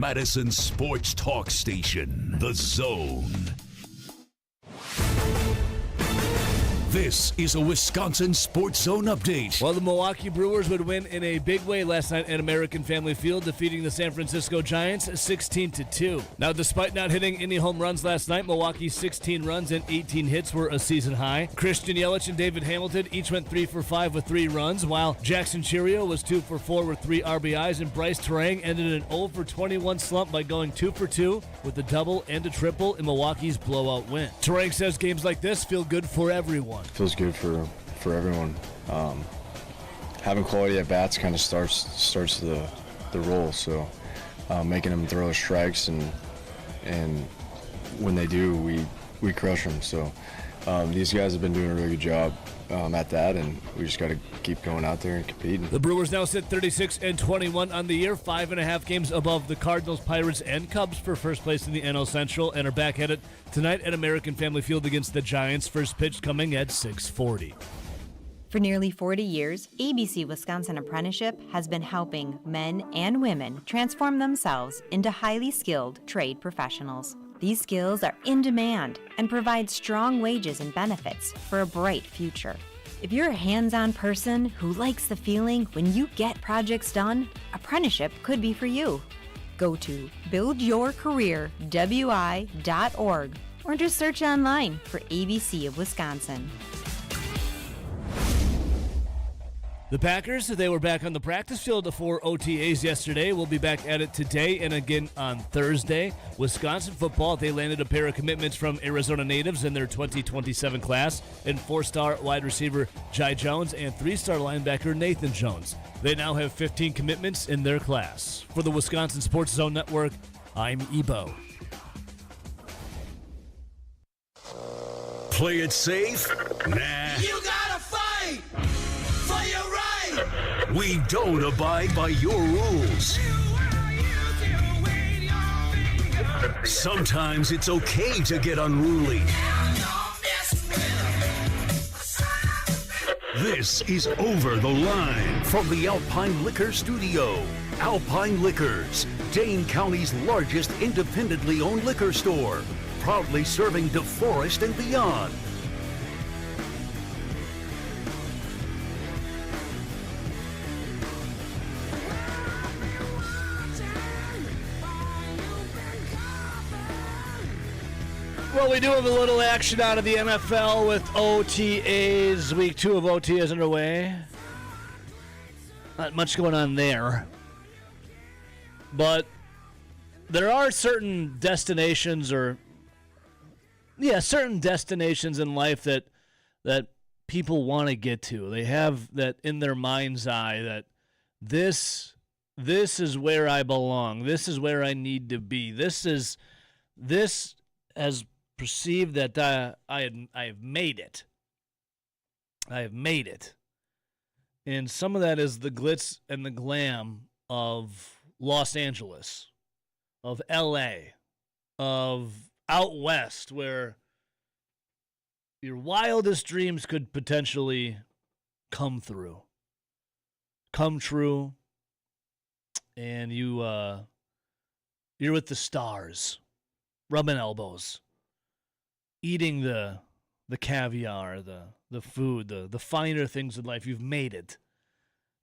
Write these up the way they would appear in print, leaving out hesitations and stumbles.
Madison Sports Talk Station, The Zone. This is a Wisconsin Sports Zone update. Well, the Milwaukee Brewers would win in a big way last night at American Family Field, defeating the San Francisco Giants 16-2. Now, despite not hitting any home runs last night, Milwaukee's 16 runs and 18 hits were a season high. Christian Yelich and David Hamilton each went 3 for 5 with 3 runs, while Jackson Chourio was 2 for 4 with 3 RBIs, and Bryce Terang ended an 0 for 21 slump by going 2 for 2 with a double and a triple in Milwaukee's blowout win. Terang says games like this feel good for everyone. Feels good for everyone. Having quality at bats kind of starts the role. So making them throw strikes and when they do, we crush them. So these guys have been doing a really good job at that, and we just got to keep going out there and competing. The Brewers now sit 36-21 on the year, 5.5 games above the Cardinals, Pirates, and Cubs for first place in the NL Central, and are back at it tonight at American Family Field against the Giants. First pitch coming at 6:40. For nearly 40 years, ABC Wisconsin Apprenticeship has been helping men and women transform themselves into highly skilled trade professionals. These skills are in demand and provide strong wages and benefits for a bright future. If you're a hands-on person who likes the feeling when you get projects done, apprenticeship could be for you. Go to buildyourcareerwi.org or just search online for ABC of Wisconsin. The Packers, they were back on the practice field for OTAs yesterday. We'll be back at it today and again on Thursday. Wisconsin football, they landed a pair of commitments from Arizona natives in their 2027 class, and 4-star wide receiver Jai Jones and 3-star linebacker Nathan Jones. They now have 15 commitments in their class. For the Wisconsin Sports Zone Network, I'm Ebo. Play it safe? Nah. You gotta fight for your right. We don't abide by your rules. Sometimes it's okay to get unruly. This is Over the Line from the Alpine Liquor Studio. Alpine Liquors, Dane County's largest independently owned liquor store, proudly serving DeForest and beyond. Well, we do have a little action out of the NFL with OTAs. Week 2 of OTAs underway. Not much going on there. But there are certain destinations certain destinations in life that people want to get to. They have that in their mind's eye that this is where I belong. This is where I need to be. This has perceived that I have made it. I have made it. And some of that is the glitz and the glam of Los Angeles, of LA, of out west, where your wildest dreams could potentially come true. And you're with the stars, rubbing elbows, eating the caviar, the food, the finer things in life. You've made it.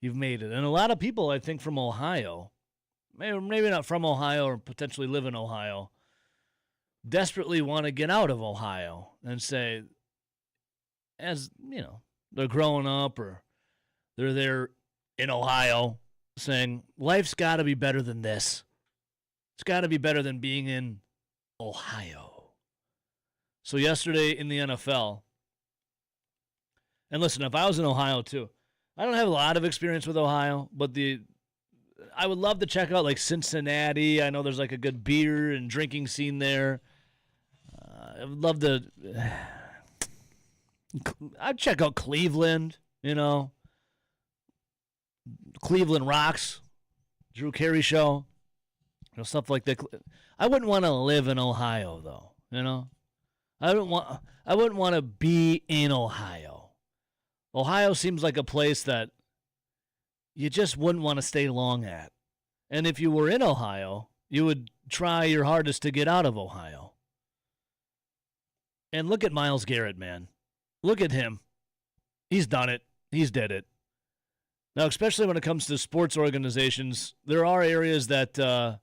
You've made it. And a lot of people, I think, from Ohio, maybe not from Ohio or potentially live in Ohio, desperately want to get out of Ohio and say, as, you know, they're growing up or they're there in Ohio saying, life's got to be better than this. It's got to be better than being in Ohio. So yesterday in the NFL, and listen, if I was in Ohio too, I don't have a lot of experience with Ohio, but I would love to check out like Cincinnati. I know there's like a good beer and drinking scene there. I would love to. I'd check out Cleveland. You know, Cleveland rocks. Drew Carey show. You know, stuff like that. I wouldn't want to live in Ohio though. You know, I wouldn't want to be in Ohio. Ohio seems like a place that you just wouldn't want to stay long at. And if you were in Ohio, you would try your hardest to get out of Ohio. And look at Myles Garrett, man. Look at him. He's done it. He's did it. Now, especially when it comes to sports organizations, there are areas that are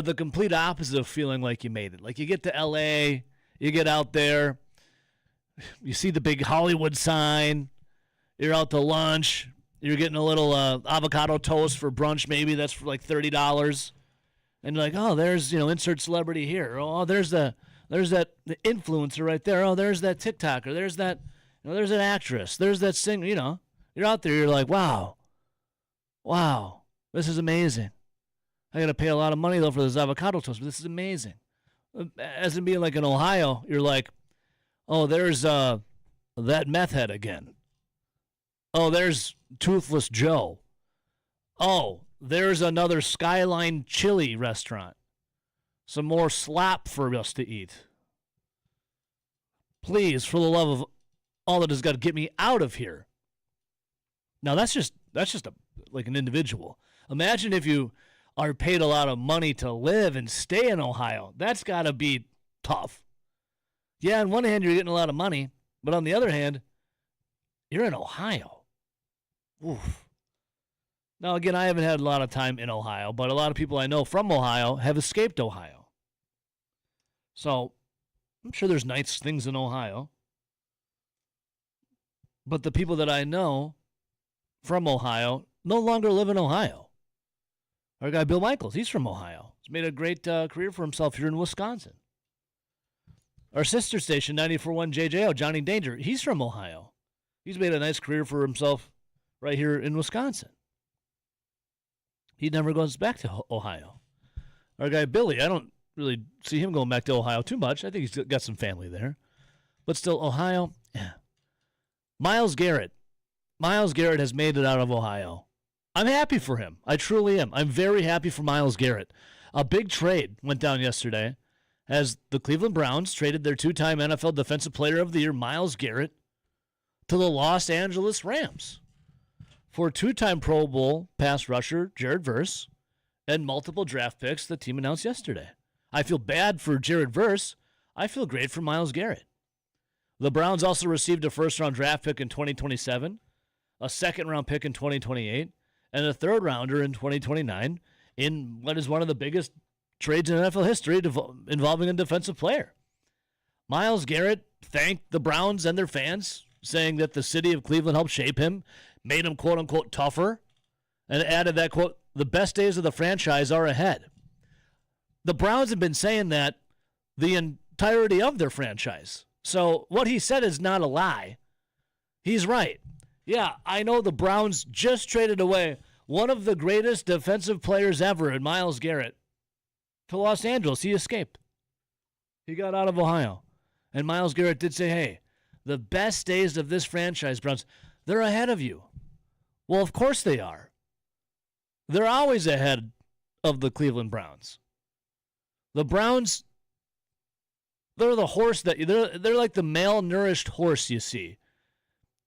the complete opposite of feeling like you made it. Like you get to L.A., you get out there, you see the big Hollywood sign, you're out to lunch, you're getting a little avocado toast for brunch maybe, that's for like $30. And you're like, oh, there's, insert celebrity here. Oh, there's that the influencer right there. Oh, there's that TikToker. There's that, there's an actress. There's that singer, You're out there, you're like, wow, this is amazing. I got to pay a lot of money, though, for this avocado toast, but this is amazing. As in being like in Ohio, you're like, oh, there's that meth head again. Oh, there's Toothless Joe. Oh, there's another Skyline Chili restaurant. Some more slop for us to eat. Please, for the love of all that has got to get me out of here. Now, that's just like an individual. Imagine if you are paid a lot of money to live and stay in Ohio. That's got to be tough. Yeah, on one hand, you're getting a lot of money, but on the other hand, you're in Ohio. Oof. Now, again, I haven't had a lot of time in Ohio, but a lot of people I know from Ohio have escaped Ohio. So, I'm sure there's nice things in Ohio. But the people that I know from Ohio no longer live in Ohio. Our guy Bill Michaels, he's from Ohio. He's made a great career for himself here in Wisconsin. Our sister station, 94.1 JJO, Johnny Danger, he's from Ohio. He's made a nice career for himself right here in Wisconsin. He never goes back to Ohio. Our guy Billy, I don't really see him going back to Ohio too much. I think he's got some family there. But still, Ohio, yeah. Myles Garrett. Myles Garrett has made it out of Ohio. I'm happy for him. I truly am. I'm very happy for Myles Garrett. A big trade went down yesterday as the Cleveland Browns traded their two-time NFL Defensive Player of the Year, Myles Garrett, to the Los Angeles Rams for two-time Pro Bowl pass rusher Jared Verse and multiple draft picks the team announced yesterday. I feel bad for Jared Verse. I feel great for Myles Garrett. The Browns also received a first-round draft pick in 2027, a second-round pick in 2028, and a third-rounder in 2029 in what is one of the biggest trades in NFL history involving a defensive player. Myles Garrett thanked the Browns and their fans, saying that the city of Cleveland helped shape him, made him, quote-unquote, tougher, and added that, quote, the best days of the franchise are ahead. The Browns have been saying that the entirety of their franchise. So what he said is not a lie. He's right. Yeah, I know the Browns just traded away one of the greatest defensive players ever in Myles Garrett to Los Angeles. He escaped. He got out of Ohio. And Myles Garrett did say, hey, the best days of this franchise, Browns, they're ahead of you. Well, of course they are. They're always ahead of the Cleveland Browns. The Browns, they're the horse that they're like the malnourished horse you see.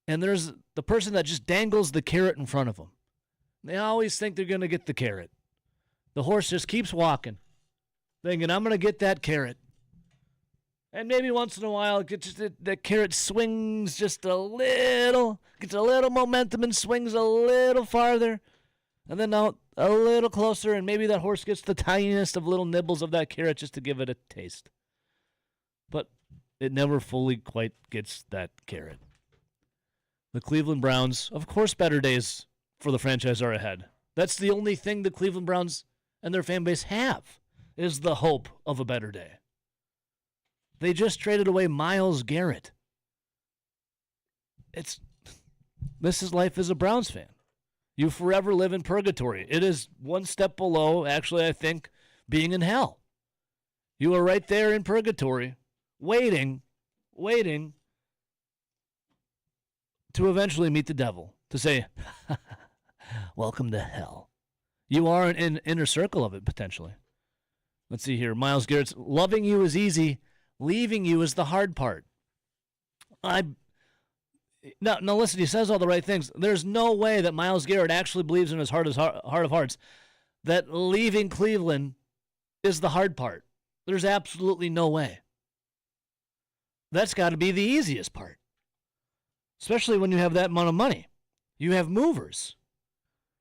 And there's the person that just dangles the carrot in front of them. They always think they're going to get the carrot. The horse just keeps walking, thinking, I'm going to get that carrot. And maybe once in a while, the carrot swings just a little, gets a little momentum and swings a little farther. And then now a little closer, and maybe that horse gets the tiniest of little nibbles of that carrot just to give it a taste. But it never fully quite gets that carrot. The Cleveland Browns, of course, better days for the franchise are ahead. That's the only thing the Cleveland Browns and their fan base have, is the hope of a better day. They just traded away Myles Garrett. This is life as a Browns fan. You forever live in purgatory. It is one step below, actually, I think, being in hell. You are right there in purgatory, waiting to eventually meet the devil, to say, welcome to hell. You are in inner circle of it, potentially. Let's see here. Myles Garrett's loving you is easy. Leaving you is the hard part. Now, listen, he says all the right things. There's no way that Myles Garrett actually believes in his heart of hearts that leaving Cleveland is the hard part. There's absolutely no way. That's got to be the easiest part. Especially when you have that amount of money. You have movers.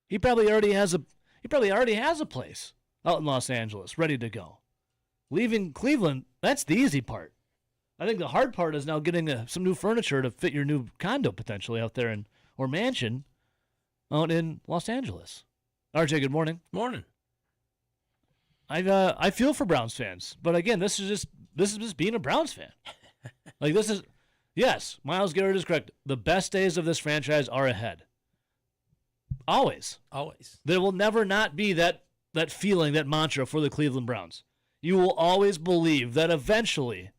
He probably already has a place out in Los Angeles ready to go. Leaving Cleveland, that's the easy part. I think the hard part is now getting some new furniture to fit your new condo potentially out there or mansion out in Los Angeles. RJ, good morning. Morning. I feel for Browns fans, but again, this is just being a Browns fan. Like yes, Myles Garrett is correct. The best days of this franchise are ahead. Always. There will never not be that feeling, that mantra for the Cleveland Browns. You will always believe that eventually,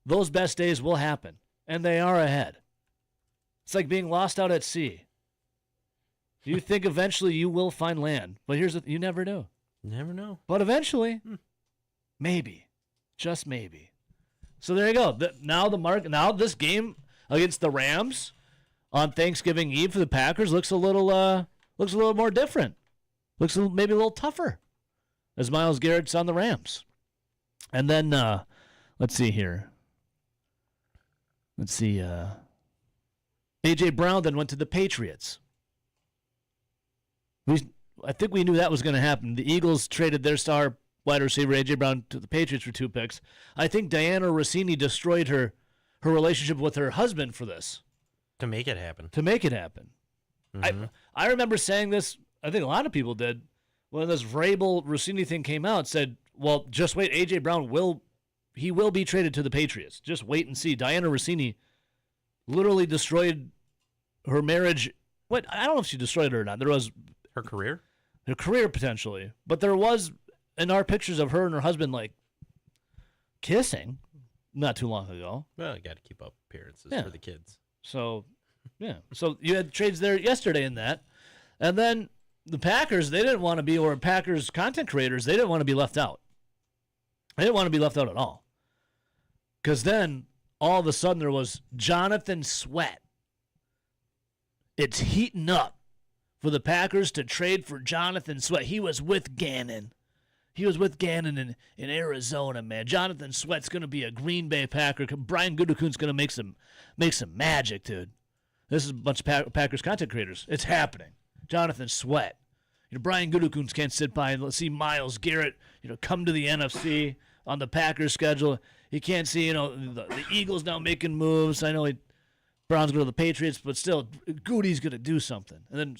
those best days will happen, and they are ahead. It's like being lost out at sea. You think eventually you will find land, but you never do. Never know. But eventually, maybe, just maybe. So there you go. Now this game against the Rams on Thanksgiving Eve for the Packers looks a little more different. Looks maybe a little tougher as Myles Garrett's on the Rams. And then let's see here. A.J. Brown then went to the Patriots. I think we knew that was going to happen. The Eagles traded their star wide receiver, A.J. Brown, to the Patriots for 2 picks. I think Diana Rossini destroyed her relationship with her husband for this. To make it happen. Mm-hmm. I remember saying this, I think a lot of people did, when this Vrabel Rossini thing came out, said, well, just wait, A.J. Brown will be traded to the Patriots. Just wait and see. Diana Rossini literally destroyed her marriage. What? I don't know if she destroyed it or not. There was her career potentially, but there was in our pictures of her and her husband like kissing not too long ago. Well, you got to keep up appearances for the kids. So, yeah. So you had trades there yesterday in that, and then the Packers, they didn't want to be, or Packers content creators, they didn't want to be left out. They didn't want to be left out at all. Because then, all of a sudden, there was Jonathan Sweat. It's heating up for the Packers to trade for Jonathan Sweat. He was with Gannon. In Arizona, man. Jonathan Sweat's going to be a Green Bay Packer. Brian Gutekunst's going to make some magic, dude. This is a bunch of Packers content creators. It's happening. Jonathan Sweat. Brian Gutekunst can't sit by and see Myles Garrett, come to the NFC on the Packers schedule. He can't see, the Eagles now making moves. I know Browns go to the Patriots, but still, Goody's going to do something. And then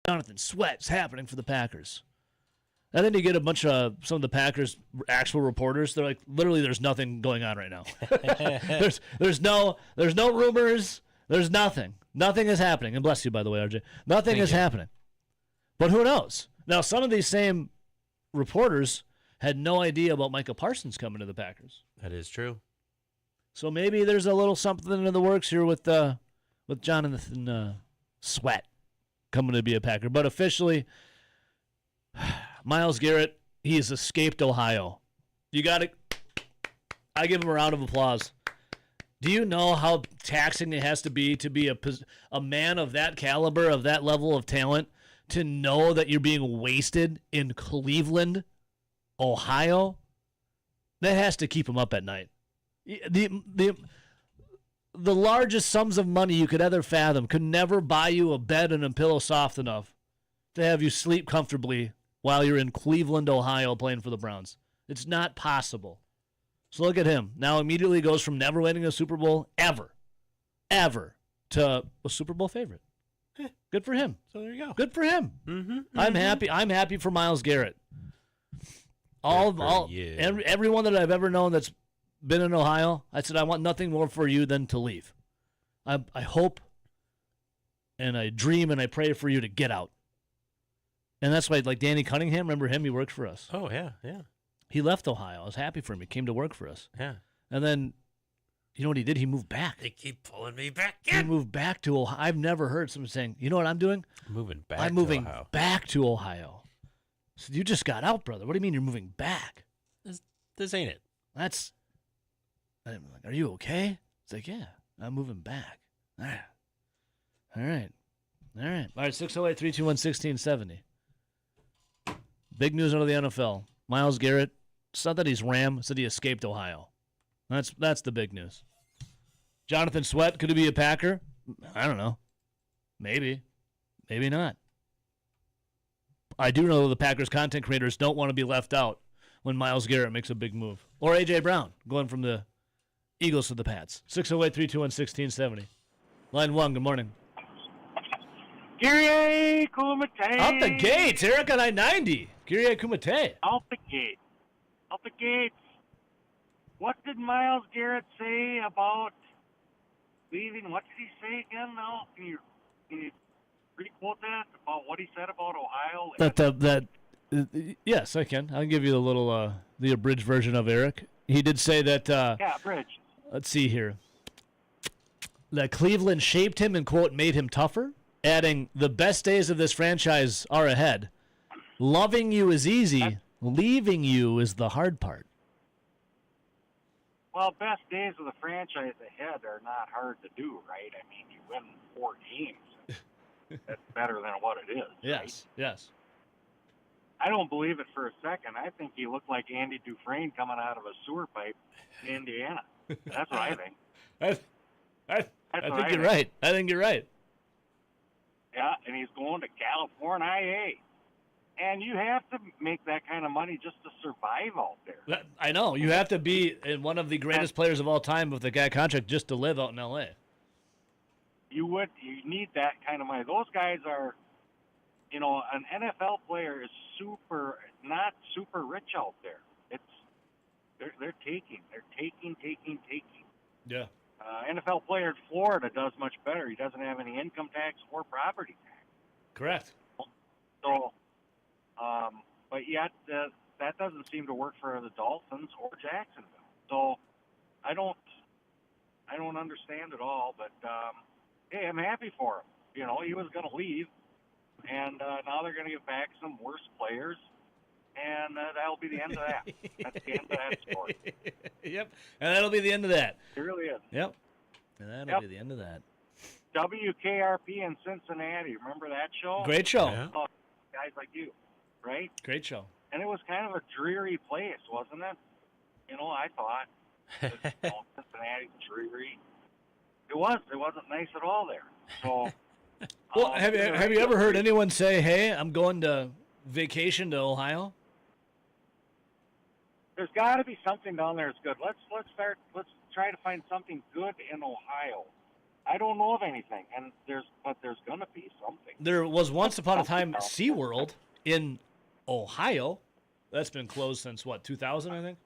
Jonathan Sweat's happening for the Packers. And then you get a bunch of some of the Packers actual reporters. They're like, literally, there's nothing going on right now. there's no rumors. There's nothing. Nothing is happening. And bless you, by the way, RJ. Nothing is happening. But who knows? Now, some of these same reporters had no idea about Micah Parsons coming to the Packers. That is true. So maybe there's a little something in the works here with Jonathan Sweat coming to be a Packer. But officially, Myles Garrett, he has escaped Ohio. I give him a round of applause. Do you know how taxing it has to be a man of that caliber, of that level of talent, to know that you're being wasted in Cleveland, Ohio? That has to keep him up at night. The largest sums of money you could ever fathom could never buy you a bed and a pillow soft enough to have you sleep comfortably while you're in Cleveland, Ohio, playing for the Browns. It's not possible. So look at him. Now immediately goes from never winning a Super Bowl ever, to a Super Bowl favorite. Good for him. So there you go. Good for him. Mm-hmm. I'm happy. I'm happy for Myles Garrett. Everyone that I've ever known that's been in Ohio, I said, I want nothing more for you than to leave. I hope and I dream and I pray for you to get out. And that's why, like Danny Cunningham, remember him? He worked for us. Oh, yeah. He left Ohio. I was happy for him. He came to work for us. Yeah. And then, you know what he did? He moved back. They keep pulling me back in. He moved back to Ohio. I've never heard someone saying, you know what I'm doing? I'm moving back to Ohio. So you just got out, brother. What do you mean you're moving back? This ain't it. I'm like, are you okay? It's like, yeah, I'm moving back. All right. 608-321-1670. Big news out of the NFL. Myles Garrett, it's not that he's Ram, it's that he escaped Ohio. That's the big news. Jonathan Sweat, could he be a Packer? I don't know. Maybe. Maybe not. I do know the Packers content creators don't want to be left out when Myles Garrett makes a big move. Or A.J. Brown, going from the Eagles to the Pats. 608-321-1670. Line 1, good morning. Kyrie Kumite. Out the gates, Eric on I-90. Kyrie Kumite. Out the gate. Out the gates. What did Myles Garrett say about leaving? What did he say again now? Can you re-quote that about what he said about Ohio? Yes, I can. I'll give you a little the abridged version of Eric. He did say that. Yeah, bridge. Let's see here. That Cleveland shaped him and quote made him tougher, adding the best days of this franchise are ahead. Loving you is easy. Leaving you is the hard part. Well, best days of the franchise ahead are not hard to do, right? I mean, you win 4 games. That's better than what it is. Yes, right? yes. I don't believe it for a second. I think he looked like Andy Dufresne coming out of a sewer pipe in Indiana. That's what I think. I think you're right. I think you're right. Yeah, and he's going to California. And you have to make that kind of money just to survive out there. I know. You have to be one of the greatest players of all time with a guy contract just to live out in L.A. You need that kind of money. Those guys are, an NFL player is not super rich out there. They're taking. Yeah. NFL player in Florida does much better. He doesn't have any income tax or property tax. Correct. So, but yet that doesn't seem to work for the Dolphins or Jacksonville. So, I don't understand it all. But hey, I'm happy for him. He was going to leave, and now they're going to get back some worse players. And that'll be the end of that. That's the end of that story. Yep. And that'll be the end of that. It really is. Yep. And that'll be the end of that. WKRP in Cincinnati. Remember that show? Great show. Yeah. Oh, guys like you, right? Great show. And it was kind of a dreary place, wasn't it? I thought. Cincinnati's dreary. It was. It wasn't nice at all there. So. Well, have you ever heard anyone say, "Hey, I'm going to vacation to Ohio"? There's got to be something down there that's good. Let's try to find something good in Ohio. I don't know of anything, but there's gonna be something. There was once upon a time SeaWorld in Ohio. That's been closed since 2000, I think.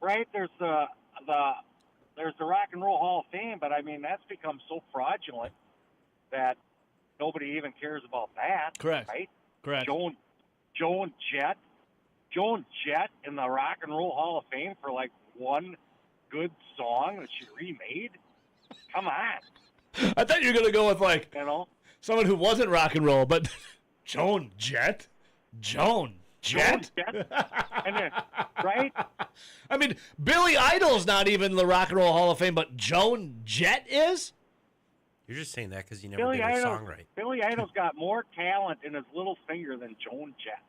Right? There's the Rock and Roll Hall of Fame, but I mean that's become so fraudulent that nobody even cares about that. Correct. Right? Correct. Joan Jett in the Rock and Roll Hall of Fame for like one good song that she remade. Come on. I thought you were gonna go with someone who wasn't rock and roll, but Joan Jett. And then, right? I mean, Billy Idol's not even the Rock and Roll Hall of Fame, but Joan Jett is? You're just saying that because you never did a song right. Billy Idol's got more talent in his little finger than Joan Jett.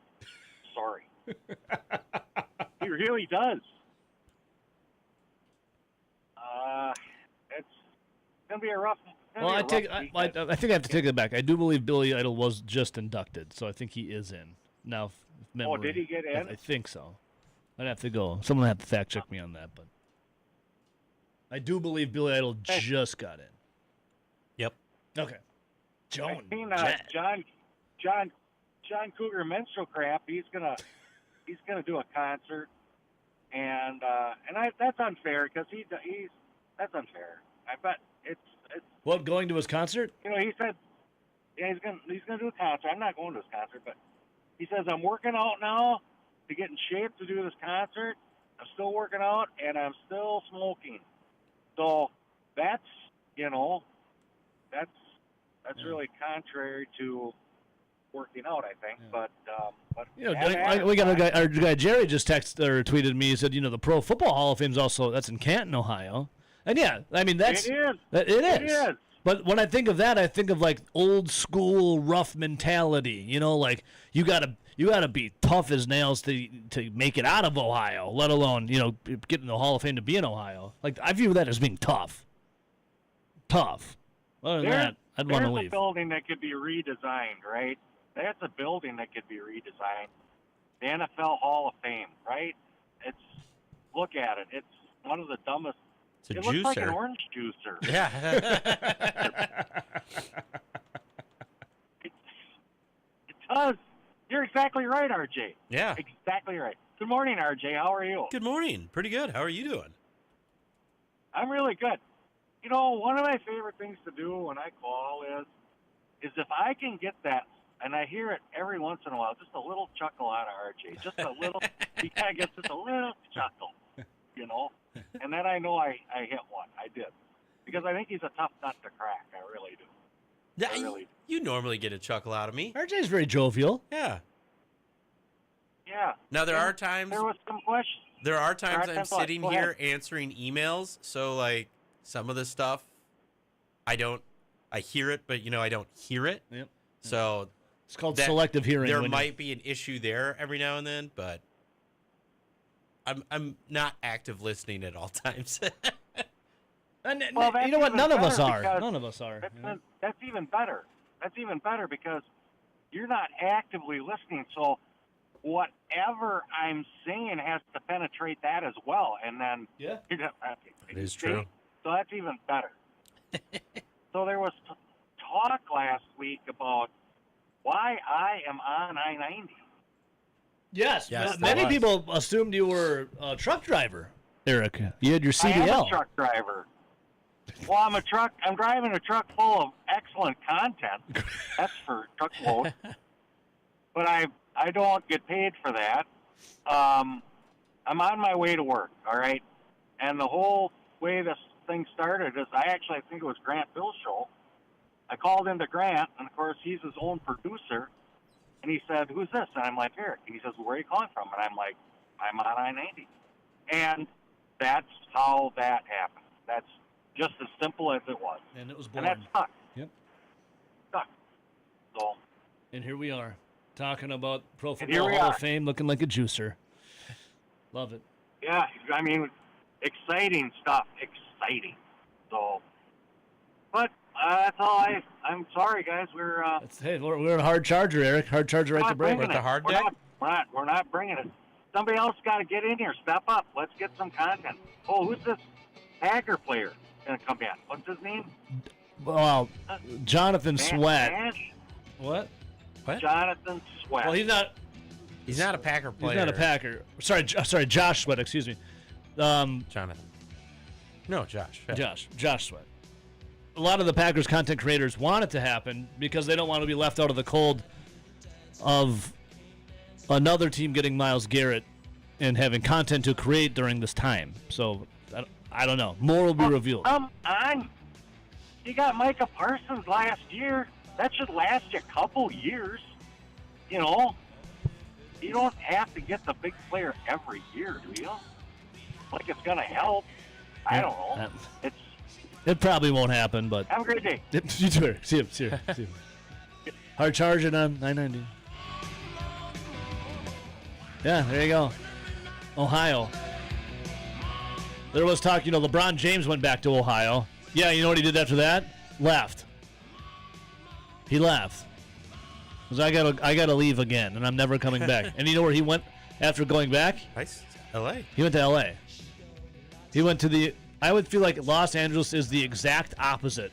Sorry. He really does. It's going to be a rough Well, I think I have to take it back. I do believe Billy Idol was just inducted, so I think he is in. Now, if memory, did he get in? I think so. I'd have to go. Someone have to fact check me on that, but I do believe Billy Idol just got in. Yep. Okay. Joan Jett. John Cougar Minstrel Crap. He's gonna do a concert, and that's unfair because that's unfair. I bet it's. What, going to his concert? He said, yeah, he's gonna do a concert. I'm not going to his concert, but he says I'm working out now to get in shape to do this concert. I'm still working out and I'm still smoking. So that's really contrary to working out, I think. Yeah. But we got our guy Jerry just texted or tweeted me. He said, the Pro Football Hall of Fame's also that's in Canton, Ohio. And yeah, I mean it is. It is. But when I think of that, I think of like old school rough mentality. You know, like you gotta be tough as nails to make it out of Ohio, let alone get in the Hall of Fame to be in Ohio. Like I view that as being tough. Tough. Other than that, I'd want to leave. There's a building that could be redesigned, right? That's a building that could be redesigned. The NFL Hall of Fame, right? Look at it. It's one of the dumbest. It's a it juicer. looks like an orange juicer. Yeah. It does. You're exactly right, RJ. Yeah. Exactly right. Good morning, RJ. How are you? Good morning. Pretty good. How are you doing? I'm really good. You know, one of my favorite things to do when I call is if I can get that, and I hear it every once in a while, just a little chuckle out of RJ. Just a little, he kind of gets just a little chuckle, And then I know I hit one. I did. Because I think he's a tough nut to crack. I really do. Yeah, I really do. you normally get a chuckle out of me. RJ's very jovial. Yeah. Yeah. Now there are times. There was some questions. There are times I'm sitting Go here ahead. answering emails, so like some of the stuff, I hear it, but I don't hear it. Yep. So It's called selective hearing. There might be an issue there every now and then, but I'm not active listening at all times. And Well, you know what? None of us better are. because None of us are. That's even better. That's even better because you're not actively listening. So whatever I'm saying has to penetrate that as well. And then Yeah. It is true. So that's even better. So there was talk last week about why I am on I-90. Yes. Yes, Many there was. people assumed you were a truck driver, Eric. You had your I am CDL. a truck driver. Well, I'm driving a truck full of excellent content. That's for truckload. But I don't get paid for that. I'm on my way to work, all right? And the whole way this thing started is I think it was Grant Bill's show. I called into Grant, and of course he's his own producer. And he said, "Who's this?" And I'm like, "Eric." And he says, "Well, where are you calling from?" And I'm like, "I'm on I-90." And that's how that happened. That's just as simple as it was. And it was born. And that stuck. Yep. Stuck. So, And here we are, talking about Pro here Football we Hall are. of Fame, looking like a juicer. Love it. yeah, I mean, exciting stuff. Exciting. So, but that's all I'm sorry, guys. We're We're a hard charger, Eric. Hard charger right to break. We're at the hard deck? We're not bringing it. Somebody else got to get in here. Step up. Let's get some content. Oh, who's this Packer player going to come in? What's his name? Well, Jonathan Sweat. Nash? What? Jonathan Sweat. Well, he's not. He's not a Packer player. He's not a Packer. Sorry, Josh Sweat. Excuse me. Jonathan. No, Josh. Yeah. Josh Sweat. A lot of the Packers content creators want it to happen because they don't want to be left out of the cold of another team getting Myles Garrett and having content to create during this time. So I don't know. More will be revealed. Come on. You got Micah Parsons last year. That should last you a couple years. You know, you don't have to get the big player every year, do you? Like it's going to help. I don't know. It probably won't happen, but Have a great day. you too. See you. Hard charging on 990. Yeah, there you go. Ohio. There was talk, LeBron James went back to Ohio. Yeah, you know what he did after that? Left. He left. Because I gotta leave again, and I'm never coming back. And you know where he went after going back? Nice. L.A. He went to L.A. He went to I would feel like Los Angeles is the exact opposite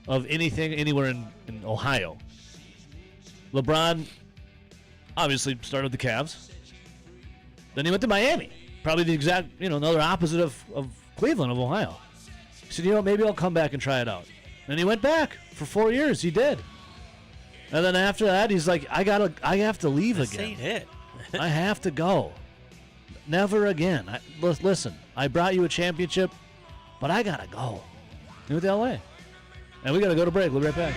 of anything anywhere in Ohio. LeBron obviously started with the Cavs. Then he went to Miami. Probably the exact, another opposite of Cleveland, of Ohio. He said, maybe I'll come back and try it out. And he went back for 4 years. He did. And then after that, he's like, I have to leave This again. ain't it. I have to go. Never again. Listen, I brought you a championship, but I got to go. He went to L.A. And we got to go to break. We'll be right back.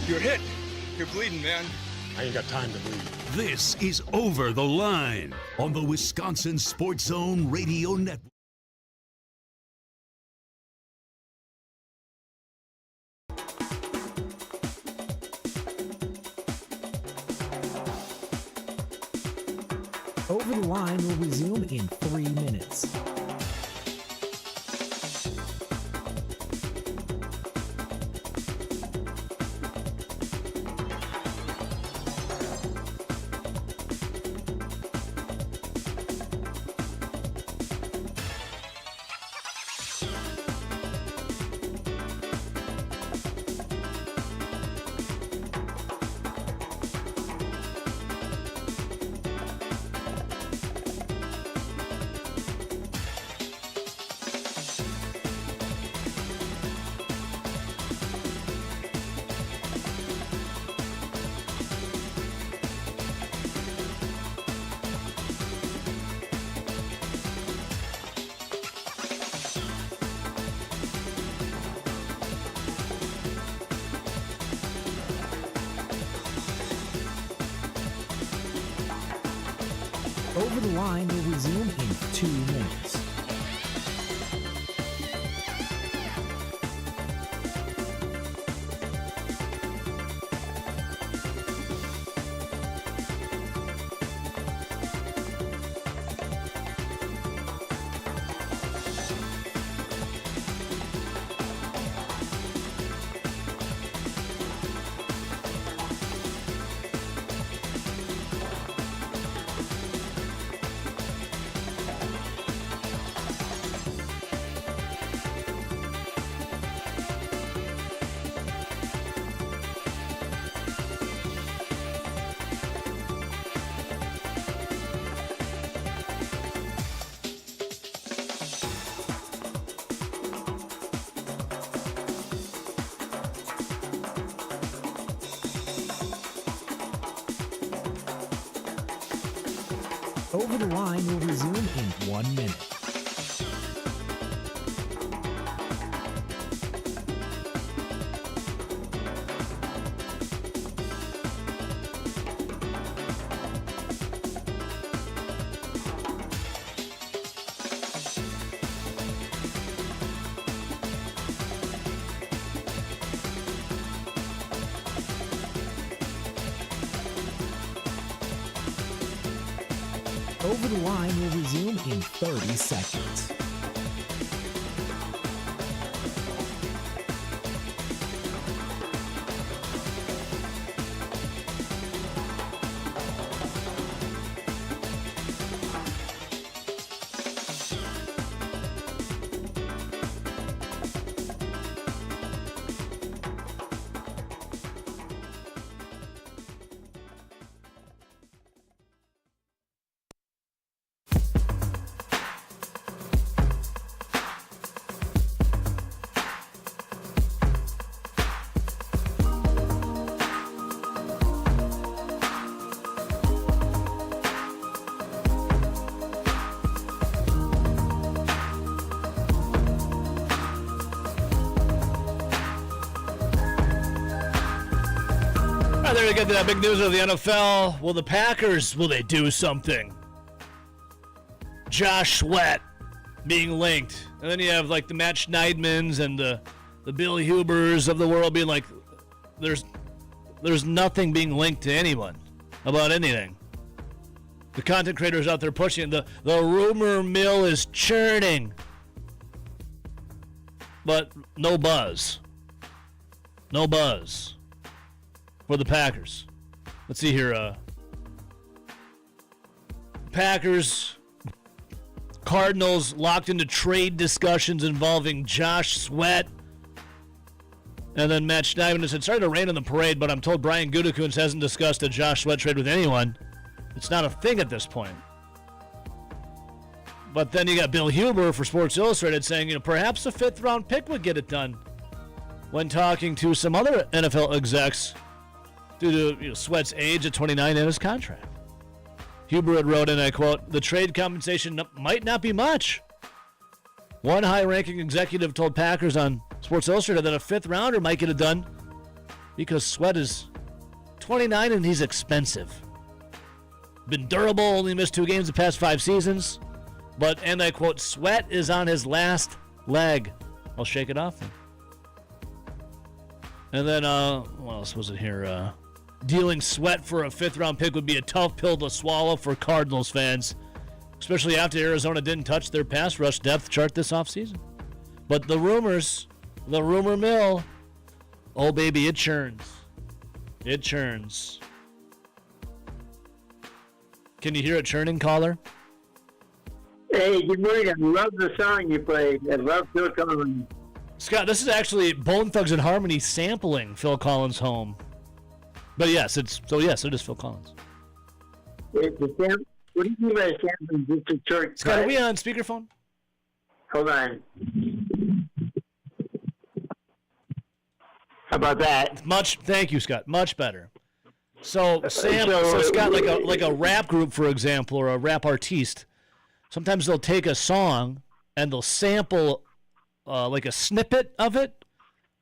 Your hit man. I ain't got time to bleed. This is Over the Line on the Wisconsin Sports Zone Radio Network. Over the Line will resume in 3 minutes. Over the Line will resume in 2 minutes. Over the Line will resume in 1 minute. Over the Line will resume in 30 seconds. There we get to that big news of the NFL. Will the Packers, will they do something? Josh Sweat being linked. And then you have like the Matt Schneidmans and the Bill Hubers of the world being like, there's nothing being linked to anyone about anything. The content creators out there pushing it. The rumor mill is churning. But no buzz. No buzz for the Packers. Let's see here. Packers, Cardinals locked into trade discussions involving Josh Sweat. And then Matt Schneidman said, sorry to rain on the parade, but I'm told Brian Gutekunst hasn't discussed a Josh Sweat trade with anyone. It's not a thing at this point. But then you got Bill Huber for Sports Illustrated saying, perhaps a 5th round pick would get it done. When talking to some other NFL execs due to Sweat's age at 29 and his contract. Huber had wrote, and I quote, the trade compensation might not be much. One high-ranking executive told Packers on Sports Illustrated that a 5th rounder might get it done because Sweat is 29, and he's expensive. Been durable, only missed 2 games the past 5 seasons. But, and I quote, sweat is on his last leg. I'll shake it off then. And then, what else was it here? Dealing sweat for a 5th-round pick would be a tough pill to swallow for Cardinals fans, especially after Arizona didn't touch their pass rush depth chart this offseason. But the rumors, the rumor mill, oh, baby, it churns. It churns. Can you hear it churning, caller? Hey, good morning. I love the song you played. I love Phil Collins. Scott, this is actually Bone Thugs and Harmony sampling Phil Collins' Home. But yes, it is Phil Collins. What do you mean by sampling? Just a short Scott, cut? are we on speakerphone? Hold on. How about that? Thank you, Scott. Much better. So Scott, like a rap group, for example, or a rap artiste, sometimes they'll take a song and they'll sample like a snippet of it.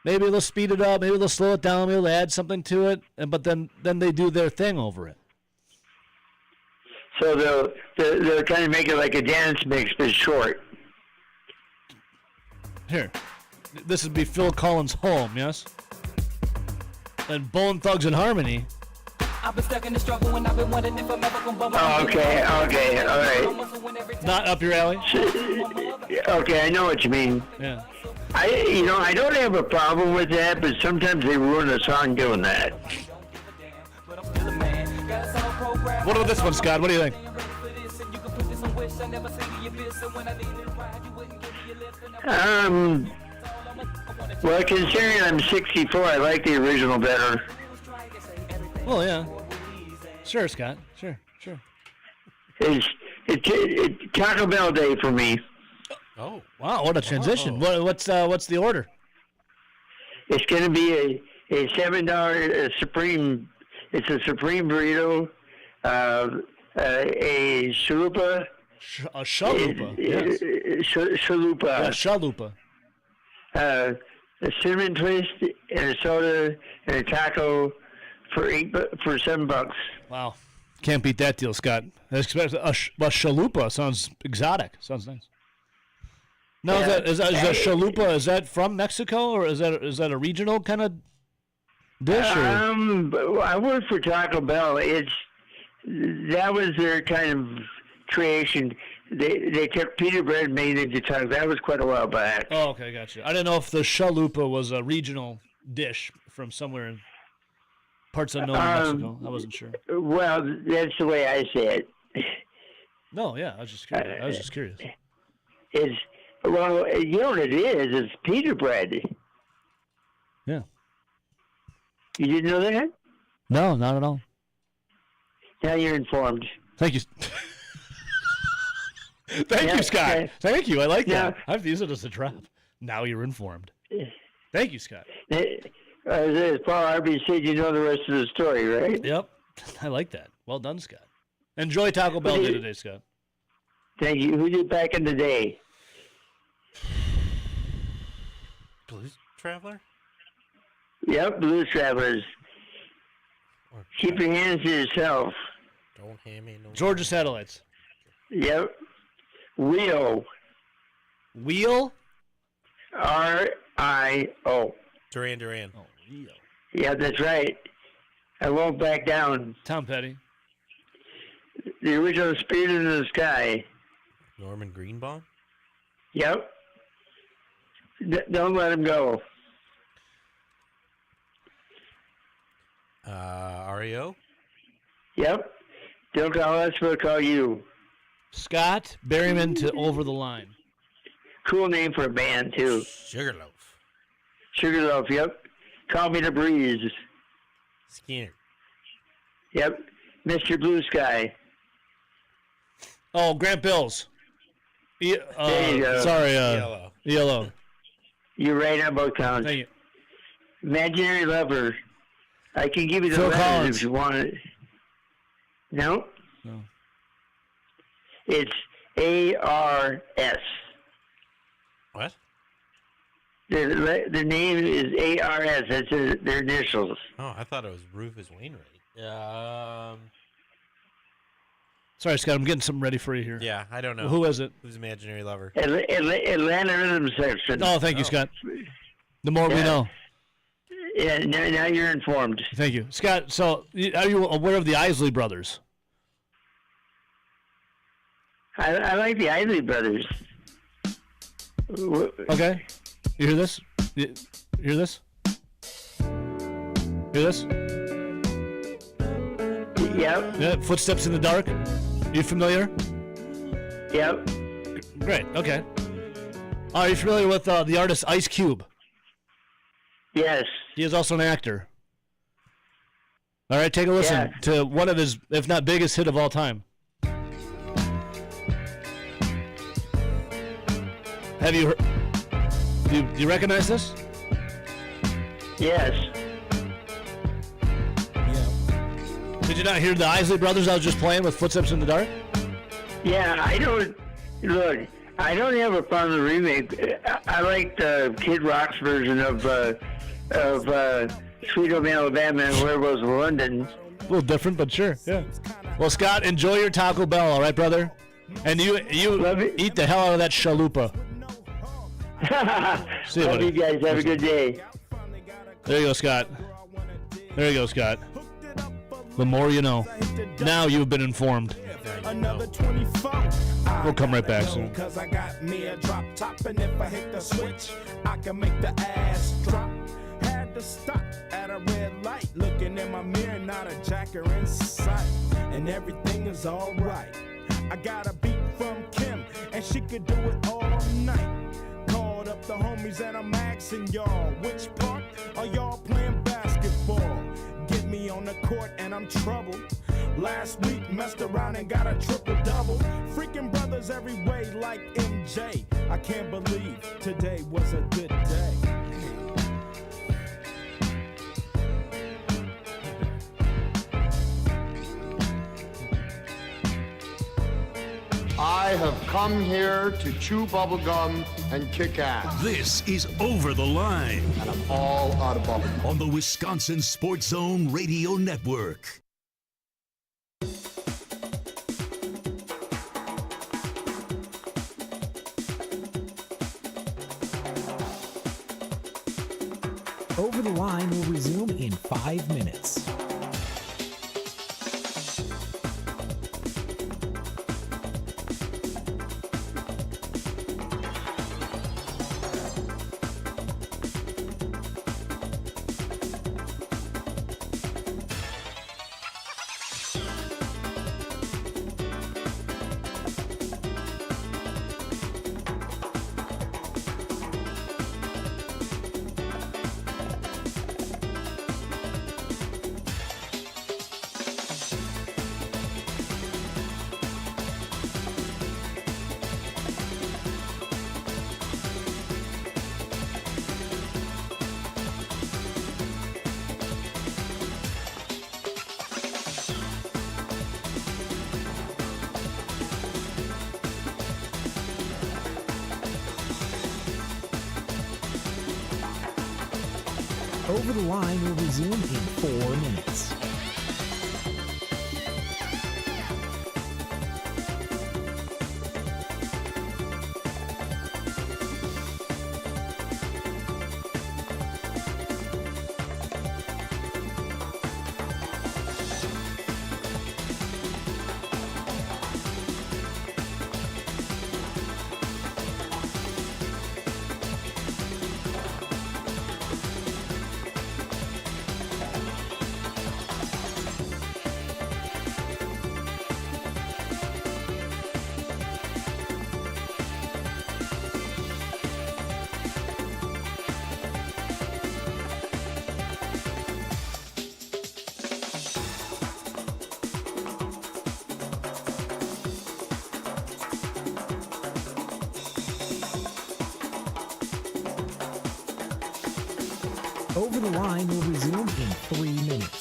Maybe they'll speed it up, maybe they'll slow it down, maybe they'll add something to it, but then they do their thing over it. So they'll kind of make it like a dance mix, but short. Here, this would be Phil Collins' Home, yes? And Bone Thugs and Harmony. I've been stuck in the struggle and I've been wondering if I'm ever gonna bubble. Oh, okay, all right. Not up your alley? Okay, I know what you mean. Yeah. I don't have a problem with that, but sometimes they ruin a song doing that. What about this one, Scott? What do you think? Well, considering I'm 64, I like the original better. Well, yeah. Sure, Scott. Sure. It's Taco Bell day for me. Oh, wow! What a transition. What's the order? It's going to be a $7 Supreme. It's a Supreme burrito, a chalupa. A chalupa. Yes. Chalupa. Yeah, chalupa. A cinnamon twist and a soda and a taco for $7. Wow, can't beat that deal, Scott. A chalupa sounds exotic. Sounds nice. Now, Yeah. is that chalupa? Is that from Mexico, or is that a regional kind of dish? Or? I worked for Taco Bell. That was their kind of creation. They took pita bread and made it into taco. That was quite a while back. Oh, okay, gotcha. I didn't know if the chalupa was a regional dish from somewhere in parts unknown in Mexico. I wasn't sure. Well, that's the way I say it. No, yeah, I was just curious. Well, you know what it is? It's pita bread. Yeah. You didn't know that? No, not at all. Now you're informed. Thank you. Thank you, Scott. Okay. Thank you. I like that. I've used it as a trap. Now you're informed. Thank you, Scott. As Paul Harvey said, you know the rest of the story, right? Yep. I like that. Well done, Scott. Enjoy Taco Bell Day today, Scott. Thank you. Who did back in the day? Blues Traveler? Yep, Blues Travelers. Keep your hands to yourself. Don't hand me no. Georgia Satellites. Yep. Wheel. Wheel? R-I-O. Duran. Oh, Wheel. Yeah, that's right. I won't back down. Tom Petty. The original Spirit in the Sky. Norman Greenbaum? Yep. Don't let him go. REO? Yep. Don't call us, we'll call you. Scott Berryman to Over the Line. Cool name for a band, too. Sugarloaf. Sugarloaf, yep. Call me the Breeze. Skinner. Yep. Mr. Blue Sky. Oh, Grant Bills. There you go. Sorry, ELO. You're right on both counts. Thank you. Imaginary Lover. I can give you the Phil letters Collins. if you want it. No? No. It's A-R-S. What? The name is ARS. That's their initials. Oh, I thought it was Rufus Wainwright. Sorry, Scott. I'm getting something ready for you here. Yeah, I don't know. Who is it? Who's Imaginary Lover? Atlanta Rhythm Section. Oh, thank you, Scott. The more we know. Yeah, now you're informed. Thank you, Scott. So, are you aware of the Isley Brothers? I like the Isley Brothers. Okay. You hear this? You hear this? Hear this? Yep. Yeah, Footsteps in the Dark. You familiar? Yep. Great. Okay. Are you familiar with the artist Ice Cube? Yes. He is also an actor. All right, take a listen to one of his, if not biggest hit of all time. Have you heard? Do you recognize this? Yes. Did you not hear the Isley Brothers I was just playing with Footsteps in the Dark? Yeah, I don't. Look, I don't have a problem with the remake. I like the Kid Rock's version of Sweet Home Alabama and Where Was London. A little different, but sure. Yeah. Well, Scott, enjoy your Taco Bell, all right, brother? And you eat the hell out of that chalupa. See you, Love buddy. you guys. Have a good day. There you go, Scott. There you go, Scott. The more you know. Now you've been informed. Another 24. We'll come right back soon. Cause I got me a drop top, and if I hit the switch, I can make the ass drop. Had to stop at a red light, looking in my mirror, not a jacker in sight, and everything is alright. I got a beat from Kim, and she could do it all night. Called up the homies and I'm asking y'all, which part are y'all playing basketball? Get me on the court and I'm troubled. Last week messed around and got a triple-double. Freaking brothers every way like MJ. I can't believe today was a good day. I have come here to chew bubblegum and kick ass. This is Over the Line. And I'm all out of bubblegum. On the Wisconsin Sports Zone Radio Network. Over the Line will resume in 5 minutes. Over the Line will resume in 4 minutes. Over the Line will resume in 3 minutes.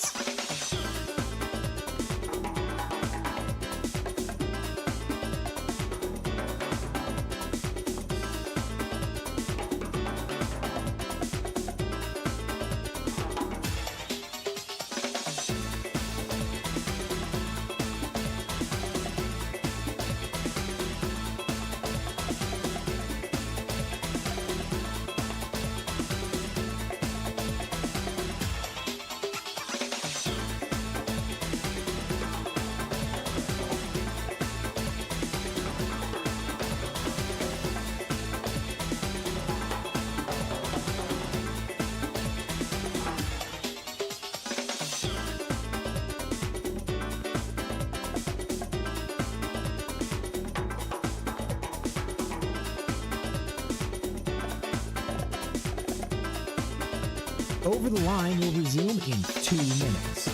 Over the Line will resume in 2 minutes.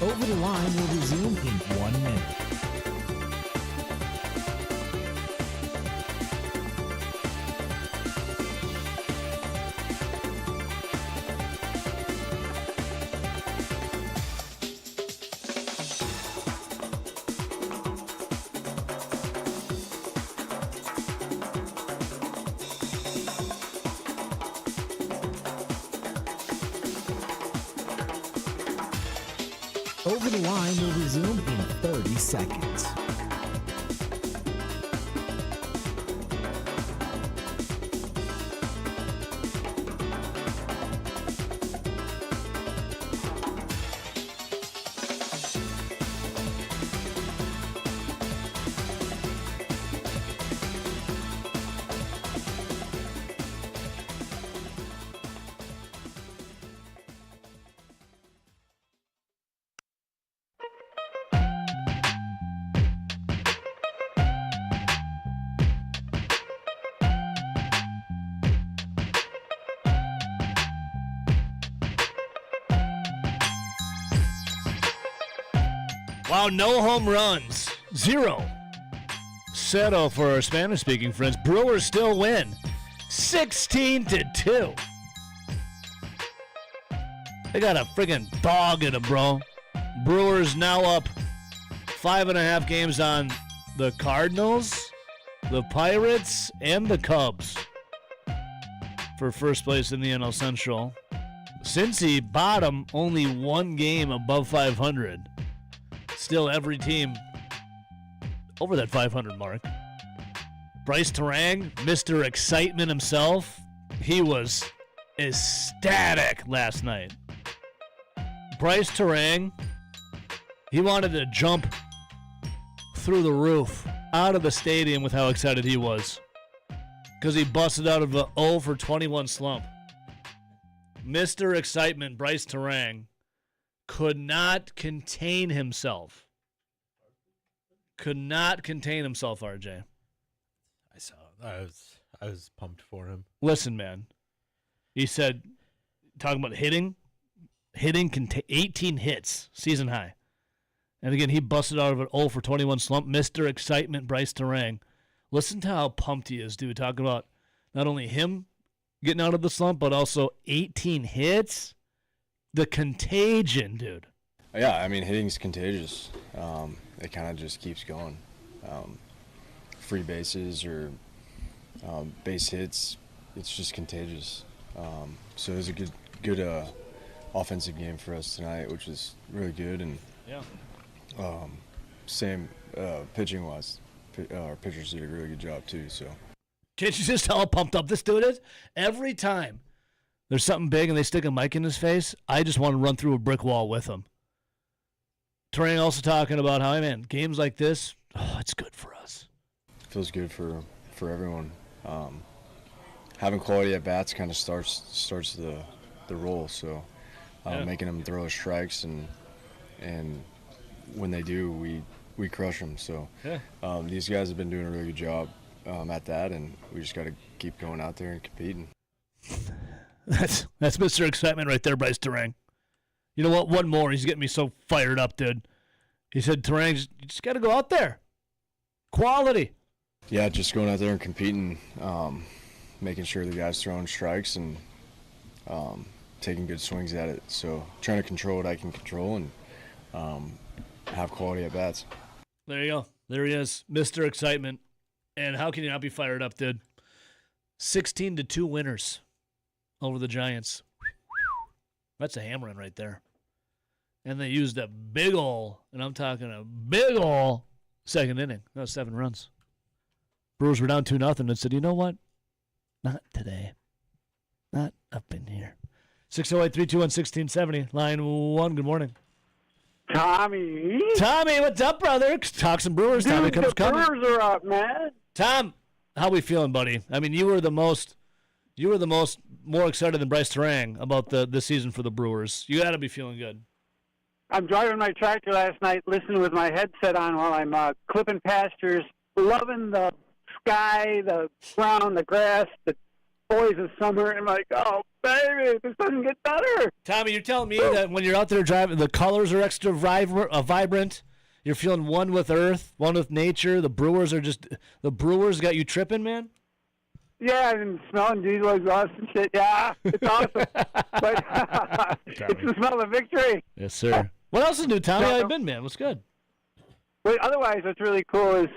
Over the Line will resume in 1 minute. Over the Line will resume in 30 seconds. Wow, no home runs. 0. Settle for our Spanish-speaking friends. Brewers still win. 16-2. They got a friggin' dog in them, bro. Brewers now up 5.5 games on the Cardinals, the Pirates, and the Cubs for first place in the NL Central. Cincy bottom, only 1 game above 500. Still every team over that 500 mark. Bryce Terang, Mr. Excitement himself, he was ecstatic last night. Bryce Terang, he wanted to jump through the roof out of the stadium with how excited he was because he busted out of a 0 for 21 slump. Mr. Excitement, Bryce Terang, could not contain himself. Could not contain himself, RJ. I saw. I was pumped for him. Listen, man. He said, talking about hitting 18 hits, season high. And again, he busted out of an 0 for 21 slump. Mr. Excitement, Bryce Terang. Listen to how pumped he is, dude. Talking about not only him getting out of the slump, but also 18 hits. The contagion, dude. Yeah, I mean, hitting's contagious. It kind of just keeps going. Free bases or base hits, it's just contagious. So it was a good offensive game for us tonight, which was really good. And same pitching-wise, our pitchers did a really good job too. So can't you just tell how pumped up this dude is? Every time there's something big and they stick a mic in his face, I just want to run through a brick wall with him. Terang also talking about how, hey man, games like this, it's good for us. Feels good for everyone. Having quality at bats kind of starts the role. So making them throw strikes and when they do, we crush them. So these guys have been doing a really good job at that, and we just got to keep going out there and competing. That's Mr. Excitement right there, Bryce Terang. You know what? One more. He's getting me so fired up, dude. He said, Terang, you just got to go out there. Quality. Yeah, just going out there and competing, making sure the guys throwing strikes and taking good swings at it. So trying to control what I can control and have quality at bats. There you go. There he is, Mr. Excitement. And how can you not be fired up, dude? 16-2 winners over the Giants. That's a hammering right there. And they used a big ol', and I'm talking a big ol' second inning. That was 7 runs. Brewers were down 2-0 and said, you know what? Not today. Not up in here. 608-321-1670. Line 1, good morning. Tommy, what's up, brother? Talk some Brewers. Dude, Tommy comes the coming. Brewers are up, man. Tom, how we feeling, buddy? I mean, you were the most more excited than Bryce Terang about the season for the Brewers. You got to be feeling good. I'm driving my tractor last night, listening with my headset on while I'm clipping pastures, loving the sky, the ground, the grass, the boys of summer. And I'm like, oh, baby, this doesn't get better. Tommy, you're telling me that when you're out there driving, the colors are extra vibrant. You're feeling one with Earth, one with nature. The Brewers got you tripping, man? Yeah, and smelling diesel exhaust and shit. Yeah, it's awesome. But it's the smell of victory. Yes, sir. What else is new, Tommy? How you been, man? What's good? Wait, otherwise, what's really cool is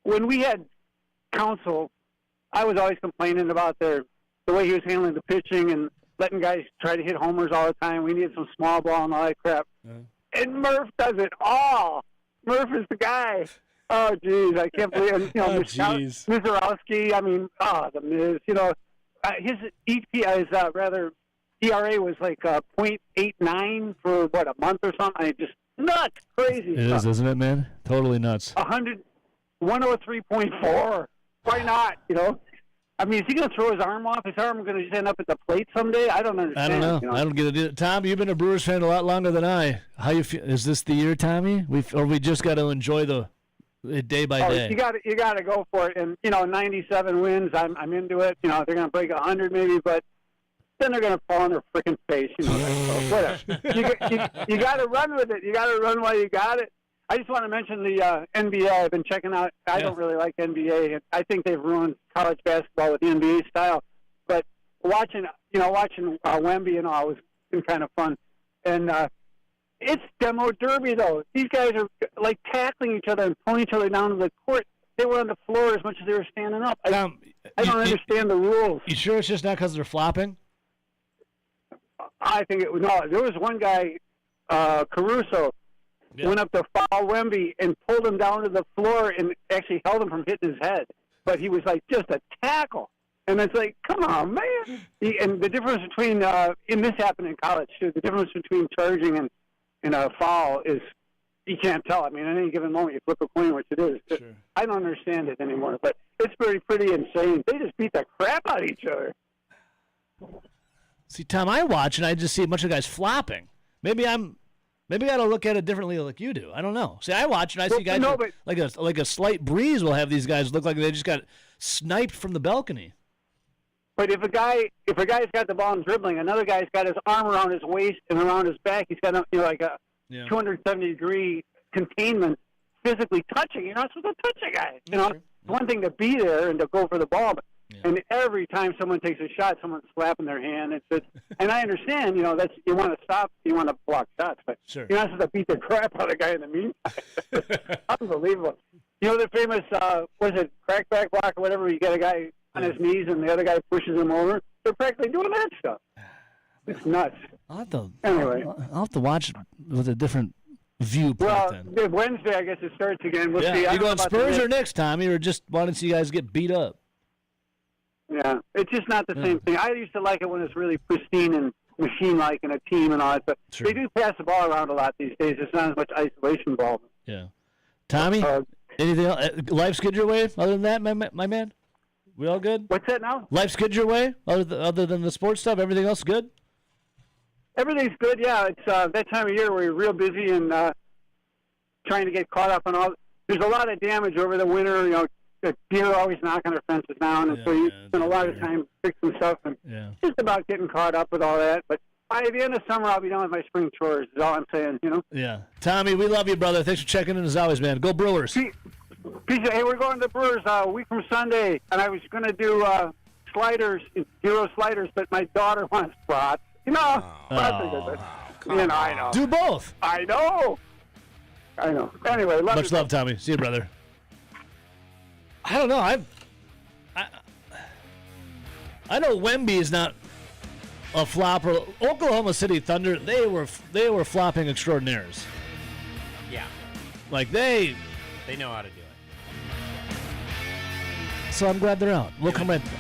when we had Counsell, I was always complaining about the way he was handling the pitching and letting guys try to hit homers all the time. We needed some small ball and all that crap. And Murph does it all. Murph is the guy. Oh, geez, I can't believe it. Mizorowski, I mean, the Miz. His ERA was like .89 for, a month or something. Just nuts, crazy It stuff. is, isn't it, man? Totally nuts. 103.4. Why not, I mean, is he going to throw his arm off? His arm going to just end up at the plate someday? I don't understand. I don't know. I don't get it. Tom, you've been a Brewers fan a lot longer than I. How you feel? Is this the year, Tommy? We just got to enjoy the day by day? You got to go for it. And 97 wins. I'm into it. They're going to break 100 maybe, but then they're going to fall on their freaking face. Whatever. You got to run with it. You got to run while you got it. I just want to mention the NBA. I've been checking out. I don't really like NBA. I think they've ruined college basketball with the NBA style. But watching Wemby and all has been kind of fun. And it's demo derby, though. These guys are like tackling each other and pulling each other down to the court. They were on the floor as much as they were standing up. I don't understand the rules. You sure it's just not because they're flopping? I think there was one guy, Caruso. Yeah. Went up to foul Wemby and pulled him down to the floor and actually held him from hitting his head. But he was like just a tackle. And it's like, come on, man. And the difference between, and this happened in college too, the difference between charging and a foul is you can't tell. I mean, at any given moment you flip a coin, which it is. Sure. I don't understand it anymore. But it's pretty insane. They just beat the crap out of each other. See, Tom, I watch and I just see a bunch of guys flopping. Maybe I got to look at it differently like you do. I don't know. See, I watch and I see guys like a slight breeze will have these guys look like they just got sniped from the balcony. But if a guy's got the ball and dribbling, another guy's got his arm around his waist and around his back. He's got like a 270-degree containment, physically touching. You're not supposed to touch a guy. It's one thing to be there and to go for the ball, but and every time someone takes a shot, someone's slapping their hand. And I understand, that's you want to stop, you want to block shots, but you're not supposed to beat the crap out of the guy in the meantime. Unbelievable. The famous was it crackback block or whatever? You get a guy on his knees and the other guy pushes him over. They're practically doing that stuff. It's nuts. I'll have to watch with a different viewpoint. Well, Wednesday, I guess it starts again. We'll see. You going Spurs or Knicks, Tommy, or just wanting to see you guys get beat up? Yeah, it's just not the same thing. I used to like it when it's really pristine and machine-like and a team and all that. But they do pass the ball around a lot these days. It's not as much isolation ball. Yeah. Tommy, anything else? Life's good your way other than that, my man? We all good? What's that now? Life's good your way other than the sports stuff? Everything else good? Everything's good, yeah. It's that time of year where you're real busy and trying to get caught up on all. There's a lot of damage over the winter, the deer are always knocking their fences down, and so you spend a lot of time fixing stuff and just about getting caught up with all that. But by the end of summer, I'll be done with my spring chores, is all I'm saying, Yeah. Tommy, we love you, brother. Thanks for checking in as always, man. Go Brewers. Hey, we're going to the Brewers a week from Sunday, and I was going to do sliders, gyro sliders, but my daughter wants brats. Brats are good. I know. Do both. I know. Anyway, Much love, Tommy. See you, brother. I don't know. I know Wemby is not a flopper. Oklahoma City Thunder, they were flopping extraordinaires. Yeah. Like they know how to do it. So I'm glad they're out. We'll come right back.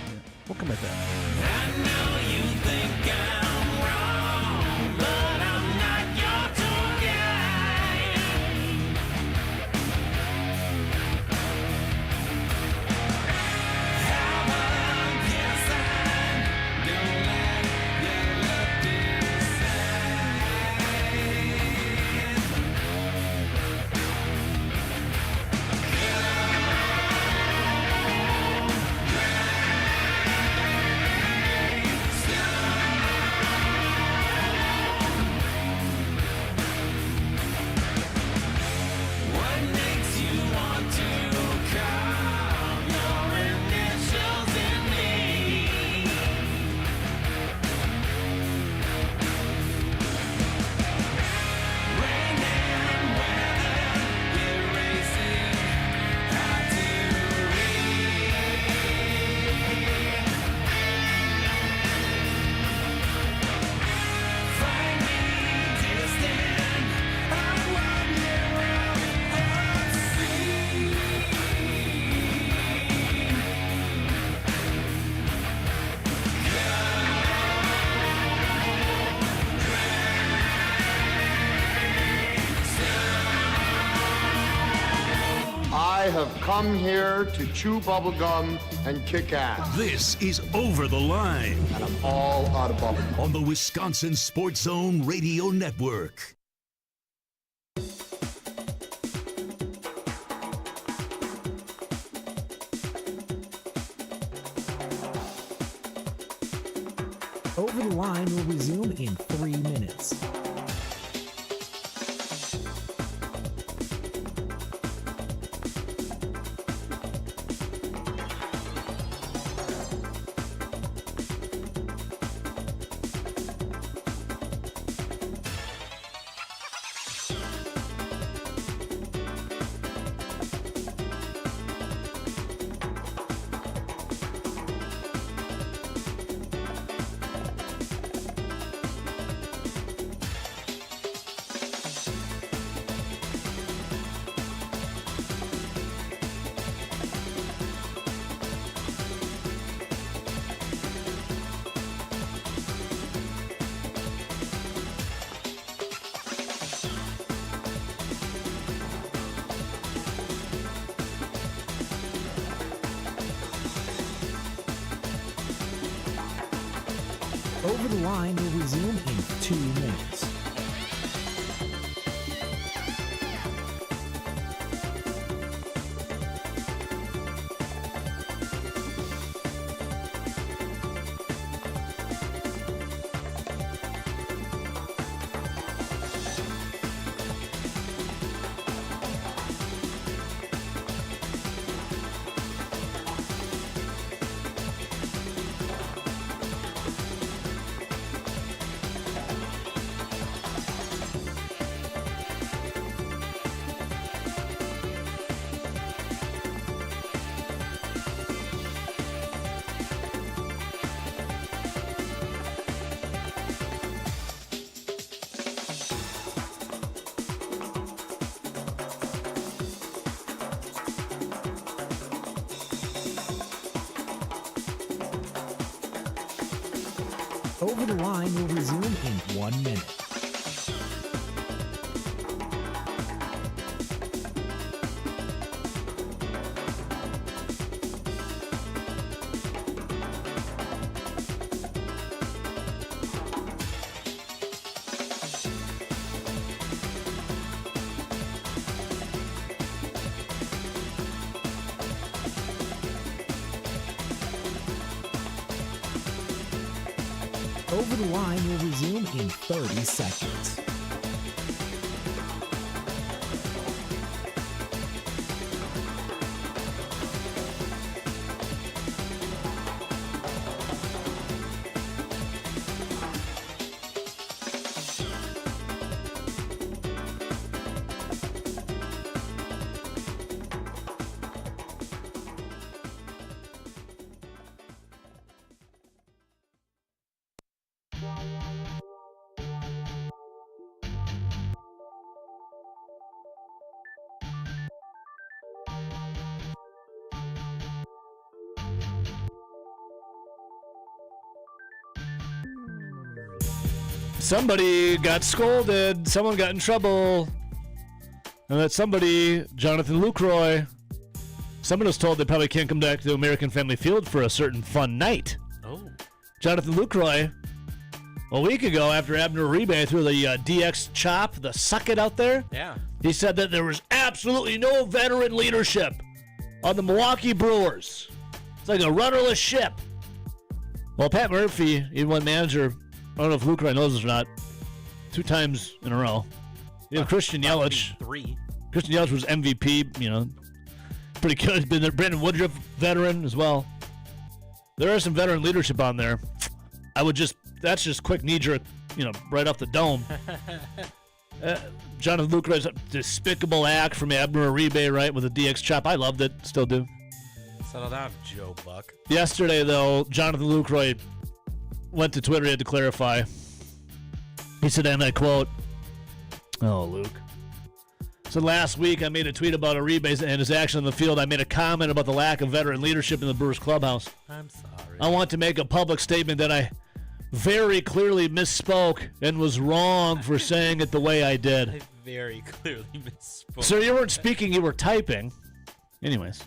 I have come here to chew bubblegum and kick ass. This is Over the Line. And I'm all out of bubblegum. On the Wisconsin Sports Zone Radio Network. Over the Line will resume in 3 minutes. Over the Line will resume in 2 minutes. Over the Line will resume in 1 minute. Over the Line will resume in 30 seconds. somebody got scolded. Someone got in trouble. And that somebody, Jonathan Lucroy, someone was told they probably can't come back to American Family Field for a certain fun night. Oh. Jonathan Lucroy, a week ago after Abner Uribe threw the DX chop, the suck it out there, Yeah. he said that there was absolutely no veteran leadership on the Milwaukee Brewers. It's like a rudderless ship. Well, Pat Murphy, E1 manager, I don't know if Lucroy knows this or not, 2 times in a row. You know, Christian Yelich. 3. Christian Yelich was MVP, pretty good. Been there. Brandon Woodruff, veteran as well. There is some veteran leadership on there. That's just quick knee-jerk, right off the dome. Jonathan Lucroy's a despicable act from Abner Uribe, right, with a DX chop. I loved it, still do. Settle down, Joe Buck. Yesterday, though, Jonathan Lucroy went to Twitter. He had to clarify. He said, and I quote, "Oh, Luke. So last week I made a tweet about Uribe and his action on the field. I made a comment about the lack of veteran leadership in the Brewers clubhouse. I'm sorry. I want to make a public statement that I very clearly misspoke and was wrong for saying it the way I did." I very clearly misspoke. Sir, you weren't speaking, you were typing. Anyways.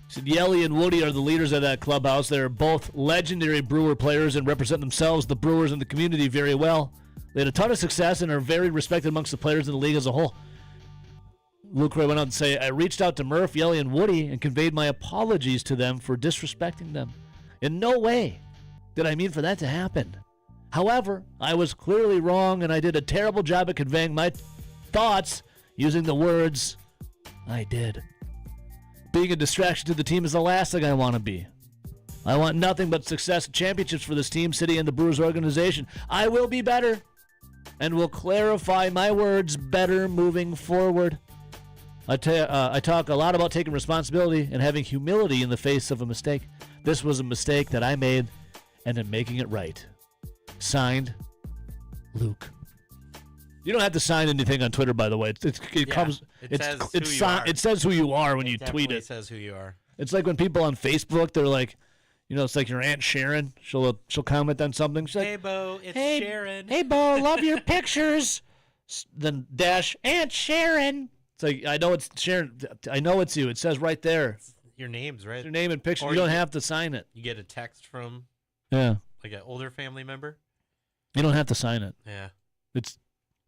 He said Yelly and Woody are the leaders of that clubhouse. They're both legendary Brewer players and represent themselves, the Brewers, and the community very well. They had a ton of success and are very respected amongst the players in the league as a whole. Lucroy went on to say, I reached out to Murph, Yelly, and Woody and conveyed my apologies to them for disrespecting them. In no way did I mean for that to happen. However, I was clearly wrong, and I did a terrible job at conveying my thoughts using the words I did. Being a distraction to the team is the last thing I want to be. I want nothing but success and championships for this team, city, and the Brewers organization. I will be better and will clarify my words better moving forward. I talk a lot about taking responsibility and having humility in the face of a mistake. This was a mistake that I made, and I'm making it right. Signed, Luke. You don't have to sign anything on Twitter, by the way. It says who you are when you tweet it. It says who you are. It's like when people on Facebook, they're like, it's like your Aunt Sharon. She'll comment on something. She's like, hey, Bo, it's Sharon. Hey, Bo, love your pictures. Then dash Aunt Sharon. It's like, I know it's Sharon. I know it's you. It says right there. It's your name's right. It's your name and picture. Or You don't have to sign it. You get a text from like an older family member. You don't have to sign it. Yeah.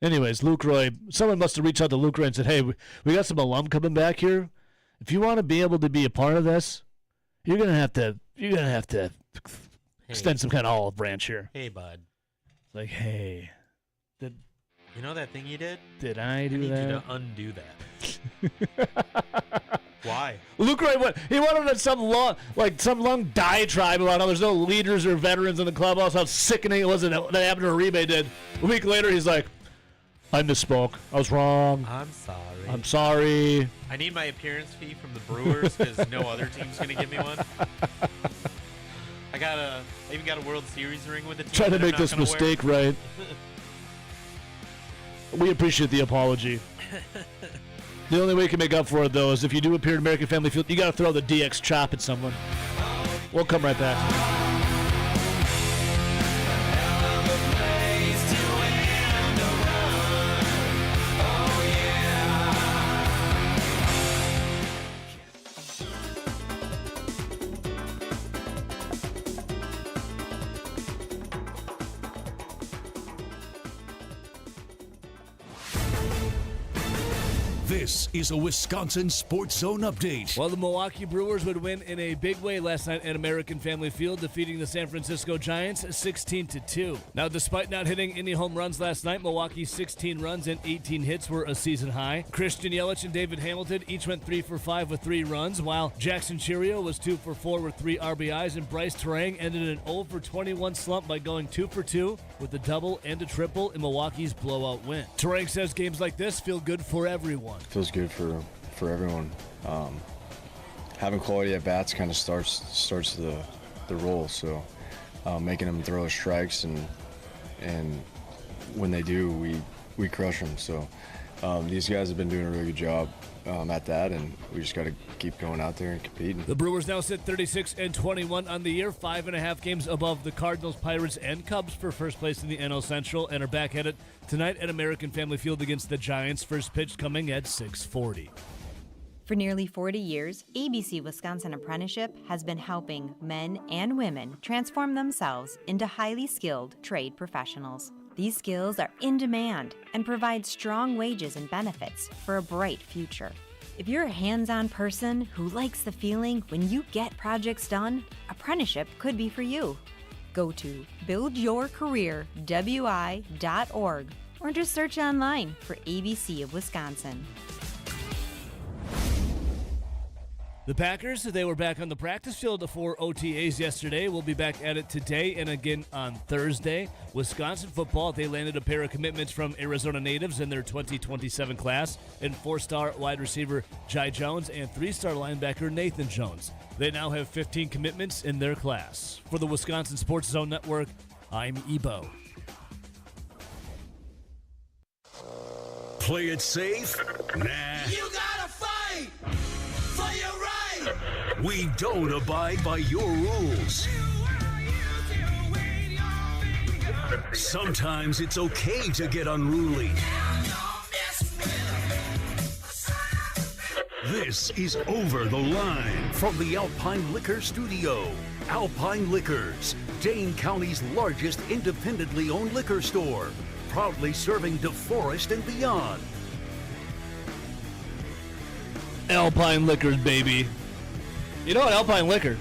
Anyways, Lucroy, someone must have reached out to Lucroy and said, hey, we got some alum coming back here. If you want to be able to be a part of this, you're gonna have to extend some kind of olive branch here. Hey, bud. It's like, hey, you know that thing you did? Did I do I need that? you to undo that. Why? Lucroy he went on some long diatribe about how there's no leaders or veterans in the clubhouse, how sickening it was that Abner Uribe did. A week later, he's like, I misspoke. I was wrong. I'm sorry. I need my appearance fee from the Brewers because no other team's going to give me one. I even got a World Series ring with the team. Trying to make this mistake right. We appreciate the apology. The only way you can make up for it, though, is if you do appear at American Family Field, you got to throw the DX chop at someone. We'll come right back. This is a Wisconsin Sports Zone update. Well, the Milwaukee Brewers would win in a big way last night at American Family Field, defeating the San Francisco Giants 16-2. Now, despite not hitting any home runs last night, Milwaukee's 16 runs and 18 hits were a season high. Christian Yelich and David Hamilton each went 3 for 5 with 3 runs, while Jackson Chourio was 2 for 4 with 3 RBIs, and Bryce Terang ended an 0 for 21 slump by going 2 for 2 with a double and a triple in Milwaukee's blowout win. Terang says games like this feel good for everyone. Feels good for everyone. Having quality at bats kind of starts the role. So making them throw strikes and when they do, we crush them. So these guys have been doing a really good job at that, and we just got to keep going out there and competing. The Brewers now sit 36-21 on the year, 5.5 games above the Cardinals, Pirates, and Cubs for first place in the NL Central, and are back at it tonight at American Family Field against the Giants. First pitch coming at 6:40. For nearly 40 years, ABC Wisconsin Apprenticeship has been helping men and women transform themselves into highly skilled trade professionals. These skills are in demand and provide strong wages and benefits for a bright future. If you're a hands-on person who likes the feeling when you get projects done, apprenticeship could be for you. Go to buildyourcareerwi.org or just search online for ABC of Wisconsin. The Packers, they were back on the practice field for OTAs yesterday. We'll be back at it today and again on Thursday. Wisconsin football, they landed a pair of commitments from Arizona natives in their 2027 class, and 4-star wide receiver Jai Jones and 3-star linebacker Nathan Jones. They now have 15 commitments in their class. For the Wisconsin Sports Zone Network, I'm Ebo. Play it safe? Nah. You gotta fight for your right. We don't abide by your rules. Sometimes it's okay to get unruly. This is Over the Line from the Alpine Liquor Studio. Alpine Liquors, Dane County's largest independently owned liquor store, proudly serving DeForest and beyond. Alpine Liquors, baby. You know what, Alpine Liquor?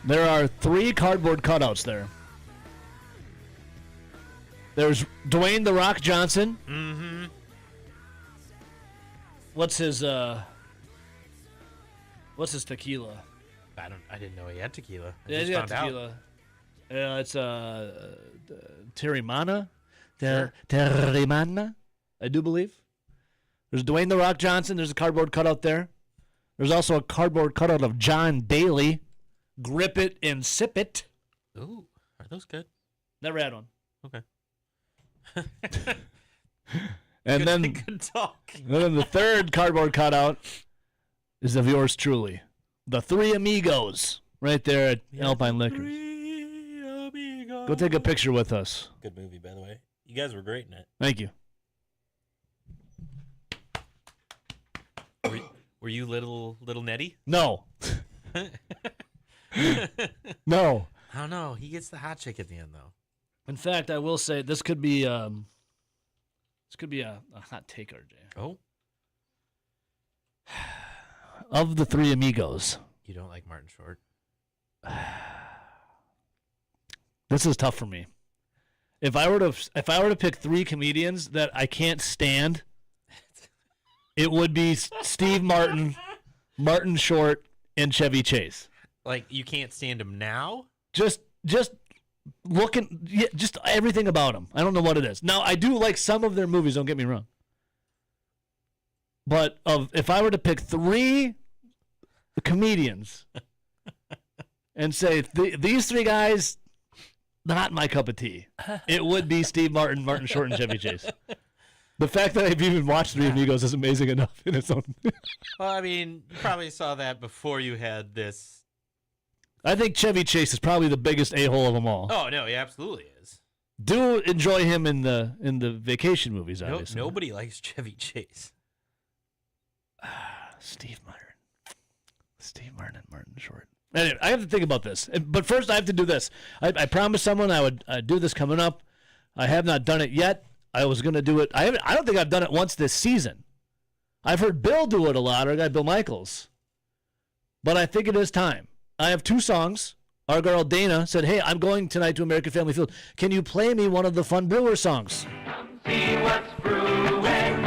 There are 3 cardboard cutouts there. There's Dwayne "The Rock" Johnson. Mm-hmm. What's his tequila? I didn't know he had tequila. Yeah, he's got tequila. It's Terrimana. Terrimana, I do believe. There's Dwayne "The Rock" Johnson. There's a cardboard cutout there. There's also a cardboard cutout of John Daly. Grip it and sip it. Ooh, are those good? Never had one. Okay. And good talk. And then the third cardboard cutout is of yours truly. The Three Amigos right there at Alpine Liquors. Go take a picture with us. Good movie, by the way. You guys were great in it. Thank you. Were you little Nettie? No. No. I don't know. He gets the hot chick at the end, though. In fact, I will say this could be a hot take, RJ. Oh. Of the Three Amigos. You don't like Martin Short? This is tough for me. If I were to pick 3 comedians that I can't stand, it would be Steve Martin, Martin Short, and Chevy Chase. Like, you can't stand him now? Just looking, just everything about him. I don't know what it is. Now, I do like some of their movies, don't get me wrong. But if I were to pick 3 comedians and say, these 3 guys, not my cup of tea, it would be Steve Martin, Martin Short, and Chevy Chase. The fact that I've even watched Three Amigos is amazing enough in its own. Well, I mean, you probably saw that before you had this. I think Chevy Chase is probably the biggest a-hole of them all. Oh, no, he absolutely is. Do enjoy him in the vacation movies, obviously. Nobody likes Chevy Chase. Steve Martin and Martin Short. Anyway, I have to think about this. But first, I have to do this. I promised someone I would do this coming up. I have not done it yet. I was going to do it. I don't think I've done it once this season. I've heard Bill do it a lot, our guy Bill Michaels. But I think it is time. I have 2 songs. Our girl Dana said, hey, I'm going tonight to American Family Field. Can you play me one of the fun Brewer songs? Come see what's brewing.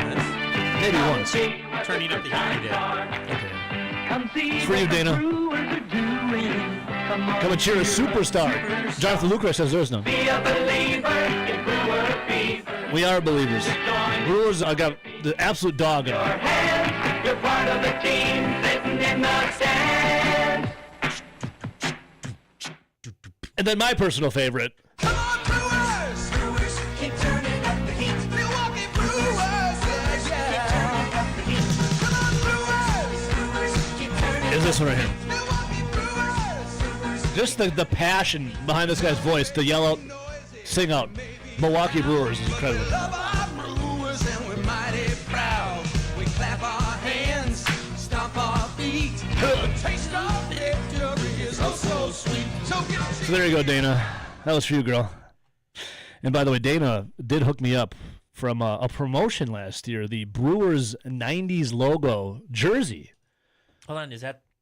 Maybe once. Turning up the heat again. Okay. It's for you, Dana. Come and cheer a superstar. Jonathan Lucas says there's none. Be a believer in Brewer Fever. We are believers. Brewers, I got the absolute dog in it. You're part of the team sitting in the stands. And then my personal favorite. Come on, Brewers! Brewers, keep turning up the heat. Milwaukee this one right here. Just the passion behind this guy's voice to yell out, sing out, Milwaukee Brewers is incredible. So there you go, Dana. That was for you, girl. And by the way, Dana did hook me up from a promotion last year, the Brewers 90s logo jersey. Hold on,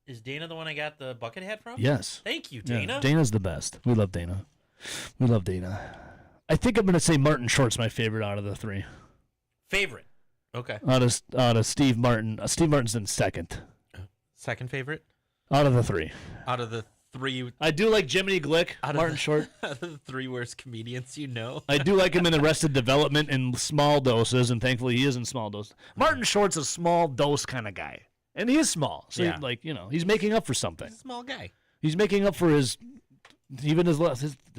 is Dana the one I got the bucket hat from? Yes. Thank you, Dana. Yeah, Dana's the best. We love Dana. We love Dana. I think I'm going to say Martin Short's my favorite out of the three. Favorite. Okay. Out of Steve Martin. Steve Martin's in second. Second favorite? Out of the three. Out of the three. I do like Jiminy Glick, Martin Short. Out of the three worst comedians you know. I do like him in Arrested Development in small doses, and thankfully he is in small doses. Martin Short's a small dose kind of guy. And he is small. So, yeah. He's making up for something. He's a small guy. He's making up for his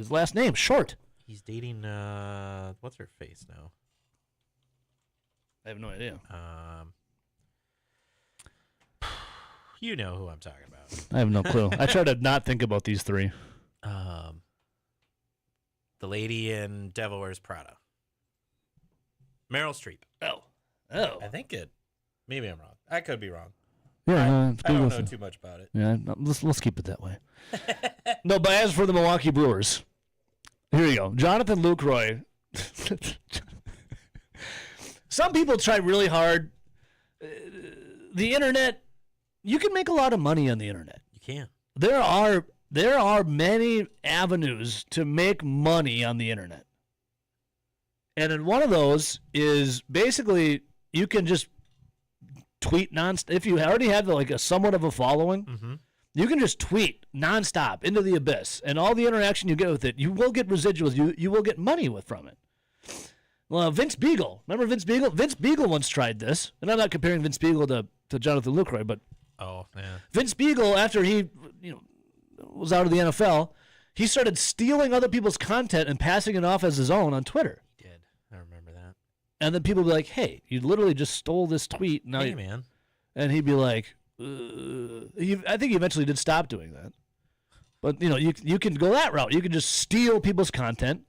last name, Short. He's dating, what's her face now? I have no idea. You know who I'm talking about. I have no clue. I try to not think about these three. The lady in Devil Wears Prada. Meryl Streep. Oh. I think it. Maybe I'm wrong. I could be wrong. Yeah, I don't know too much about it. Yeah, let's keep it that way. No, but as for the Milwaukee Brewers, here you go. Jonathan Lucroy. Some people try really hard. The internet, you can make a lot of money on the internet. You can. There are many avenues to make money on the internet. And in one of those is basically you can just tweet nonstop. If you already have a somewhat of a following, you can just tweet nonstop into the abyss, and all the interaction you get with it, you will get residuals. You will get money from it. Well, Vince Beagle, remember Vince Beagle? Vince Beagle once tried this, and I'm not comparing Vince Beagle to Jonathan Lucroy, but Vince Beagle, after he was out of the NFL, he started stealing other people's content and passing it off as his own on Twitter. He did. I remember that. And then people would be like, hey, you literally just stole this tweet. Now hey, man. And he'd be like, I think he eventually did stop doing that. But, you can go that route. You can just steal people's content,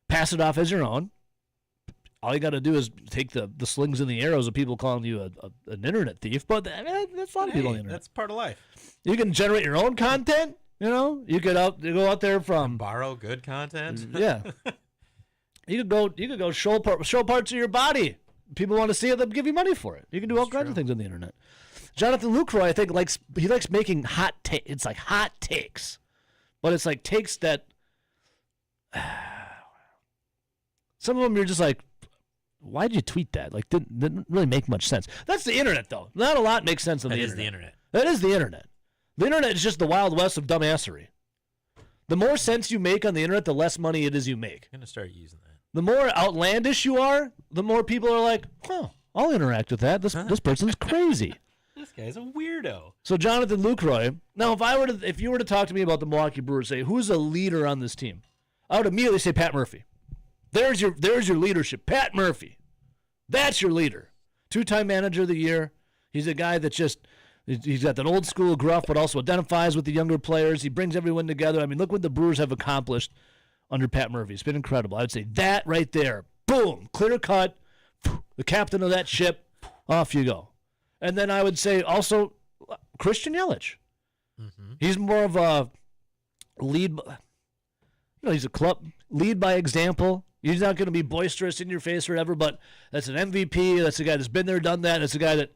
pass it off as your own. All you got to do is take the slings and the arrows of people calling you an internet thief. But that's a lot of people on the internet. That's part of life. You can generate your own content. You could go out there from borrow good content. Yeah. You could go show parts of your body. People want to see it, they'll give you money for it. You can do all kinds of things on the internet. Jonathan Lucroy, I think, likes making hot takes. It's like hot takes, but it's like takes that. Some of them you're just like, why'd you tweet that? Like, didn't really make much sense. That's the internet, though. Not a lot makes sense on the internet. That is the internet. That is the internet. The internet is just the Wild West of dumbassery. The more sense you make on the internet, the less money it is you make. I'm going to start using that. The more outlandish you are, the more people are like, I'll interact with that. This person's crazy. This guy's a weirdo. So Jonathan Lucroy. Now, if you were to talk to me about the Milwaukee Brewers, say who's a leader on this team, I would immediately say Pat Murphy. There's your leadership, Pat Murphy. That's your leader. 2-time manager of the year. He's a guy that he's got that old school gruff, but also identifies with the younger players. He brings everyone together. I mean, look what the Brewers have accomplished under Pat Murphy. It's been incredible. I would say that right there. Boom. Clear cut. The captain of that ship. Off you go. And then I would say also Christian Yelich. He's more of a lead. He's a club lead by example. He's not going to be boisterous in your face or whatever, but that's an MVP. That's a guy that's been there, done that. That's a guy that,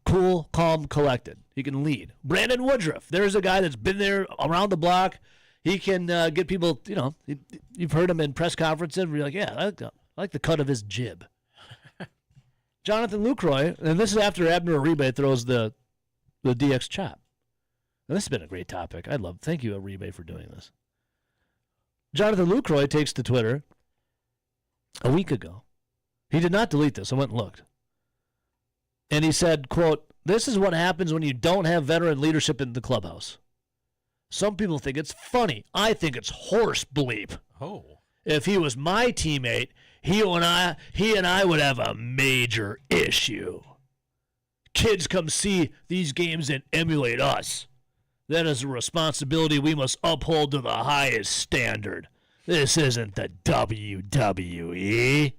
cool, calm, collected. He can lead. Brandon Woodruff. There's a guy that's been there around the block. He can get people, you've heard him in press conferences. Where you're like, yeah, I like the cut of his jib. Jonathan Lucroy, and this is after Abner Uribe throws the DX chop. Now, this has been a great topic. Thank you, Uribe, for doing this. Jonathan Lucroy takes to Twitter a week ago. He did not delete this. I went and looked. And he said, quote, "This is what happens when you don't have veteran leadership in the clubhouse. Some people think it's funny. I think it's horse bleep. Oh. If he was my teammate, he and I would have a major issue. kids come see these games and emulate us. That is a responsibility we must uphold to the highest standard. This isn't the WWE.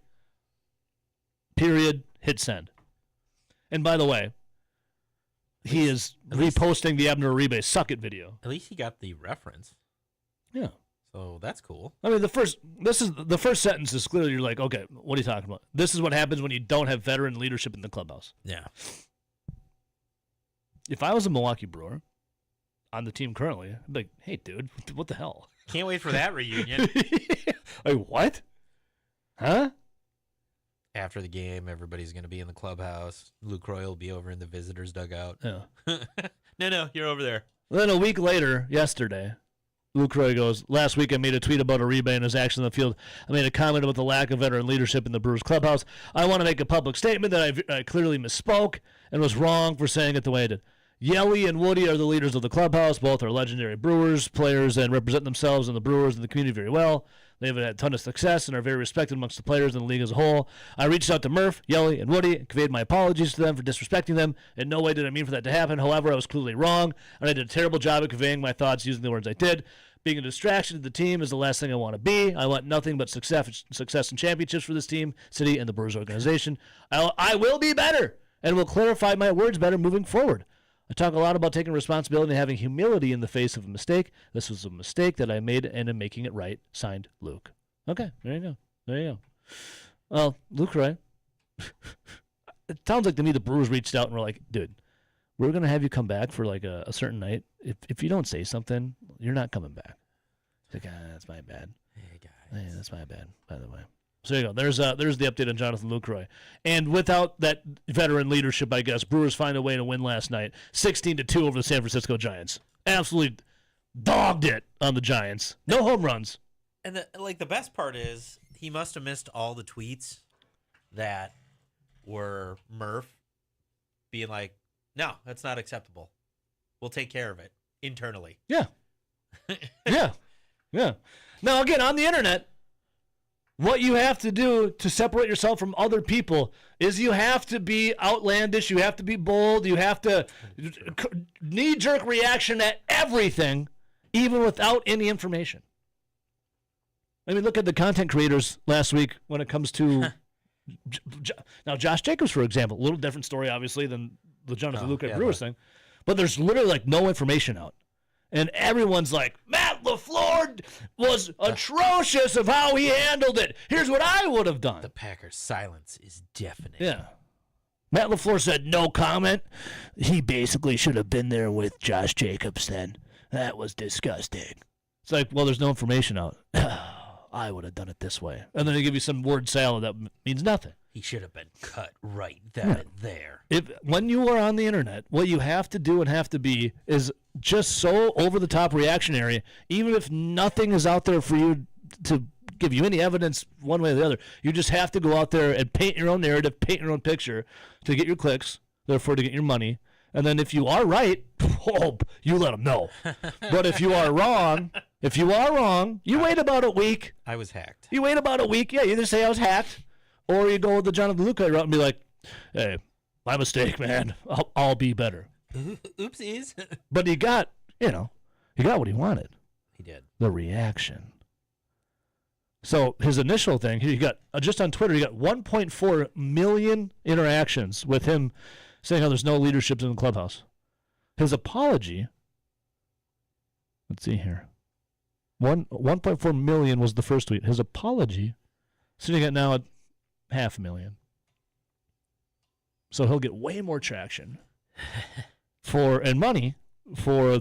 Period. Hit send. And by the way, he is reposting the Abner Uribe Suck It video. At least he got the reference. Yeah. So that's cool. I mean, the first sentence is clearly, you're like, okay, what are you talking about? This is what happens when you don't have veteran leadership in the clubhouse. Yeah. If I was a Milwaukee Brewer on the team currently, I'd be like, hey, dude, what the hell? Can't wait for that reunion. Like, what? Huh? After the game, everybody's going to be in the clubhouse. Luke Roy will be over in the visitors' dugout. Yeah. No, you're over there. Then a week later, yesterday, Luke Roy goes, last week I made a tweet about Uribe and his actions on the field. I made a comment about the lack of veteran leadership in the Brewers clubhouse. I want to make a public statement that I clearly misspoke and was wrong for saying it the way I did. Yelly and Woody are the leaders of the clubhouse. Both are legendary Brewers players and represent themselves and the Brewers and the community very well. They have had a ton of success and are very respected amongst the players and the league as a whole. I reached out to Murph, Yelly, and Woody and conveyed my apologies to them for disrespecting them. In no way did I mean for that to happen. However, I was clearly wrong, and I did a terrible job at conveying my thoughts using the words I did. Being a distraction to the team is the last thing I want to be. I want nothing but success and championships for this team, city, and the Brewers organization. I will be better and will clarify my words better moving forward. I talk a lot about taking responsibility and having humility in the face of a mistake. This was a mistake that I made, and I'm making it right. Signed, Luke. Okay, there you go. There you go. Well, Luke Roy, it sounds like to me the Brewers reached out and were like, dude, we're going to have you come back for like a certain night. If you don't say something, you're not coming back. It's like, that's my bad. Hey, guys. Hey, that's my bad, by the way. So there you go. There's the update on Jonathan Lucroy. And without that veteran leadership, I guess, Brewers find a way to win last night. 16-2 over the San Francisco Giants. Absolutely dogged it on the Giants. No home runs. And the best part is he must have missed all the tweets that were Murph being like, no, that's not acceptable. We'll take care of it internally. Yeah. Yeah. Now, again, on the internet, what you have to do to separate yourself from other people is you have to be outlandish, you have to be bold, you have to knee-jerk reaction at everything, even without any information. I mean, look at the content creators last week when it comes to now Josh Jacobs, for example. A little different story, obviously, than the Jonathan Lucas Brewers thing. But there's literally like no information out. And everyone's like, Matt LaFleur was atrocious of how he handled it. Here's what I would have done. The Packers' silence is deafening. Yeah. Matt LaFleur said no comment. He basically should have been there with Josh Jacobs then. That was disgusting. It's like, well, there's no information out. I would have done it this way. And then they give you some word salad that means nothing. He should have been cut right then and there. When you are on the internet, what you have to do and have to be is just so over-the-top reactionary, even if nothing is out there for you to give you any evidence one way or the other. You just have to go out there and paint your own narrative, paint your own picture to get your clicks, therefore to get your money. And then if you are right, you let them know. But if you are wrong, you wait about a week. I was hacked. You wait about a week. Yeah, you either say I was hacked, or you go with the Jonathan Lucas route and be like, hey, my mistake, man. I'll be better. Oopsies. But he got what he wanted. He did. The reaction. So his initial thing, he got, just on Twitter, he got 1.4 million interactions with him saying how there's no leadership in the clubhouse. His apology, let's see here. 1.4 million was the first tweet. His apology, sitting at now at 500,000. So he'll get way more traction and money for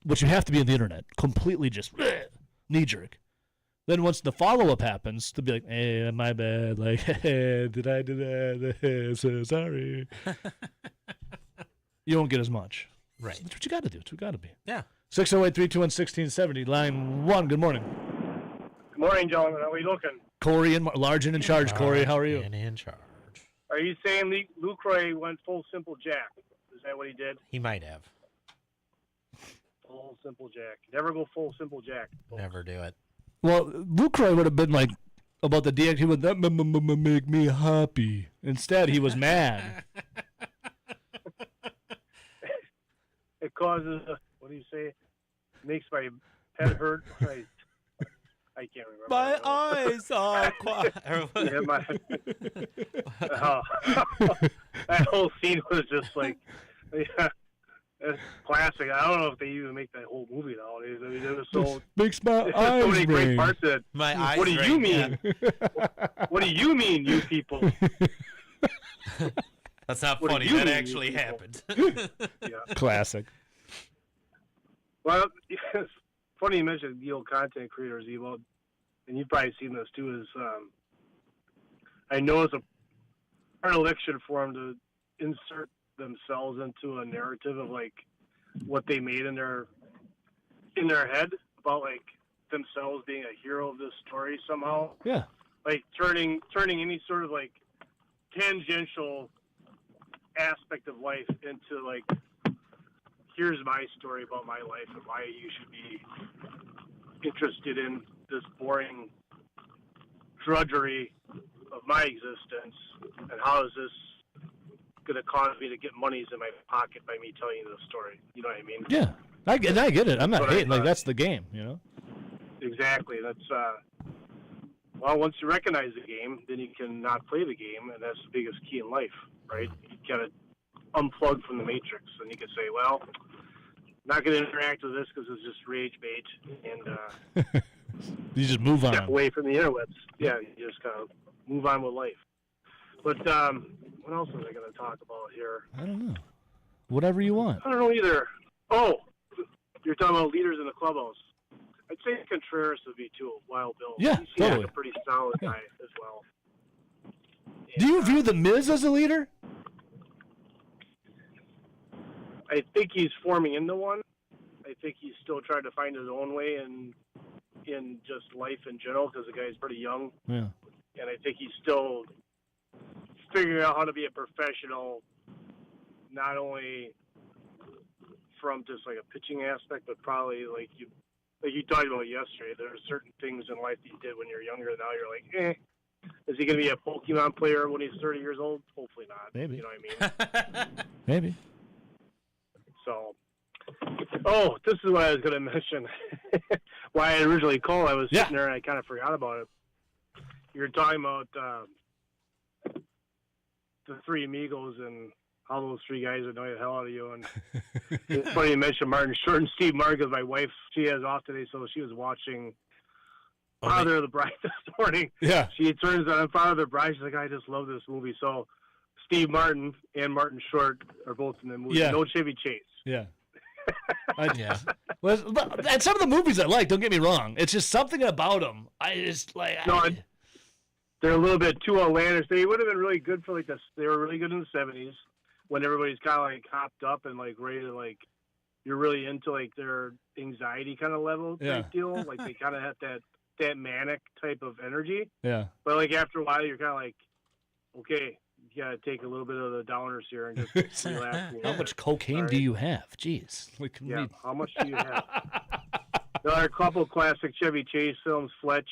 what you have to be on the internet. Completely just knee-jerk. Then once the follow-up happens, to be like, hey, my bad. Like, hey, did I do that? So sorry. You don't get as much. Right. So that's what you got to do. That's what you got to be. Yeah. 608-321-1670. Line 1. Good morning. Good morning, gentlemen. How are you looking? Corey, large and in charge. Corey, how are you? And in charge. Are you saying Lucroy went full Simple Jack? Is that what he did? He might have. Full Simple Jack. Never go full Simple Jack. Never do it. Well, Lucroy would have been like, about the DX, he would, that make me happy. Instead, he was mad. causes, what do you say? Makes my head hurt. I can't remember. My eyes are quiet. That whole scene was just like, yeah, it's classic. I don't know if they even make that whole movie nowadays. I mean, it was so makes my so eyes many great ring. parts that. My eyes What do you ring, mean? What do you mean, you people? That's not What do funny. you That mean, actually you people? happened. Yeah. Classic. Well, it's funny you mentioned the old content creators, Evo, and you've probably seen this too. Is I know it's a predilection for them to insert themselves into a narrative of like what they made in their head about like themselves being a hero of this story somehow. Yeah. Like turning any sort of like tangential aspect of life into like, here's my story about my life and why you should be interested in this boring drudgery of my existence, and how is this going to cause me to get monies in my pocket by me telling you this story? You know what I mean? Yeah, I get it. I'm not But hating. Like, that's the game, you know? Exactly. That's well, once you recognize the game, then you can not play the game, and that's the biggest key in life, right? You gotta unplug from the matrix, and you can say, well, I'm not going to interact with this because it's just rage bait, and You just move step on. away from the interwebs. Yeah, you just kind of move on with life. But what else was I going to talk about here? I don't know. Whatever you want. I don't know either. Oh, you're talking about leaders in the clubhouse. I'd say Contreras would be too, Wild Bill. Yeah, he seems totally. like a pretty solid guy as well. Do you view The Miz as a leader? I think he's forming into one. I think he's still trying to find his own way in just life in general, because the guy's pretty young. Yeah. And I think he's still figuring out how to be a professional, not only from just like a pitching aspect, but probably like you talked about yesterday. There are certain things in life that you did when you're younger. Now you're like, is he going to be a Pokemon player when he's 30 years old? Hopefully not. Maybe. You know what I mean? Maybe. So, this is what I was going to mention. Why I originally called, I was sitting there and I kind of forgot about it. You were talking about the three amigos and how those three guys annoy the hell out of you. And it's funny you mentioned Martin Short and Steve Martin, because my wife, she has off today, so she was watching Father of the Bride this morning. Yeah. She turns on Father of the Bride. She's like, I just love this movie. So Steve Martin and Martin Short are both in the movie. Yeah. No Chevy Chase. Yeah. Yeah. And some of the movies I like, don't get me wrong. It's just something about them. I just like. They're a little bit too outlandish. They would have been really good for like this. They were really good in the 70s when everybody's kind of like hopped up and like ready to like, you're really into like their anxiety kind of level type deal. Like they kind of have that manic type of energy. Yeah. But like after a while, you're kind of like, okay, you gotta take a little bit of the downers here and just relax. How much cocaine do you have? Jeez. Like, Yeah, how much do you have? There are a couple classic Chevy Chase films, Fletch,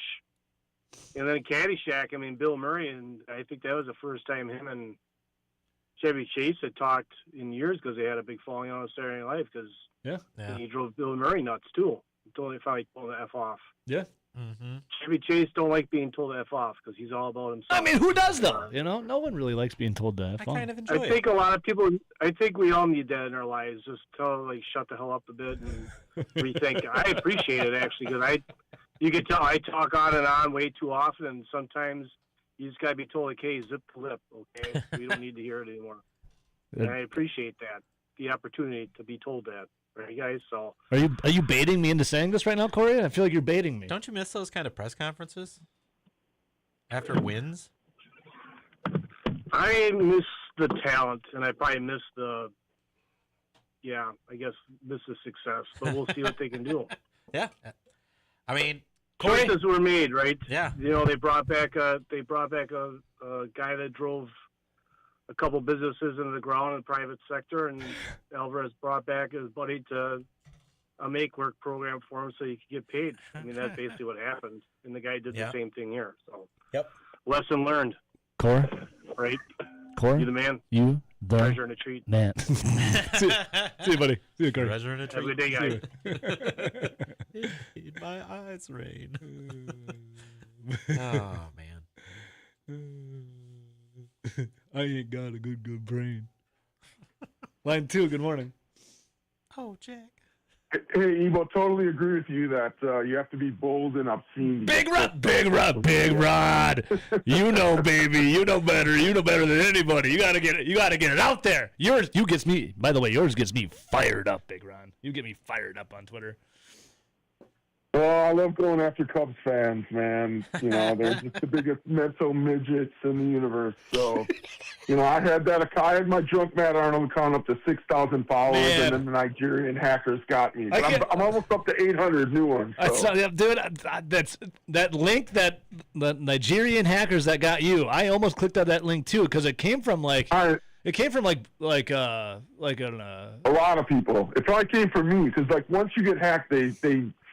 and then Caddyshack. I mean, Bill Murray, and I think that was the first time him and Chevy Chase had talked in years, because they had a big falling out on Saturday Night Live, because he drove Bill Murray nuts too. Until they finally told him to F off. Yeah. Mm-hmm. Chevy Chase don't like being told to F off, because he's all about himself. I mean, who does though? You know, no one really likes being told to F off. I think a lot of people. I think we all need that in our lives. Just tell like shut the hell up a bit and rethink. I appreciate it actually, because you can tell I talk on and on way too often, and sometimes you just gotta be told, like, hey, zip the lip, okay? We don't need to hear it anymore. And I appreciate that, the opportunity to be told that, right, guys? So Are you baiting me into saying this right now, Corey? I feel like you're baiting me. Don't you miss those kind of press conferences after wins? I miss the talent, and I probably miss miss the success. But we'll see what they can do. Yeah, I mean, choices were made, right? Yeah. You know, they brought back a guy that drove a couple businesses into the ground in the private sector, and Alvarez brought back his buddy to a make work program for him so he could get paid. I mean, that's basically what happened, and the guy did the same thing here. So, yep. Lesson learned. Corey? Right? Corey? You the man. You The Treasure and a treat. man. See you, buddy. See you, Carter. Treasure and a treat. Have a good day, guys. In my eyes, rain. Oh man. I ain't got a good brain. Line 2, good morning. Oh, Jack. Hey, Evo, totally agree with you that you have to be bold and obscene. Big Rod. You know, baby. You know better. You know better than anybody. You gotta get it. You gotta get it out there. Yours gets me. By the way, yours gets me fired up, Big Ron. You get me fired up on Twitter. Well, I love going after Cubs fans, man. You know, they're just the biggest mental midgets in the universe. So, you know, I had my drunk Matt Arnold account up to 6,000 followers, and then the Nigerian hackers got me. But I'm almost up to 800 new ones. So. Dude, that's that link that the Nigerian hackers that got you. I almost clicked on that link too because it came from like a lot of people. It probably came from me because like once you get hacked, they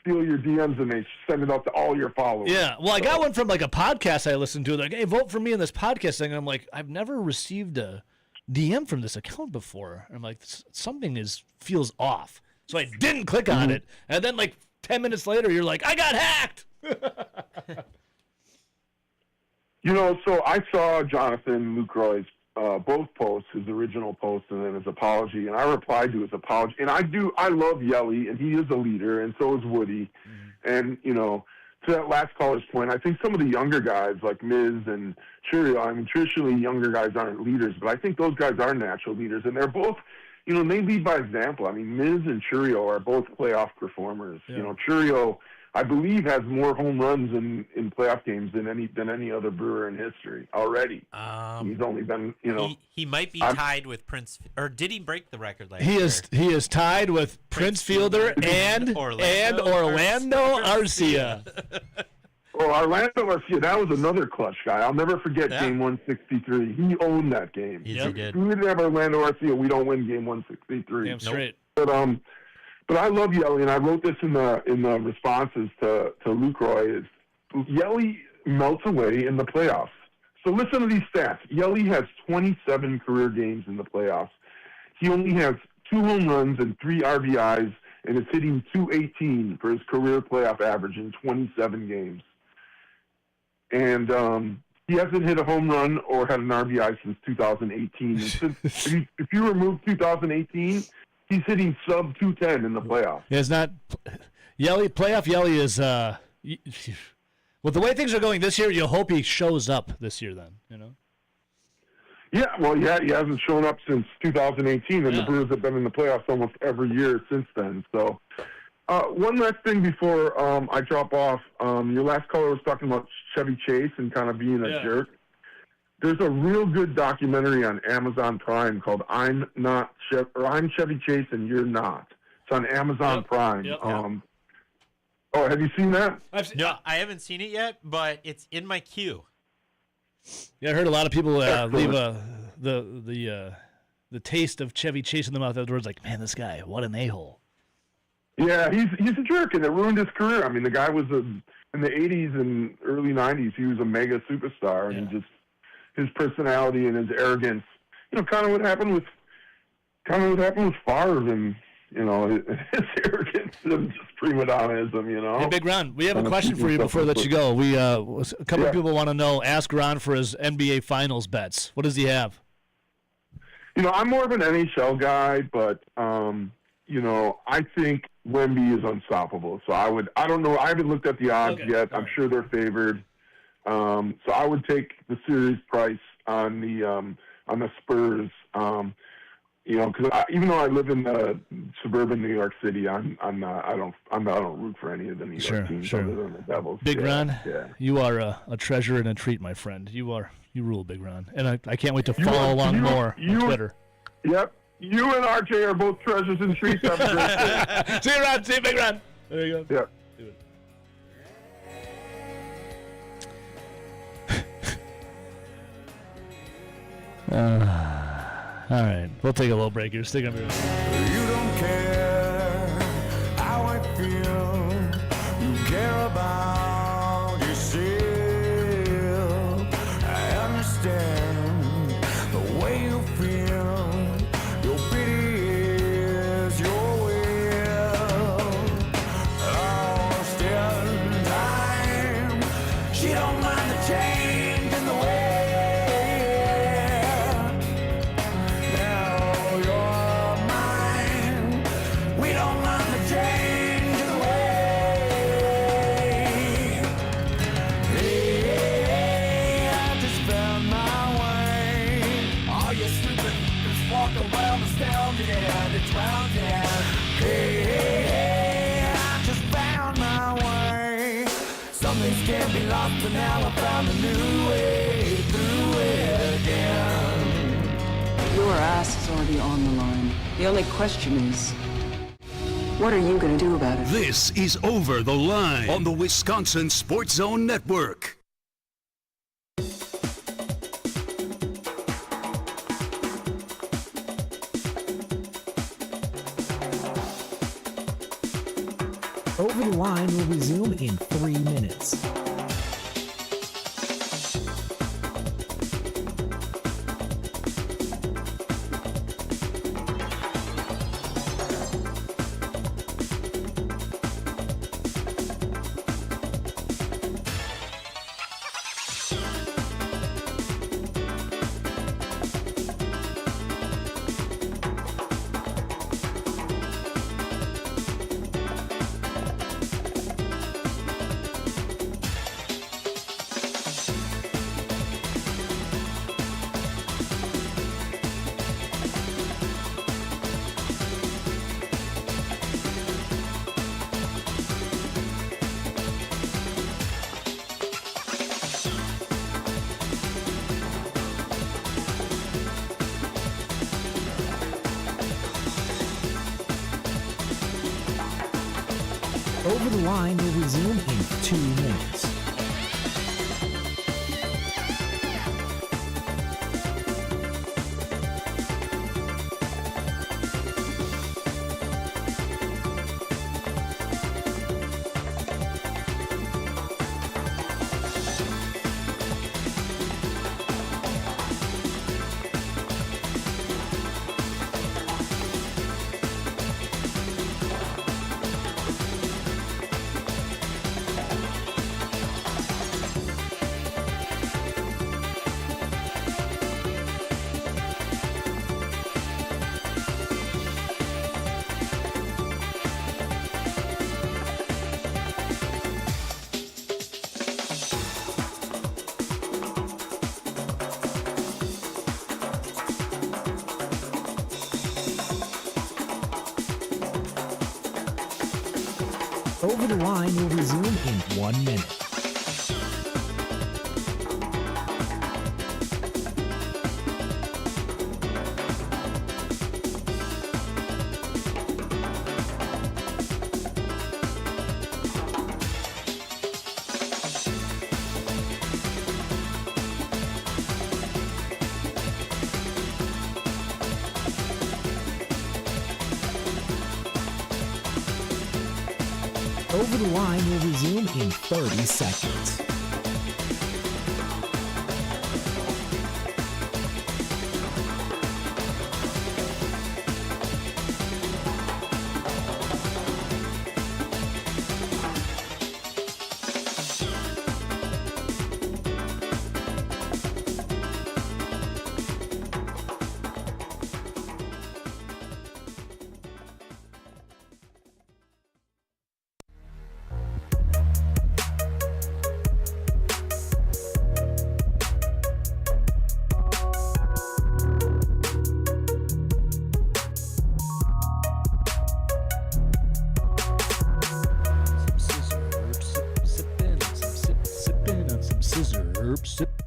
steal your DMs and they send it out to all your followers. Yeah, well, I got one from like a podcast I listened to. Like, hey, vote for me in this podcast thing. And I'm like, I've never received a DM from this account before. I'm like, something feels off. So I didn't click on it. And then like 10 minutes later, you're like, I got hacked. You know, so I saw Jonathan Lucroy's both posts, his original post and then his apology, and I replied to his apology. And I love Yelly, and he is a leader, and so is Woody. And, you know, to that last caller's point, I think some of the younger guys like Miz and Churio, I mean, traditionally younger guys aren't leaders, but I think those guys are natural leaders, and they're both, you know, they lead by example. I mean, Miz and Churio are both playoff performers. Yeah. You know, Churio, I believe, has more home runs in playoff games than any other Brewer in history already. He's only been, you know, he might be tied with Prince, or did he break the record last year? He is tied with Prince Fielder and Orlando Arcia. Oh, Orlando Arcia, that was another clutch guy. I'll never forget Game 163. He owned that game. Yes, he did. If we didn't have Orlando Arcia, we don't win Game 163. Damn straight. But I love Yelly, and I wrote this in the responses to Lucroy. Yelly melts away in the playoffs. So listen to these stats. Yelly has 27 career games in the playoffs. He only has 2 home runs and 3 RBIs, and is hitting .218 for his career playoff average in 27 games. And he hasn't hit a home run or had an RBI since 2018. If you remove 2018, he's hitting sub 210 in the playoffs. It's not playoff Yelly is with the way things are going this year, you hope he shows up this year then, you know? Yeah, well, he hasn't shown up since 2018, and the Brewers have been in the playoffs almost every year since then. So one last thing before I drop off. Your last caller was talking about Chevy Chase and kind of being a jerk. There's a real good documentary on Amazon Prime called I'm Chevy Chase and You're Not. It's on Amazon Prime. Oh, have you seen that? No, I haven't seen it yet, but it's in my queue. Yeah, I heard a lot of people leave the taste of Chevy Chase in their mouth afterwards. Like, man, this guy, what an a-hole. Yeah, he's a jerk, and it ruined his career. I mean, the guy was in the 80s and early 90s. He was a mega superstar, and he just his personality and his arrogance, you know, kind of what happened with Favre, and you know, his arrogance and just prima donnaism, you know. Hey, Big Ron, we have a question for you before I let you go. We a couple of people want to know. Ask Ron for his NBA Finals bets. What does he have? You know, I'm more of an NHL guy, but you know, I think Wemby is unstoppable. So I don't know. I haven't looked at the odds yet. I'm sure they're favored. So I would take the series price on the Spurs. You know, because even though I live in suburban New York City, I don't root for any of the New York teams other than the Devils. Big Ron, you are a treasure and a treat, my friend. You rule, Big Ron, and I can't wait to follow along more on Twitter. Yep, you and RJ are both treasures and treats. Have a great day. See you, Ron. See you, Big Ron. There you go. Yeah. All right, we'll take a little break here. Stick up here. You don't care how I feel. You care about yourself. I understand the way you feel. Some things can't be lost, but now I found a new way through it again. Your ass is already on the line. The only question is, what are you going to do about it? This is Over the Line on the Wisconsin Sports Zone Network. Over the Line will resume in 3 minutes. Over the Line will resume in 2 minutes. Over the Line will resume in 1 minute. Over the Line will resume in 30 seconds.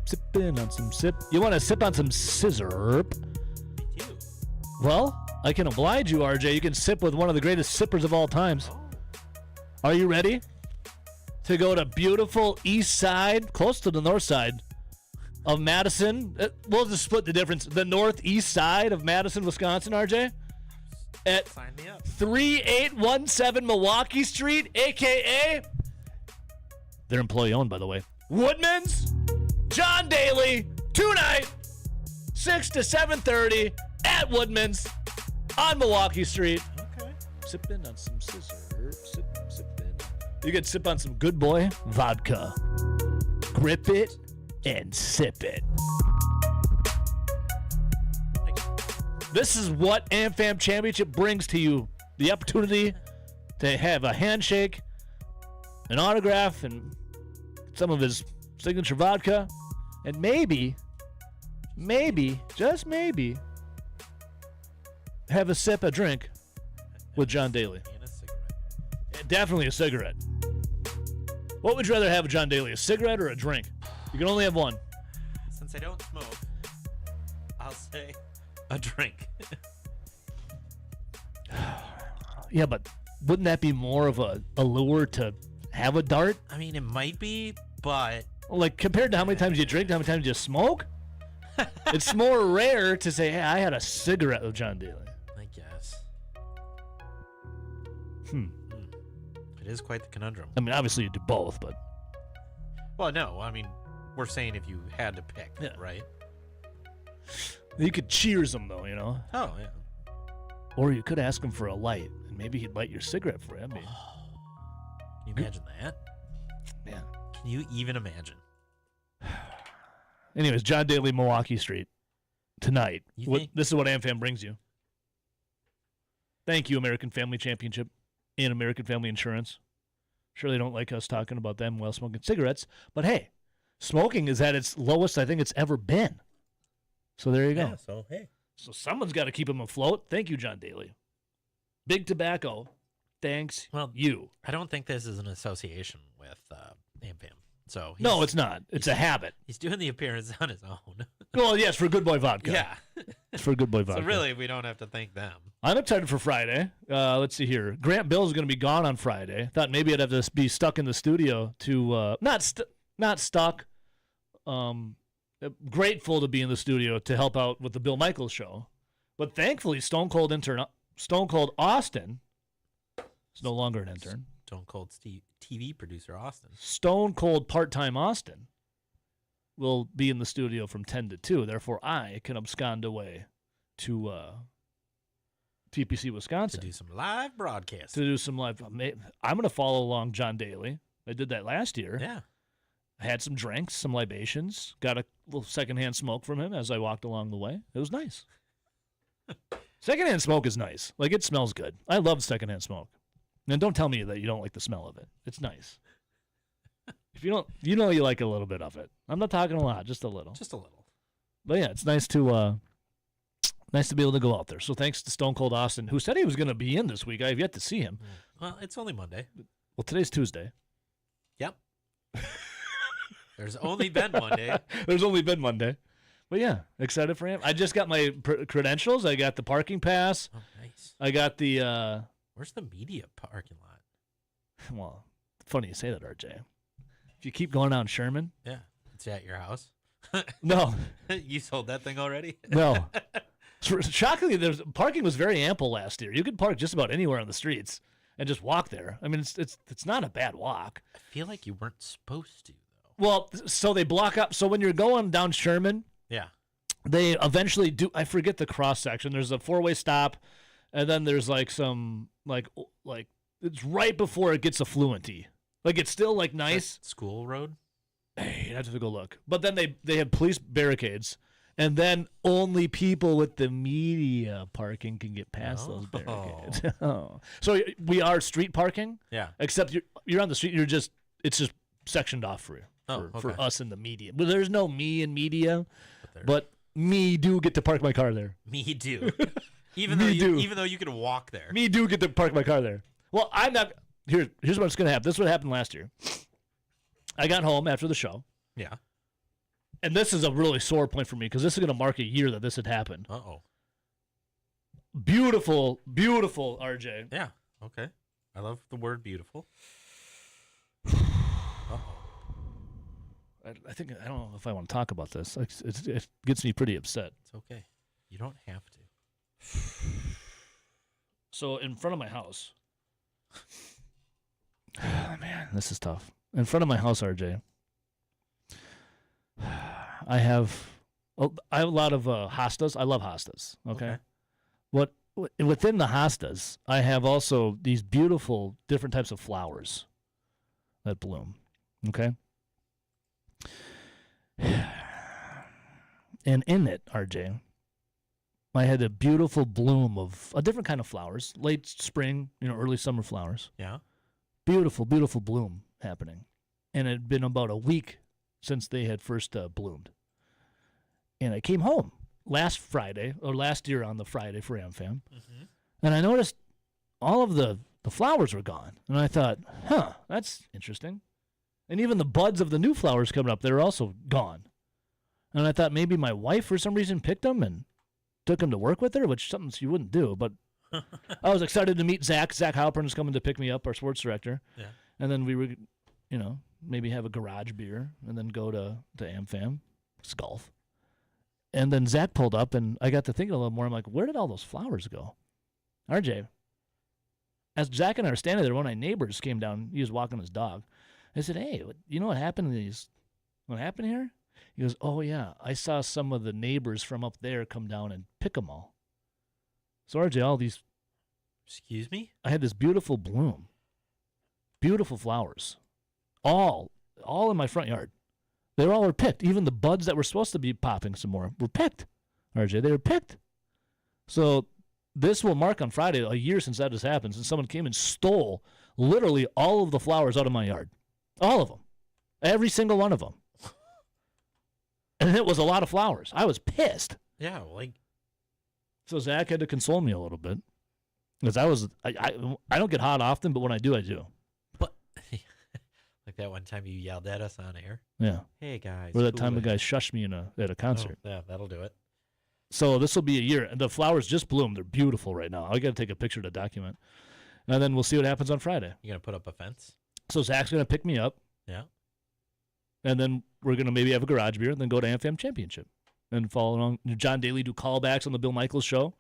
Sipping on some sip. You want to sip on some scissor? Me too. Well, I can oblige you, RJ. You can sip with one of the greatest sippers of all times. Are you ready to go to beautiful east side, close to the north side of Madison? We'll just split the difference. The northeast side of Madison, Wisconsin, RJ? At 3817 Milwaukee Street, a.k.a. They're employee-owned, by the way. Woodman's John Daly, tonight, 6 to 7:30 at Woodman's on Milwaukee Street. Okay. Sipping on some scissor. Sipping. You can sip on some Good Boy vodka. Grip it and sip it. This is what AmFam Championship brings to you. The opportunity to have a handshake, an autograph, and some of his signature vodka, and maybe, just maybe, have a drink with John Daly. And a cigarette. Definitely a cigarette. What would you rather have, John Daly, a cigarette or a drink? You can only have one. Since I don't smoke, I'll say a drink. Yeah, but wouldn't that be more of a lure to have a dart? I mean, it might be, but... Like, compared to how many times you drink to how many times you smoke? It's more rare to say, hey, I had a cigarette with John Daly. I guess. Hmm. It is quite the conundrum. I mean, obviously you do both, but... Well, no, I mean, we're saying if you had to pick, right? You could cheers him, though, you know? Oh, yeah. Or you could ask him for a light, and maybe he'd light your cigarette for you. I mean, Can you imagine that? Yeah. Can you even imagine? Anyways, John Daly, Milwaukee Street, tonight. You think- This is what AmFam brings you. Thank you, American Family Championship and American Family Insurance. Sure, they don't like us talking about them while smoking cigarettes, but hey, smoking is at its lowest I think it's ever been. So there you go. Yeah, so hey. So someone's got to keep him afloat. Thank you, John Daly. Big Tobacco, thanks you. I don't think this is an association with AmFam. So No, it's not. It's a habit. He's doing the appearance on his own. Well, yes, for Good Boy Vodka. Yeah. It's for Good Boy Vodka. So really, we don't have to thank them. I'm excited for Friday. Let's see here. Grant Bill is going to be gone on Friday. Thought maybe I'd have to be stuck in the studio to not stuck. Grateful to be in the studio to help out with the Bill Michaels show, but thankfully Stone Cold Austin is no longer an intern. Stone Cold TV producer Austin. Stone Cold part-time Austin will be in the studio from 10 to 2. Therefore, I can abscond away to TPC, Wisconsin. To do some live broadcasts. I'm going to follow along John Daly. I did that last year. Yeah. I had some drinks, some libations, got a little secondhand smoke from him as I walked along the way. It was nice. Secondhand smoke is nice. Like, it smells good. I love secondhand smoke. And don't tell me that you don't like the smell of it. It's nice. If you don't, you know you like a little bit of it. I'm not talking a lot, just a little. Just a little. But yeah, it's nice to be able to go out there. So thanks to Stone Cold Austin, who said he was going to be in this week. I have yet to see him. Well, it's only Monday. Well, today's Tuesday. Yep. There's only been Monday. There's only been Monday. But yeah, excited for him. I just got my credentials. I got the parking pass. Oh, nice. I got the... Where's the media parking lot? Well, funny you say that, RJ. If you keep going down Sherman... Yeah. It's at your house? No. You sold that thing already? No. Shockingly, parking was very ample last year. You could park just about anywhere on the streets and just walk there. I mean, it's not a bad walk. I feel like you weren't supposed to, though. Well, so they block up. So when you're going down Sherman... Yeah. They eventually do. I forget the cross section. There's a 4-way stop, and then there's like some like it's right before it gets affluent-y. Like it's still like nice. School road. Hey, you'd have to go look. But then they have police barricades, and then only people with the media parking can get past those barricades. Oh. So we are street parking. Yeah. Except you're on the street. It's just sectioned off for you. For us in the media. But there's no me in media. But me do get to park my car there. Me do. Even though you could walk there. Me do get to park my car there. Well, I'm not. Here's what's going to happen. This is what happened last year. I got home after the show. Yeah. And this is a really sore point for me because this is going to mark a year that this had happened. Uh-oh. Beautiful, beautiful, RJ. Yeah. Okay. I love the word beautiful. I think I don't know if I want to talk about this. It gets me pretty upset. It's okay. You don't have to. So in front of my house, man, this is tough. In front of my house, RJ, I have a lot of hostas. I love hostas. Okay. Within the hostas, I have also these beautiful different types of flowers that bloom. Okay. And in it, RJ, I had a beautiful bloom of a different kind of flowers, late spring, early summer flowers. Yeah. Beautiful, beautiful bloom happening. And it had been about a week since they had first bloomed. And I came home last year on the Friday for AmFam, and I noticed all of the flowers were gone. And I thought, that's interesting. And even the buds of the new flowers coming up, they're also gone. And I thought maybe my wife, for some reason, picked them and took them to work with her, which is something she wouldn't do. But I was excited to meet Zach. Zach Halpern is coming to pick me up, our sports director. Yeah. And then we were, maybe have a garage beer and then go to AmFam, golf. And then Zach pulled up, and I got to thinking a little more. I'm like, where did all those flowers go? RJ, as Zach and I were standing there, one of my neighbors came down. He was walking his dog. I said, hey, you know what happened to these? What happened here? He goes, oh, yeah, I saw some of the neighbors from up there come down and pick them all. So, RJ, all these. Excuse me? I had this beautiful bloom. Beautiful flowers. All in my front yard. They all were picked. Even the buds that were supposed to be popping some more were picked. RJ, they were picked. So this will mark on Friday a year since that has happened, since someone came and stole literally all of the flowers out of my yard. All of them. Every single one of them. And it was a lot of flowers. I was pissed. Yeah, So Zach had to console me a little bit. Because I don't get hot often, but when I do, I do. But like that one time you yelled at us on air. Yeah. Hey guys. Or that time a guy shushed me at a concert. Oh, yeah, that'll do it. So this will be a year. And the flowers just bloomed. They're beautiful right now. I got to take a picture to document. And then we'll see what happens on Friday. You gonna put up a fence? So Zach's gonna pick me up. Yeah. And then we're gonna maybe have a garage beer and then go to AmFam Championship and follow along. John Daly do callbacks on the Bill Michaels show.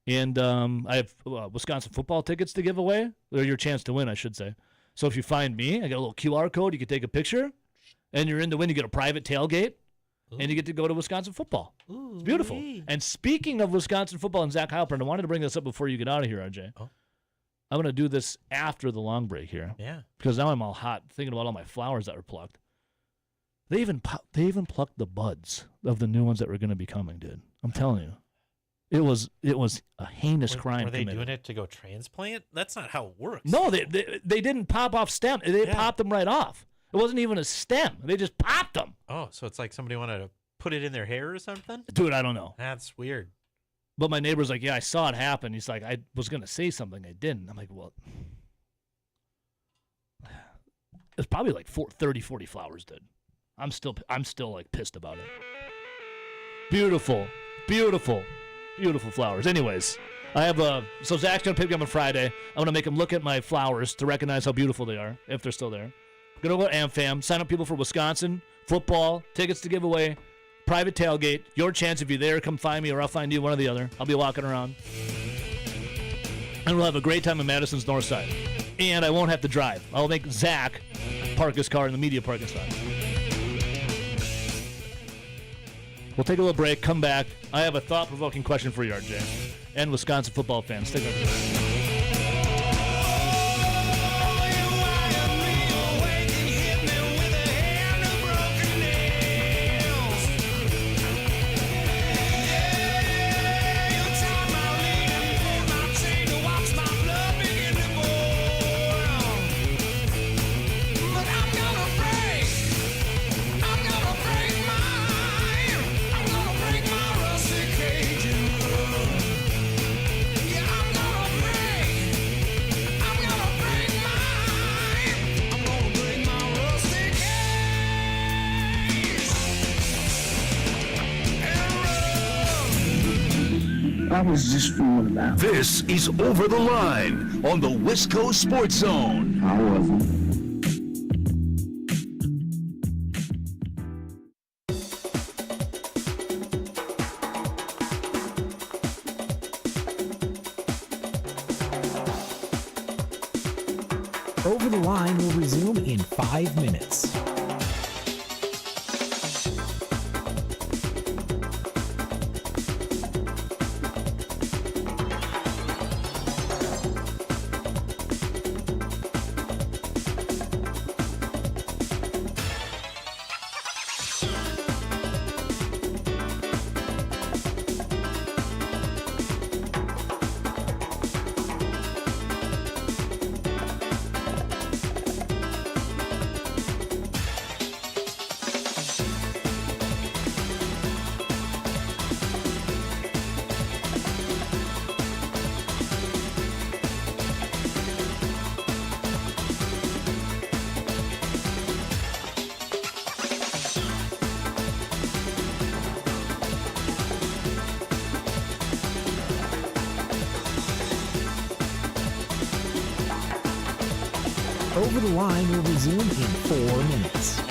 And I have Wisconsin football tickets to give away. Or your chance to win, I should say. So if you find me, I got a little QR code. You can take a picture. And you're in to win. You get a private tailgate. Ooh. And you get to go to Wisconsin football. Ooh, it's beautiful. Wee. And speaking of Wisconsin football and Zach Halpern, I wanted to bring this up before you get out of here, RJ. Oh. I'm going to do this after the long break here. Yeah. Because now I'm all hot thinking about all my flowers that were plucked. They even plucked the buds of the new ones that were going to be coming, dude. I'm telling you. It was a heinous crime. Were they committed. doing it to go transplant? That's not how it works. No, they didn't pop off stem. They popped them right off. It wasn't even a stem. They just popped them. Oh, so it's like somebody wanted to put it in their hair or something? Dude, I don't know. That's weird. But my neighbor's like, yeah, I saw it happen. He's like, I was going to say something. I didn't. I'm like, well, it's probably like 30, 40 flowers, dude. I'm still like pissed about it. Beautiful, beautiful, beautiful flowers. Anyways, I have so Zach's going to pick me up on Friday. I'm going to make him look at my flowers to recognize how beautiful they are, if they're still there. Going to go to AmFam, sign up people for Wisconsin, football, tickets to give away, private tailgate. Your chance if you're there, come find me or I'll find you, one or the other. I'll be walking around. And we'll have a great time in Madison's North Side. And I won't have to drive. I'll make Zach park his car in the media parking spot. We'll take a little break, come back. I have a thought-provoking question for you, RJ, and Wisconsin football fans. Stick with me. I was just fooling about. This is Over the Line on the Wisco Sports Zone. I wasn't. Over the Line will resume in 5 minutes. Over the Line will resume in 4 minutes.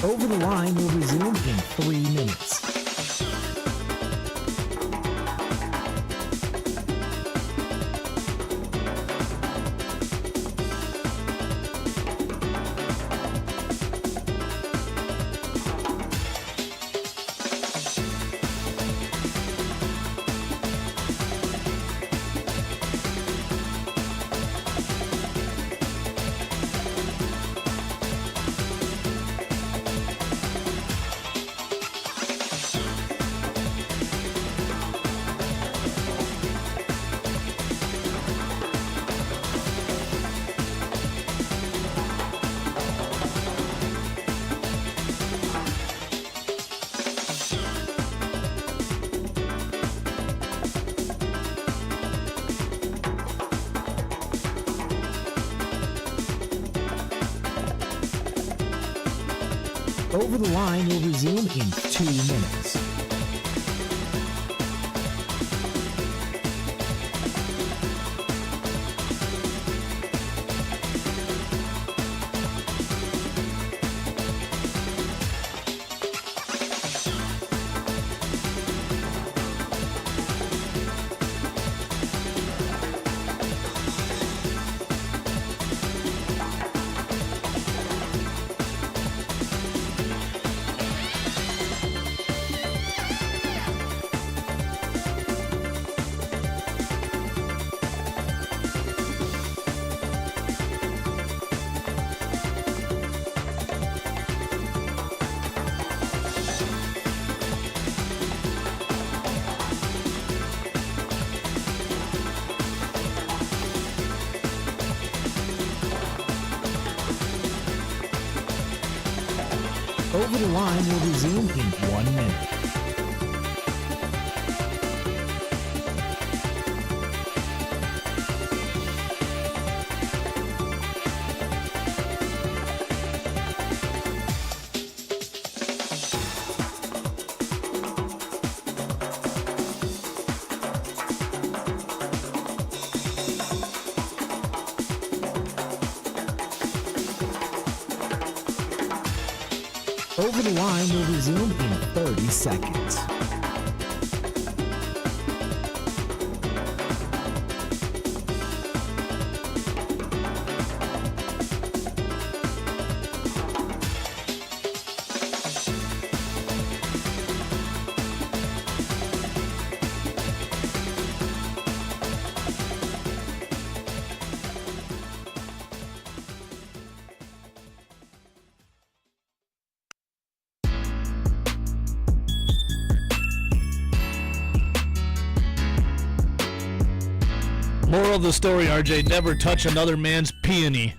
Over the Line will resume in 3 minutes. Over the Line will resume in 2 minutes. Over the Line will resume in 1 minute. Over the Line will resume in 30 seconds. Moral of the story, RJ, never touch another man's peony.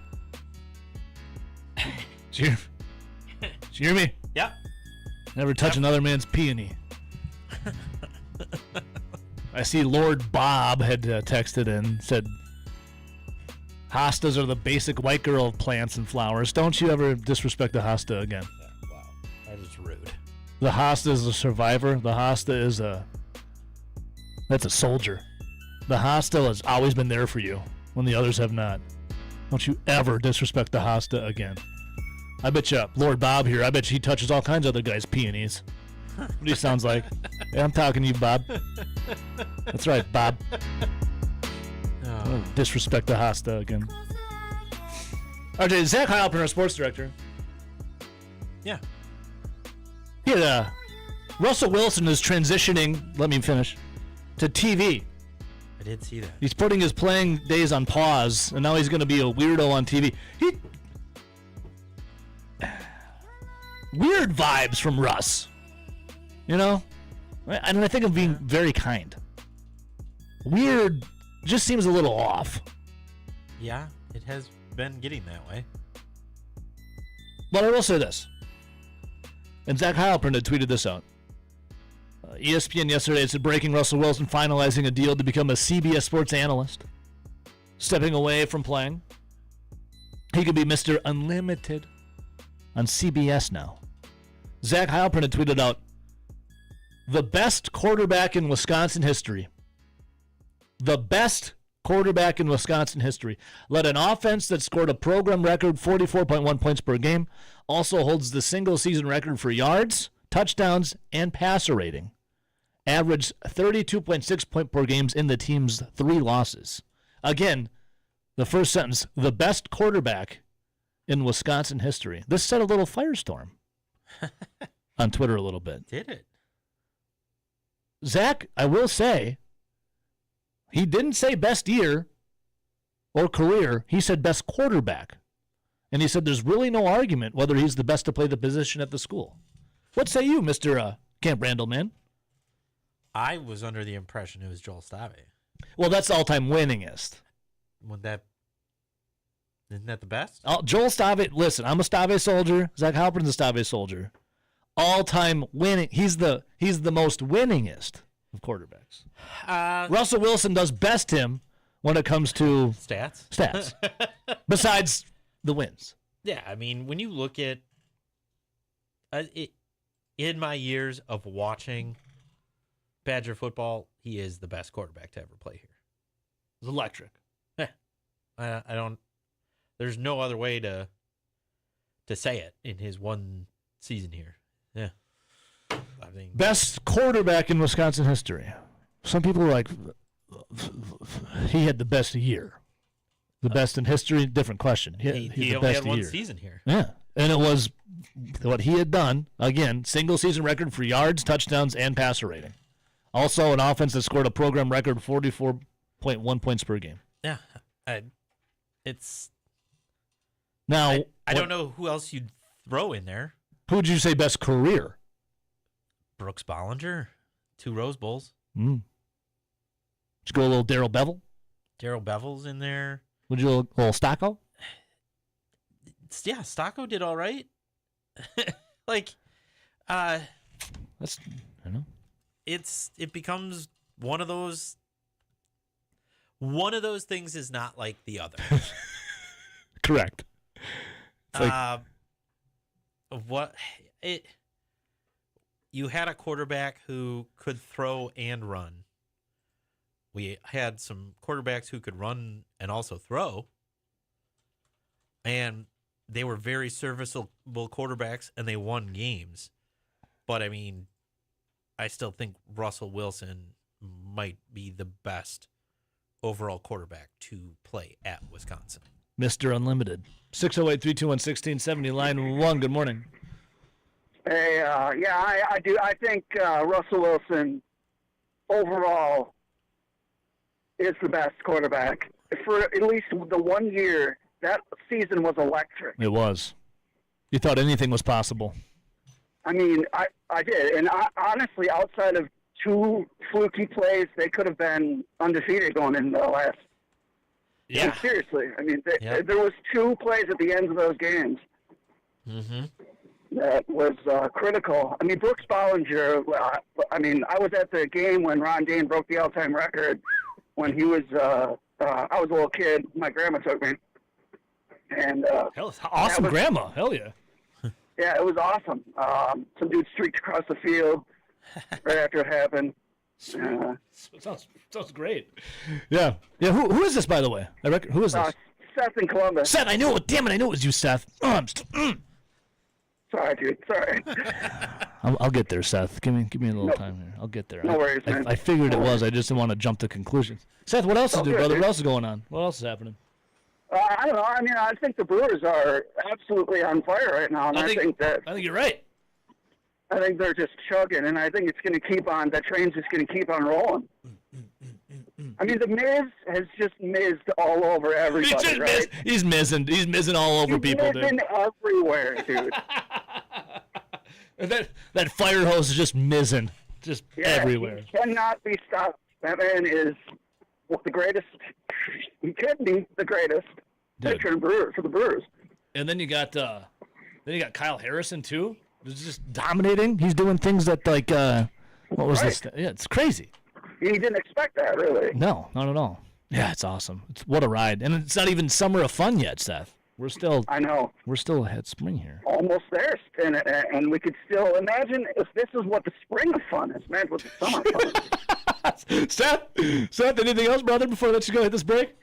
Did you hear me? Yep. Never touch another man's peony. I see Lord Bob had texted in, said, hostas are the basic white girl of plants and flowers. Don't you ever disrespect a hosta again. Yeah, wow. That is rude. The hosta is a survivor. The hosta is that's a soldier. The hosta has always been there for you when the others have not. Don't you ever disrespect the hosta again. I bet you, Lord Bob here, I bet you he touches all kinds of other guys' peonies. What he sounds like. Hey, I'm talking to you, Bob. That's right, Bob. Don't disrespect the hosta again. RJ, Zach Heilprin, our sports director. Yeah. Yeah, Russell Wilson is transitioning, let me finish, to TV. I did see that. He's putting his playing days on pause, and now he's going to be a weirdo on TV. Weird vibes from Russ. You know? And I think I'm being very kind. Weird just seems a little off. Yeah, it has been getting that way. But I will say this. And Zach Heilprin had tweeted this out. ESPN yesterday said breaking Russell Wilson finalizing a deal to become a CBS Sports analyst. Stepping away from playing. He could be Mr. Unlimited on CBS now. Zach Heilprin had tweeted out, the best quarterback in Wisconsin history. The best quarterback in Wisconsin history. Led an offense that scored a program record 44.1 points per game. Also holds the single season record for yards, touchdowns, and passer rating. Averaged 32.6 points per games in the team's 3 losses. Again, the first sentence, the best quarterback in Wisconsin history. This set a little firestorm on Twitter a little bit. Did it? Zach, I will say, he didn't say best year or career. He said best quarterback. And he said there's really no argument whether he's the best to play the position at the school. What say you, Mr. Camp Randallman? I was under the impression it was Joel Stave. Well, that's all-time winningest. Isn't that the best? Joel Stave, listen, I'm a Stave soldier. Zach Halpern's a Stave soldier. All-time winning. He's the most winningest of quarterbacks. Russell Wilson does best him when it comes to stats. Besides the wins. Yeah, I mean, when you look at it, in my years of watching Badger football, he is the best quarterback to ever play here. It's electric. Yeah, I don't. There's no other way to say it in his one season here. Yeah, I think best quarterback in Wisconsin history. Some people are like, he had the best year, the best in history. Different question. He only had one season here. Yeah, and it was what he had done. Again, single season record for yards, touchdowns, and passer rating. Also, an offense that scored a program record 44.1 points per game. Yeah, it's now. I don't know who else you'd throw in there. Who would you say best career? Brooks Bollinger, 2 Rose Bowls. Would you go a little Darrell Bevel? Darrell Bevel's in there. Would you go a little Stocco? Yeah, Stocco did all right. That's I know. It becomes one of those things is not like the other. Correct. You had a quarterback who could throw and run. We had some quarterbacks who could run and also throw. And they were very serviceable quarterbacks and they won games. But I mean, I still think Russell Wilson might be the best overall quarterback to play at Wisconsin. Mr. Unlimited. 608-321-1670, line 1. Good morning. Hey, I do. I think Russell Wilson overall is the best quarterback. For at least the 1 year, that season was electric. It was. You thought anything was possible. I mean, I did. And honestly, outside of 2 fluky plays, they could have been undefeated going into the last. Yeah. And seriously. I mean, there was 2 plays at the ends of those games. Mm-hmm. That was critical. I mean, Brooks Bollinger, I was at the game when Ron Dane broke the all-time record when he was, I was a little kid. My grandma took me. And awesome grandma. Hell yeah. Yeah, it was awesome. Some dude streaked across the field right after it happened. Sounds great. Yeah. Yeah. Who is this, by the way? Who is this? Seth in Columbus. Seth, I knew it. Damn it, I knew it was you, Seth. Sorry, dude. Sorry. I'll get there, Seth. Give me a little time here. I'll get there. No worries, man. I figured it was. I just didn't want to jump to conclusions. Seth, what else is new, brother? What else is going on? What else is happening? I don't know. I mean, I think the Brewers are absolutely on fire right now, and I think you're right. I think they're just chugging, and I think it's going to keep on. That train's just going to keep on rolling. I mean, the Miz has just mizzed all over everybody, right? He's mizzing all over people, dude. He's mizzing everywhere, dude. And that fire hose is just mizzing, just Yeah, everywhere. He cannot be stopped. That man is the greatest. He could be the greatest pitcher for the Brewers. And then you got Kyle Harrison too. He's just dominating. He's doing things that like what was this? Yeah, it's crazy. He didn't expect that, really. No, not at all. Yeah, it's awesome. What a ride. And it's not even summer of fun yet, Seth. I know. We're still ahead spring here. Almost there, and we could still imagine if this is what the spring of fun is, man, what the summer fun. Seth, anything else, brother, before I let you go hit this break?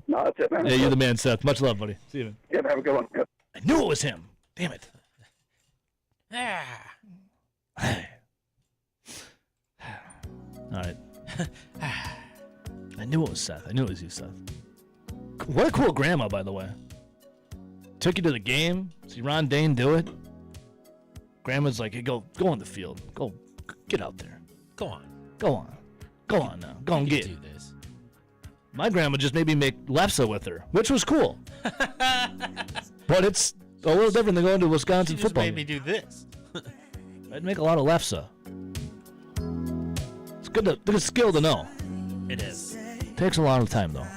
No, that's it, man. Yeah, you're the man, Seth. Much love, buddy. See you, man. Yeah, have a good one. Yep. I knew it was him. Damn it. All right. I knew it was Seth. I knew it was you, Seth. What a cool grandma, by the way. Took you to the game. See Ron Dane do it. Grandma's like, hey, go on the field. Go, get out there. Go on. Go on now. Go and get do this. My grandma just made me make lefse with her, which was cool. But it's a little different than going to Wisconsin She just football. made me do this. I'd make a lot of lefse. It's good skill to know. It is. Takes a lot of time, though.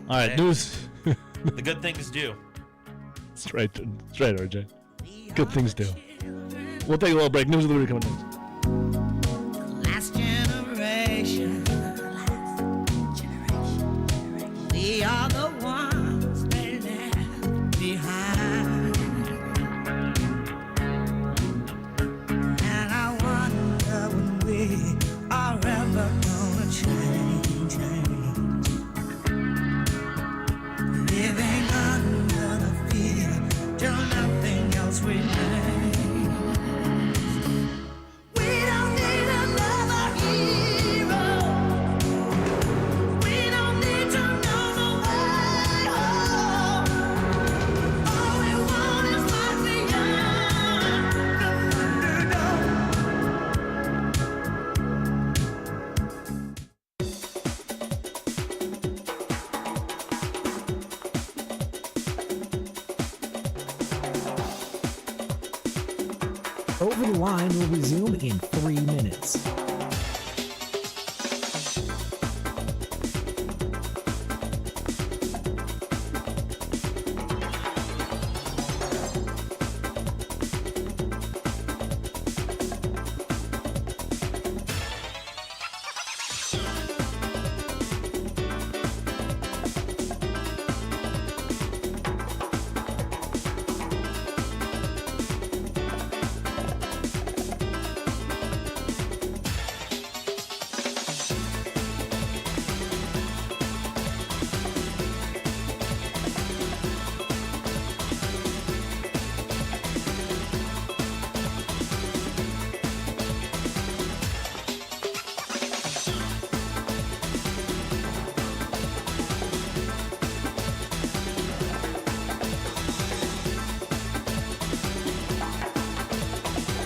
All right, news. The good things do. That's right, RJ. Good things do. We'll take a little break. News of the week coming next. Last generation. We are the ones they left behind. And I wonder when we are ever gonna change. Living under the fear till nothing else remains. We don't need another hero. We don't need to know the way home. All we want is life beyond the Thunderdome. Over the Line will resume in 3 minutes.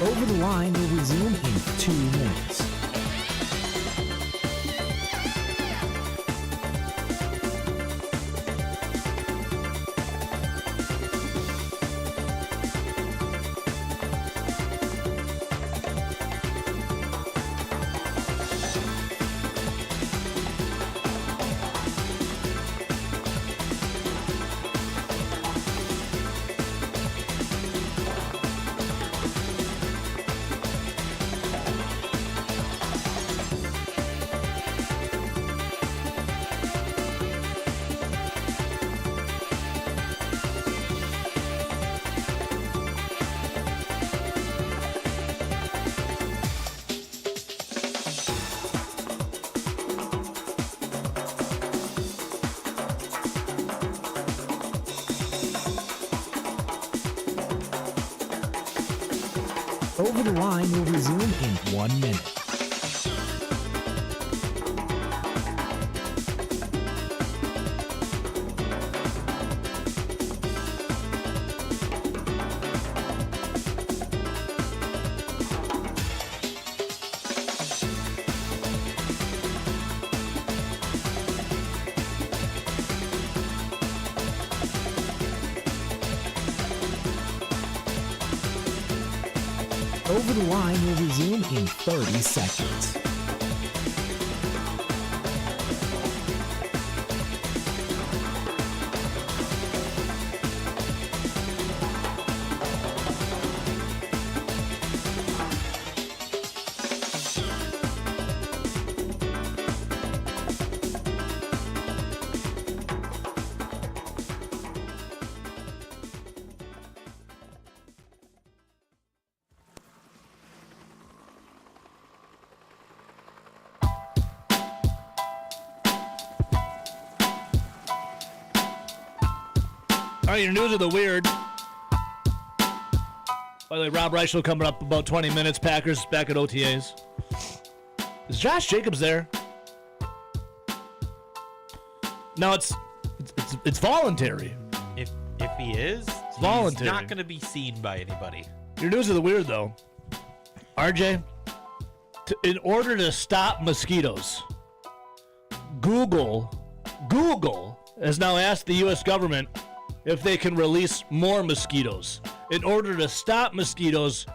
Over the Line will resume in 2 minutes. Over the Line will resume in 1 minute. Over the Line will resume in 30 seconds. All right, your news of the weird. By the way, Rob Reichel coming up about 20 minutes. Packers back at OTAs. Is Josh Jacobs there? No, it's voluntary. If he is, It's voluntary. he's not going to be seen by anybody. Your news of the weird, though. RJ, in order to stop mosquitoes, Google has now asked the U.S. government if they can release more mosquitoes. In order to stop mosquitoes,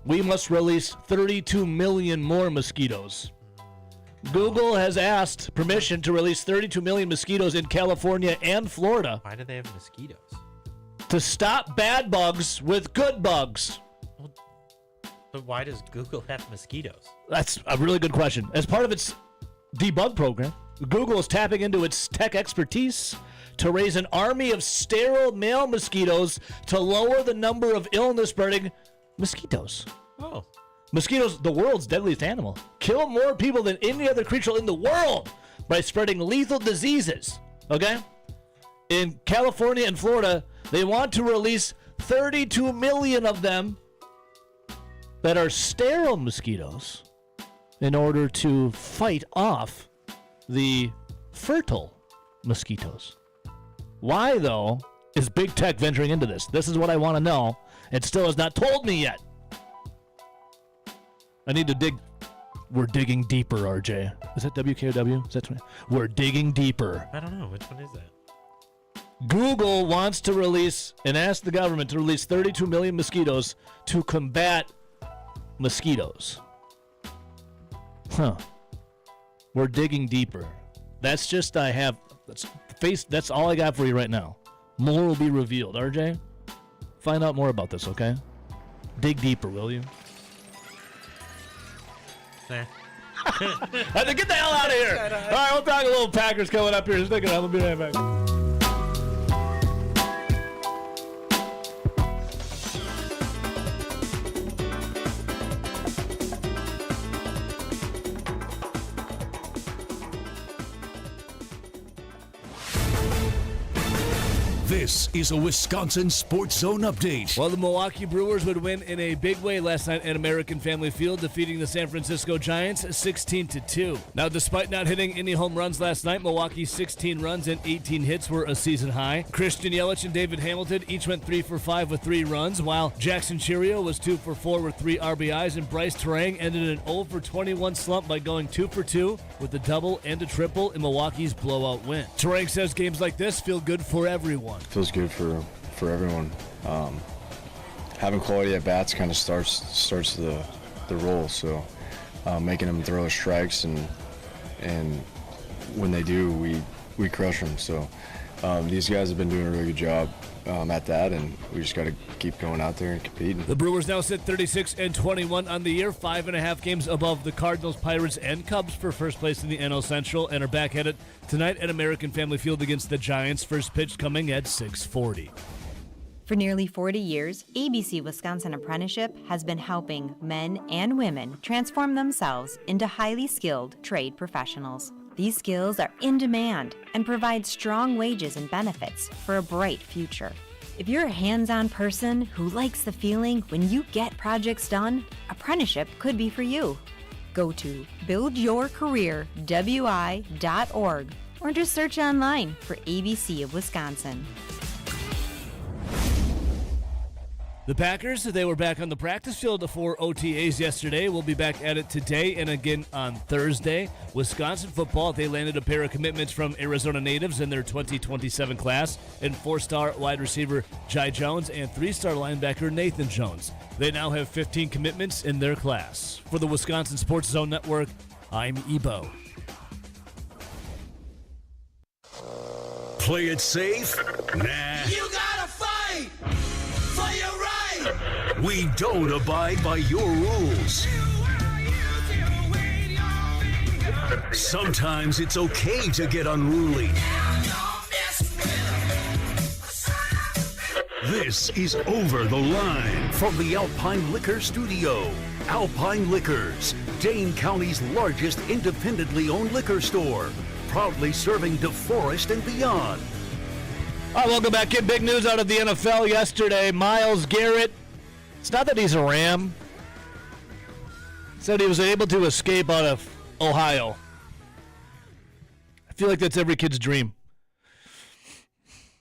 we must release 32 million more mosquitoes. Google has asked permission to release 32 million mosquitoes in California and Florida. Why do they have mosquitoes? To stop bad bugs with good bugs. But why does Google have mosquitoes? That's a really good question. As part of its debug program, Google is tapping into its tech expertise to raise an army of sterile male mosquitoes to lower the number of illness-spreading mosquitoes. Oh. Mosquitoes, the world's deadliest animal, kill more people than any other creature in the world by spreading lethal diseases. Okay? In California and Florida, they want to release 32 million of them that are sterile mosquitoes in order to fight off the fertile mosquitoes. Why, though, is big tech venturing into this? This is what I want to know. It still has not told me yet. I need to dig. We're digging deeper, RJ. Is that WKOW? Is that 20? We're digging deeper. I don't know. Which one is that? Google wants to release and ask the government to release 32 million mosquitoes to combat mosquitoes. Huh. We're digging deeper. That's just that's all I got for you right now. More will be revealed. RJ, find out more about this, okay? Dig deeper, will you? Nah. Get the hell out of here. All right, we'll talk a little Packers coming up here. Stick around. We'll be right back. This is a Wisconsin Sports Zone update. Well, the Milwaukee Brewers would win in a big way last night at American Family Field, defeating the San Francisco Giants 16-2. Now, despite not hitting any home runs last night, Milwaukee's 16 runs and 18 hits were a season high. Christian Yelich and David Hamilton each went 3 for 5 with 3 runs, while Jackson Chourio was 2 for 4 with 3 RBIs, and Bryce Terang ended an 0 for 21 slump by going 2 for 2 with a double and a triple in Milwaukee's blowout win. Terang says games like this feel good for everyone. Feels good for everyone. Having quality at bats kind of starts the role. So making them throw strikes and when they do, we crush them. So these guys have been doing a really good job at that, and we just got to keep going out there and competing. The Brewers now sit 36-21 on the year, 5.5 games above the Cardinals, Pirates, and Cubs for first place in the NL Central, and are back at it tonight at American Family Field against the Giants. First pitch coming at 6:40. For nearly 40 years, ABC Wisconsin Apprenticeship has been helping men and women transform themselves into highly skilled trade professionals. These skills are in demand and provide strong wages and benefits for a bright future. If you're a hands-on person who likes the feeling when you get projects done, apprenticeship could be for you. Go to buildyourcareerwi.org or just search online for ABC of Wisconsin. The Packers, they were back on the practice field for OTAs yesterday. We'll be back at it today and again on Thursday. Wisconsin football, they landed a pair of commitments from Arizona natives in their 2027 class, and 4-star wide receiver Jai Jones and 3-star linebacker Nathan Jones. They now have 15 commitments in their class. For the Wisconsin Sports Zone Network, I'm Ebo. Play it safe? Nah. You gotta fight for your right. We don't abide by your rules. Sometimes it's okay to get unruly. This is Over the Line from the Alpine Liquor Studio. Alpine Liquors, Dane County's largest independently owned liquor store. Proudly serving DeForest and beyond. All right, welcome back. Get big news out of the NFL yesterday. Myles Garrett, it's not that he's a Ram. Said he was able to escape out of Ohio. I feel like that's every kid's dream.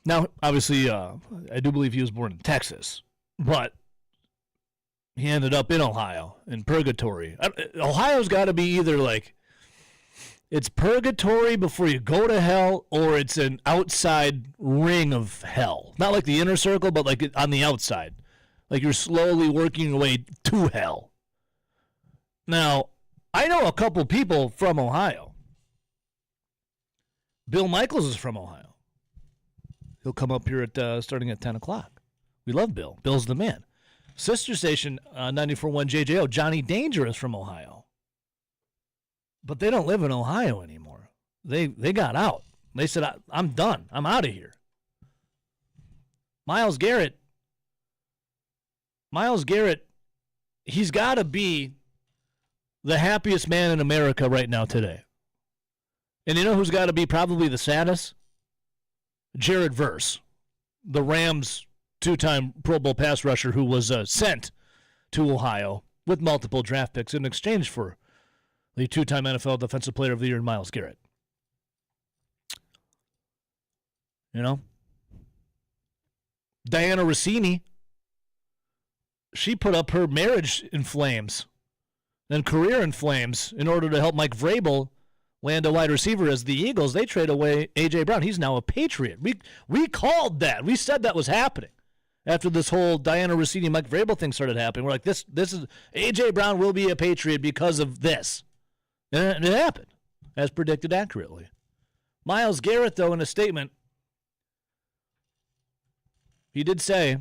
Now, obviously, I do believe he was born in Texas, but he ended up in Ohio, in purgatory. Ohio's got to be either like, it's purgatory before you go to hell, or it's an outside ring of hell. Not like the inner circle, but like on the outside. Like you're slowly working your way to hell. Now, I know a couple people from Ohio. Bill Michaels is from Ohio. He'll come up here at starting at 10 o'clock. We love Bill. Bill's the man. Sister station, 94.1 JJO, Johnny Danger is from Ohio. But they don't live in Ohio anymore. They got out. They said, I'm done. I'm out of here. Myles Garrett, he's got to be the happiest man in America right now today. And you know who's got to be probably the saddest? Jared Verse, the Rams' two-time Pro Bowl pass rusher who was sent to Ohio with multiple draft picks in exchange for the two-time NFL Defensive Player of the Year, Myles Garrett. You know? Diana Rossini, she put up her marriage in flames and career in flames in order to help Mike Vrabel land a wide receiver as the Eagles. They trade away A.J. Brown. He's now a Patriot. We called that. We said that was happening. After this whole Diana Rossini, Mike Vrabel thing started happening, we're like, this is A.J. Brown will be a Patriot because of this. And it happened, as predicted accurately. Myles Garrett, though, in a statement, he did say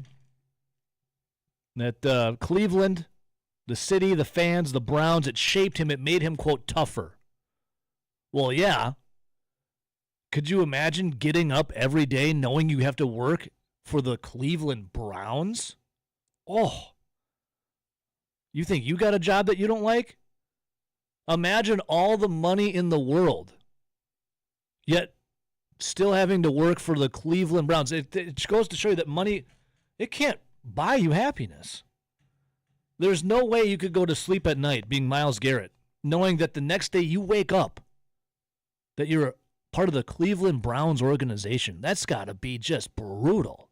that Cleveland, the city, the fans, the Browns, it shaped him. It made him, quote, tougher. Well, yeah. Could you imagine getting up every day knowing you have to work for the Cleveland Browns? Oh. You think you got a job that you don't like? Imagine all the money in the world, yet still having to work for the Cleveland Browns. It goes to show you that money, it can't buy you happiness. There's no way you could go to sleep at night being Myles Garrett, knowing that the next day you wake up that you're part of the Cleveland Browns organization. That's got to be just brutal.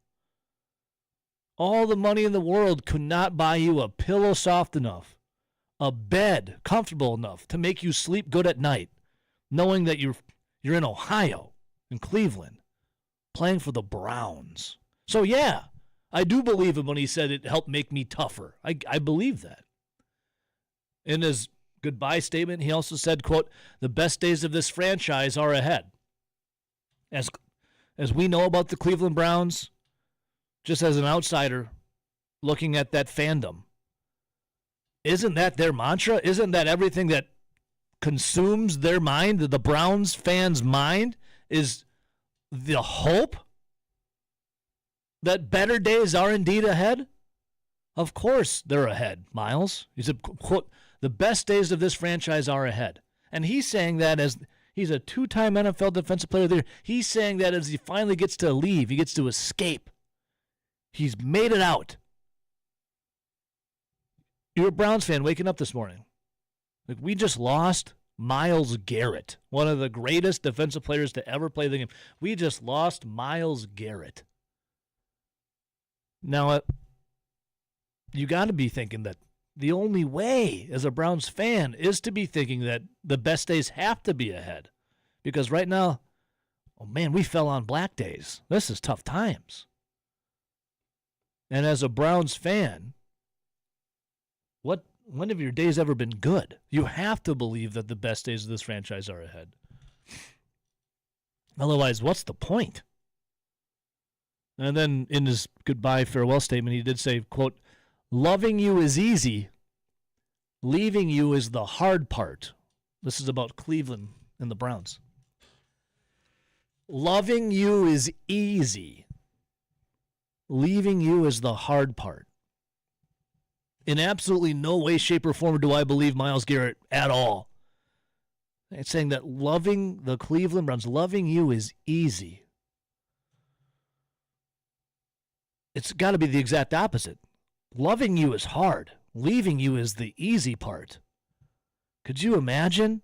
All the money in the world could not buy you a pillow soft enough, a bed comfortable enough to make you sleep good at night, knowing that you're in Ohio, in Cleveland, playing for the Browns. So yeah, I do believe him when he said it helped make me tougher. I believe that. In his goodbye statement, he also said, quote, the best days of this franchise are ahead. As we know about the Cleveland Browns, just as an outsider looking at that fandom, isn't that their mantra? Isn't that everything that consumes their mind, the Browns fans' mind, is the hope that better days are indeed ahead? Of course they're ahead, Myles. He said, quote, the best days of this franchise are ahead. And he's saying that as he's a two-time NFL Defensive Player of the Year. He's saying that as he finally gets to leave, he gets to escape. He's made it out. You're a Browns fan waking up this morning. Like, we just lost Myles Garrett, one of the greatest defensive players to ever play the game. We just lost Myles Garrett. Now, you got to be thinking that the only way as a Browns fan is to be thinking that the best days have to be ahead. Because right now, oh man, we fell on black days. This is tough times. And as a Browns fan, When have your days ever been good? You have to believe that the best days of this franchise are ahead. Otherwise, what's the point? And then in his goodbye farewell statement, he did say, quote, "Loving you is easy. Leaving you is the hard part." This is about Cleveland and the Browns. Loving you is easy. Leaving you is the hard part. In absolutely no way, shape, or form do I believe Myles Garrett at all. It's saying that loving the Cleveland Browns, loving you is easy. It's got to be the exact opposite. Loving you is hard. Leaving you is the easy part. Could you imagine?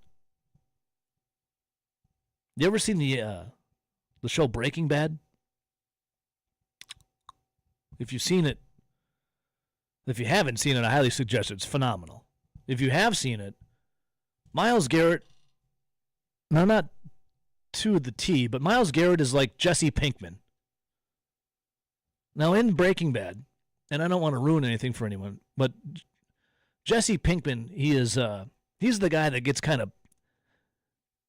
You ever seen the show Breaking Bad? If you've seen it, if you haven't seen it, I highly suggest it. It's phenomenal. If you have seen it, Myles Garrett, now not to the T, but Myles Garrett is like Jesse Pinkman. Now in Breaking Bad, and I don't want to ruin anything for anyone, but Jesse Pinkman, he's the guy that gets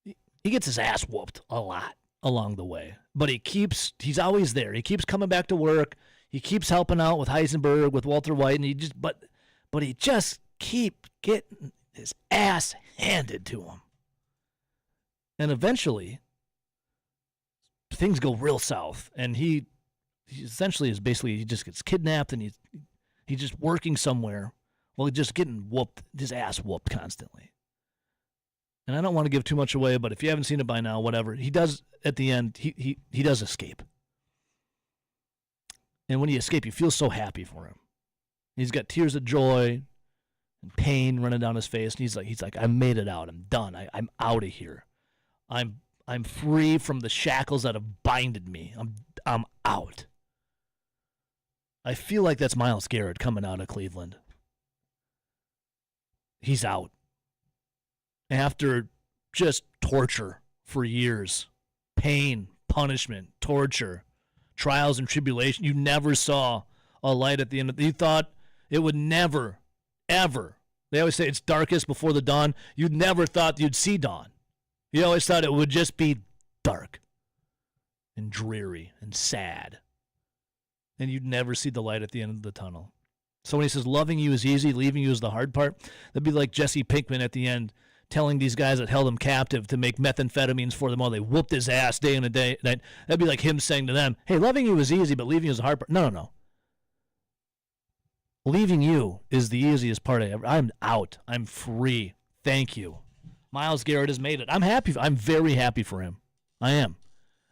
he gets his ass whooped a lot along the way. But he's always there. He keeps coming back to work. He keeps helping out with Heisenberg, with Walter White, and he just keep getting his ass handed to him. And eventually, things go real south, and he essentially is basically, he just gets kidnapped, and he's just working somewhere while he's just getting whooped, his ass whooped constantly. And I don't want to give too much away, but if you haven't seen it by now, whatever, he does at the end, he does escape. And when he escapes, you feel so happy for him. He's got tears of joy and pain running down his face, and he's like, I made it out. I'm done. I'm out of here. I'm free from the shackles that have binded me. I'm out. I feel like that's Myles Garrett coming out of Cleveland. He's out. After just torture for years, pain, punishment, torture, trials and tribulation, you never saw a light at the end. You thought it would never, ever. They always say it's darkest before the dawn. You never thought you'd see dawn. You always thought it would just be dark and dreary and sad. And you'd never see the light at the end of the tunnel. So when he says loving you is easy, leaving you is the hard part, that'd be like Jesse Pinkman at the end telling these guys that held him captive to make methamphetamines for them while they whooped his ass day in and day night. That'd be like him saying to them, hey, loving you is easy, but leaving you is the hard part. No. Leaving you is the easiest part. I'm out. I'm free. Thank you. Myles Garrett has made it. I'm happy. I'm very happy for him. I am.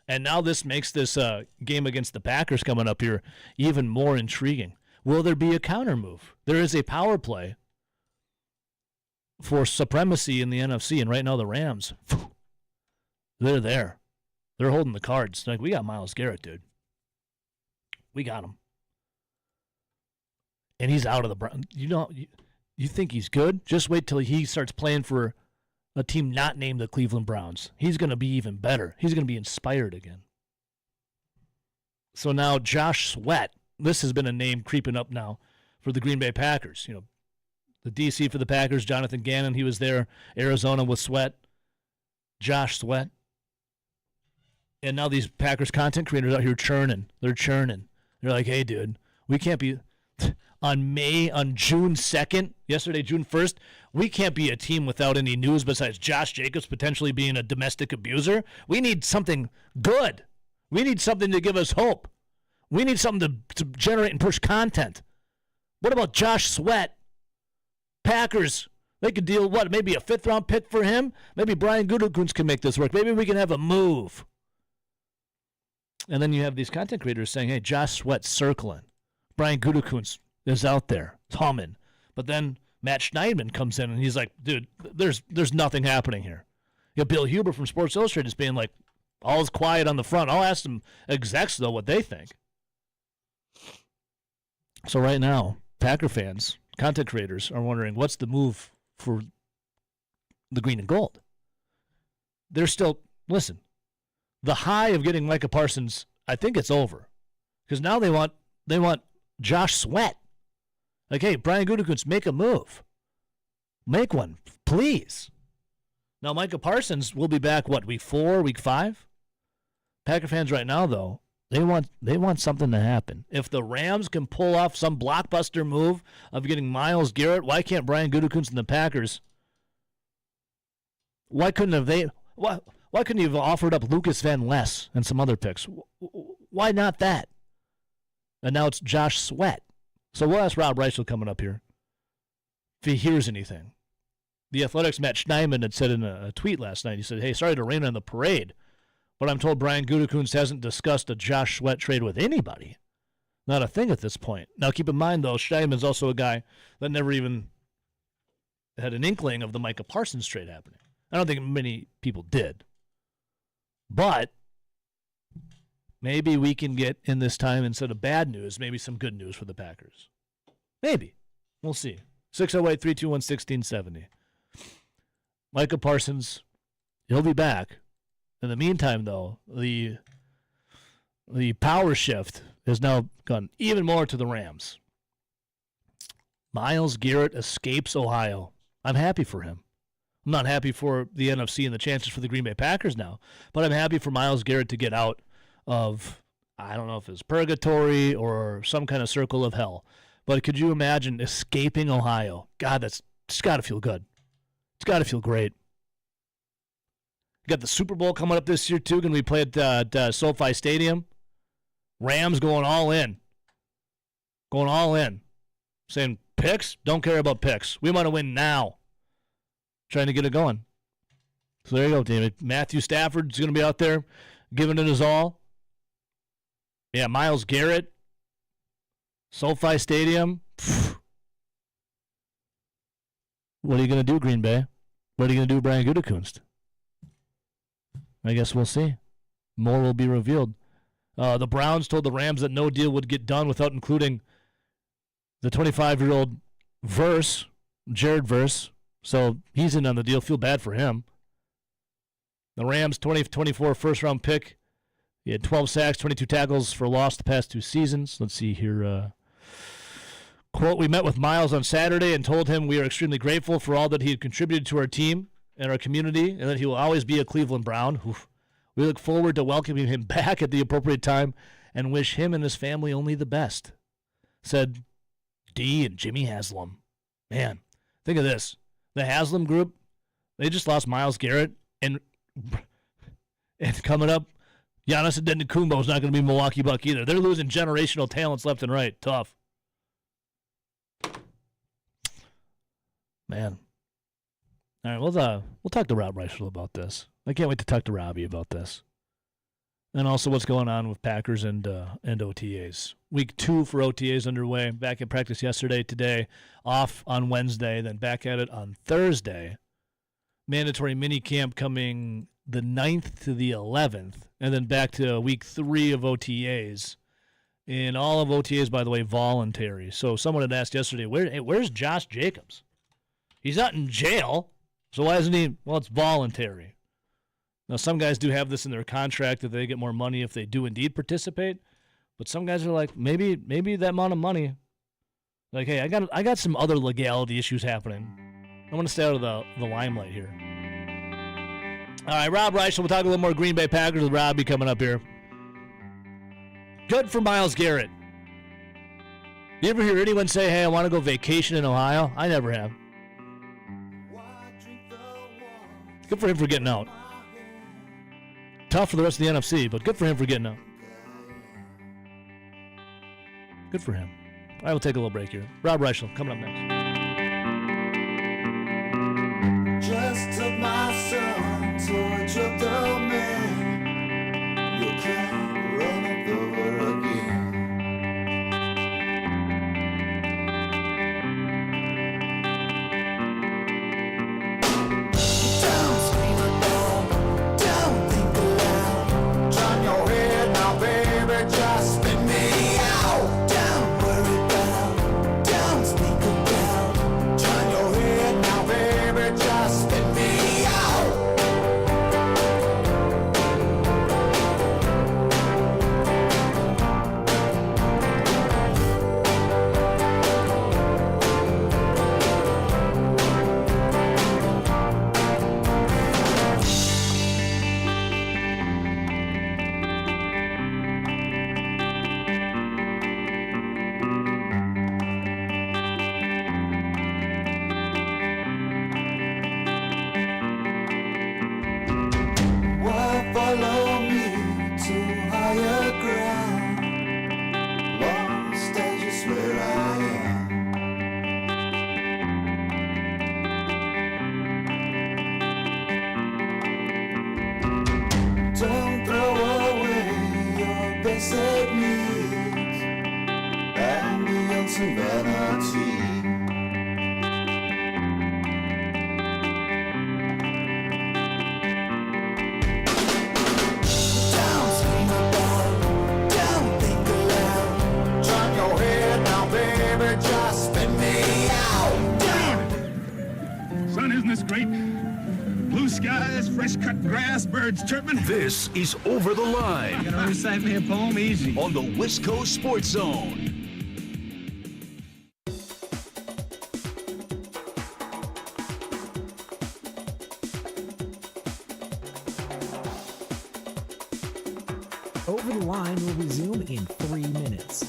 And now this makes this game against the Packers coming up here even more intriguing. Will there be a counter move? There is a power play for supremacy in the NFC, and right now the Rams, they're there. They're holding the cards. Like, we got Myles Garrett, dude. We got him. And he's out of the Browns. You think he's good? Just wait till he starts playing for a team not named the Cleveland Browns. He's going to be even better. He's going to be inspired again. So now Josh Sweat, this has been a name creeping up now for the Green Bay Packers. You know, the DC for the Packers, Jonathan Gannon, he was there. Arizona with Sweat. Josh Sweat. And now these Packers content creators out here churning. They're churning. They're like, hey, dude, we can't be on June 2nd, yesterday, June 1st, we can't be a team without any news besides Josh Jacobs potentially being a domestic abuser. We need something good. We need something to give us hope. We need something to generate and push content. What about Josh Sweat? Packers, they could deal, maybe a 5th-round pick for him? Maybe Brian Gutekunst can make this work. Maybe we can have a move. And then you have these content creators saying, hey, Josh Sweat circling. Brian Gutekunst is out there, humming. But then Matt Schneidman comes in, and he's like, dude, there's nothing happening here. You know, Bill Huber from Sports Illustrated is being like, all's quiet on the front. I'll ask some execs, though, what they think. So right now, Packer fans, content creators, are wondering, what's the move for the green and gold? They're still, listen, the high of getting Micah Parsons, I think it's over. Because now they want Josh Sweat. Like, hey, Brian Gutekunst, make a move. Make one, please. Now, Micah Parsons will be back, week 4, week 5? Packer fans right now, though, they want something to happen. If the Rams can pull off some blockbuster move of getting Myles Garrett, why can't Brian Gutekunst and the Packers? Why couldn't you have offered up Lucas Van Ness and some other picks? Why not that? And now it's Josh Sweat. So we'll ask Rob Reichel coming up here if he hears anything. The Athletics' Matt Schneidman had said in a tweet last night, he said, hey, sorry to rain on the parade, but I'm told Brian Gutekunst hasn't discussed a Josh Sweat trade with anybody. Not a thing at this point. Now, keep in mind, though, Schneidman's also a guy that never even had an inkling of the Micah Parsons trade happening. I don't think many people did. But maybe we can get, in this time, instead of bad news, maybe some good news for the Packers. Maybe. We'll see. 608-321-1670. Micah Parsons, he'll be back. In the meantime, though, the power shift has now gone even more to the Rams. Myles Garrett escapes Ohio. I'm happy for him. I'm not happy for the NFC and the chances for the Green Bay Packers now, but I'm happy for Myles Garrett to get out of, I don't know if it's purgatory or some kind of circle of hell, but could you imagine escaping Ohio? God, it's got to feel good. It's got to feel great. You got the Super Bowl coming up this year, too. Going to be played at SoFi Stadium. Rams going all in. Going all in. Saying, picks? Don't care about picks. We want to win now. Trying to get it going. So there you go, David. Matthew Stafford's going to be out there giving it his all. Yeah, Myles Garrett. SoFi Stadium. Pfft. What are you going to do, Green Bay? What are you going to do, Brian Gutekunst? I guess we'll see. More will be revealed. The Browns told the Rams that no deal would get done without including the 25-year-old Jared Verse. So he's in on the deal. Feel bad for him. The Rams' 2024 first-round pick. He had 12 sacks, 22 tackles for loss the past 2 seasons. Let's see here. Quote, we met with Myles on Saturday and told him we are extremely grateful for all that he had contributed to our team and our community and that he will always be a Cleveland Brown. Oof. We look forward to welcoming him back at the appropriate time and wish him and his family only the best, said D and Jimmy Haslam. Man, think of this. The Haslam group, they just lost Myles Garrett, and coming up, Giannis Antetokounmpo is not going to be Milwaukee Buck either. They're losing generational talents left and right. Tough. Man. All right, we'll talk to Rob Reichel about this. I can't wait to talk to Robbie about this. And also what's going on with Packers and OTAs. Week 2 for OTAs underway. Back in practice yesterday, today, off on Wednesday, then back at it on Thursday. Mandatory minicamp coming the 9th to the 11th, and then back to week 3 of OTAs. And all of OTAs, by the way, voluntary. So someone had asked yesterday, where's Josh Jacobs? He's not in jail, so why isn't he? Well, it's voluntary. Now, some guys do have this in their contract that they get more money if they do indeed participate. But some guys are like, maybe that amount of money. Like, hey, I got some other legality issues happening. I want to stay out of the limelight here. All right, Rob Reichel. We'll talk a little more Green Bay Packers with Robbie coming up here. Good for Myles Garrett. You ever hear anyone say, hey, I want to go vacation in Ohio? I never have. Good for him for getting out. Tough for the rest of the NFC, but good for him for getting out. Good for him. I will take a little break here. Rob Reichel coming up next. Just took my son to a trip domain. You can't run up over again. Don't scream aloud, don't think aloud. Turn your head now, baby, just spin me out. Don't worry about, don't speak about. to vanity. Don't scream about it, don't think aloud. Turn your head now, baby, just spin me out. Son, isn't this great? Blue skies, fresh cut grass, birds chirping. This is Over the Line. You're gonna recite me a poem easy. On the West Coast Sports Zone. Over the Line will resume in 3 minutes.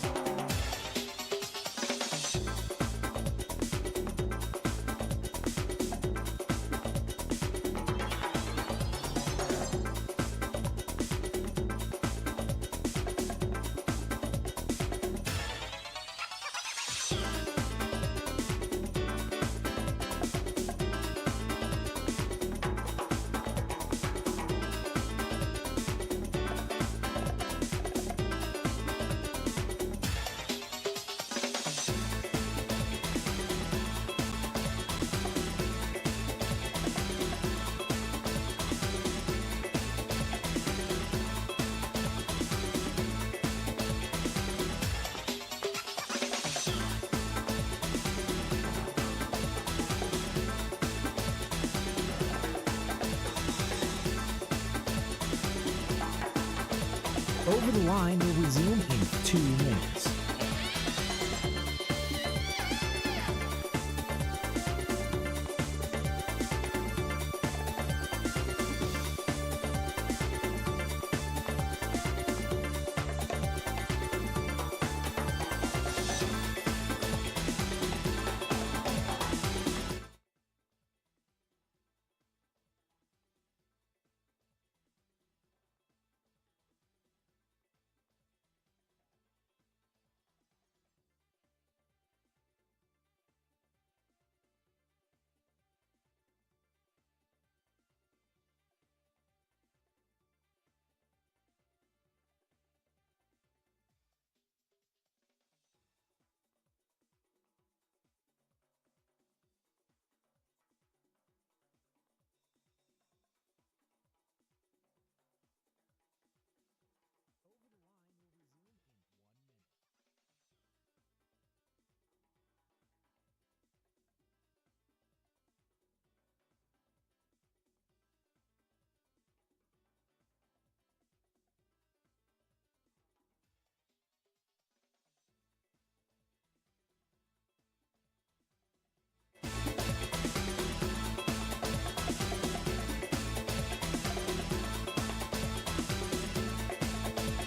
Over the Line will resume in 2 minutes.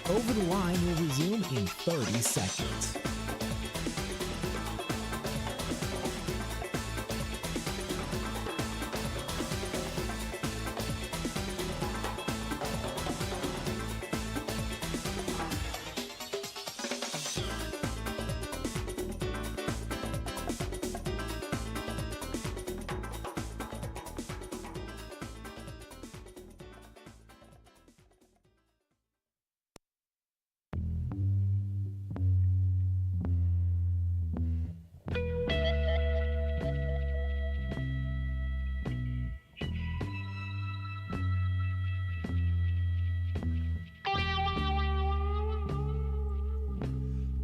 Over the Line will resume in 30 seconds.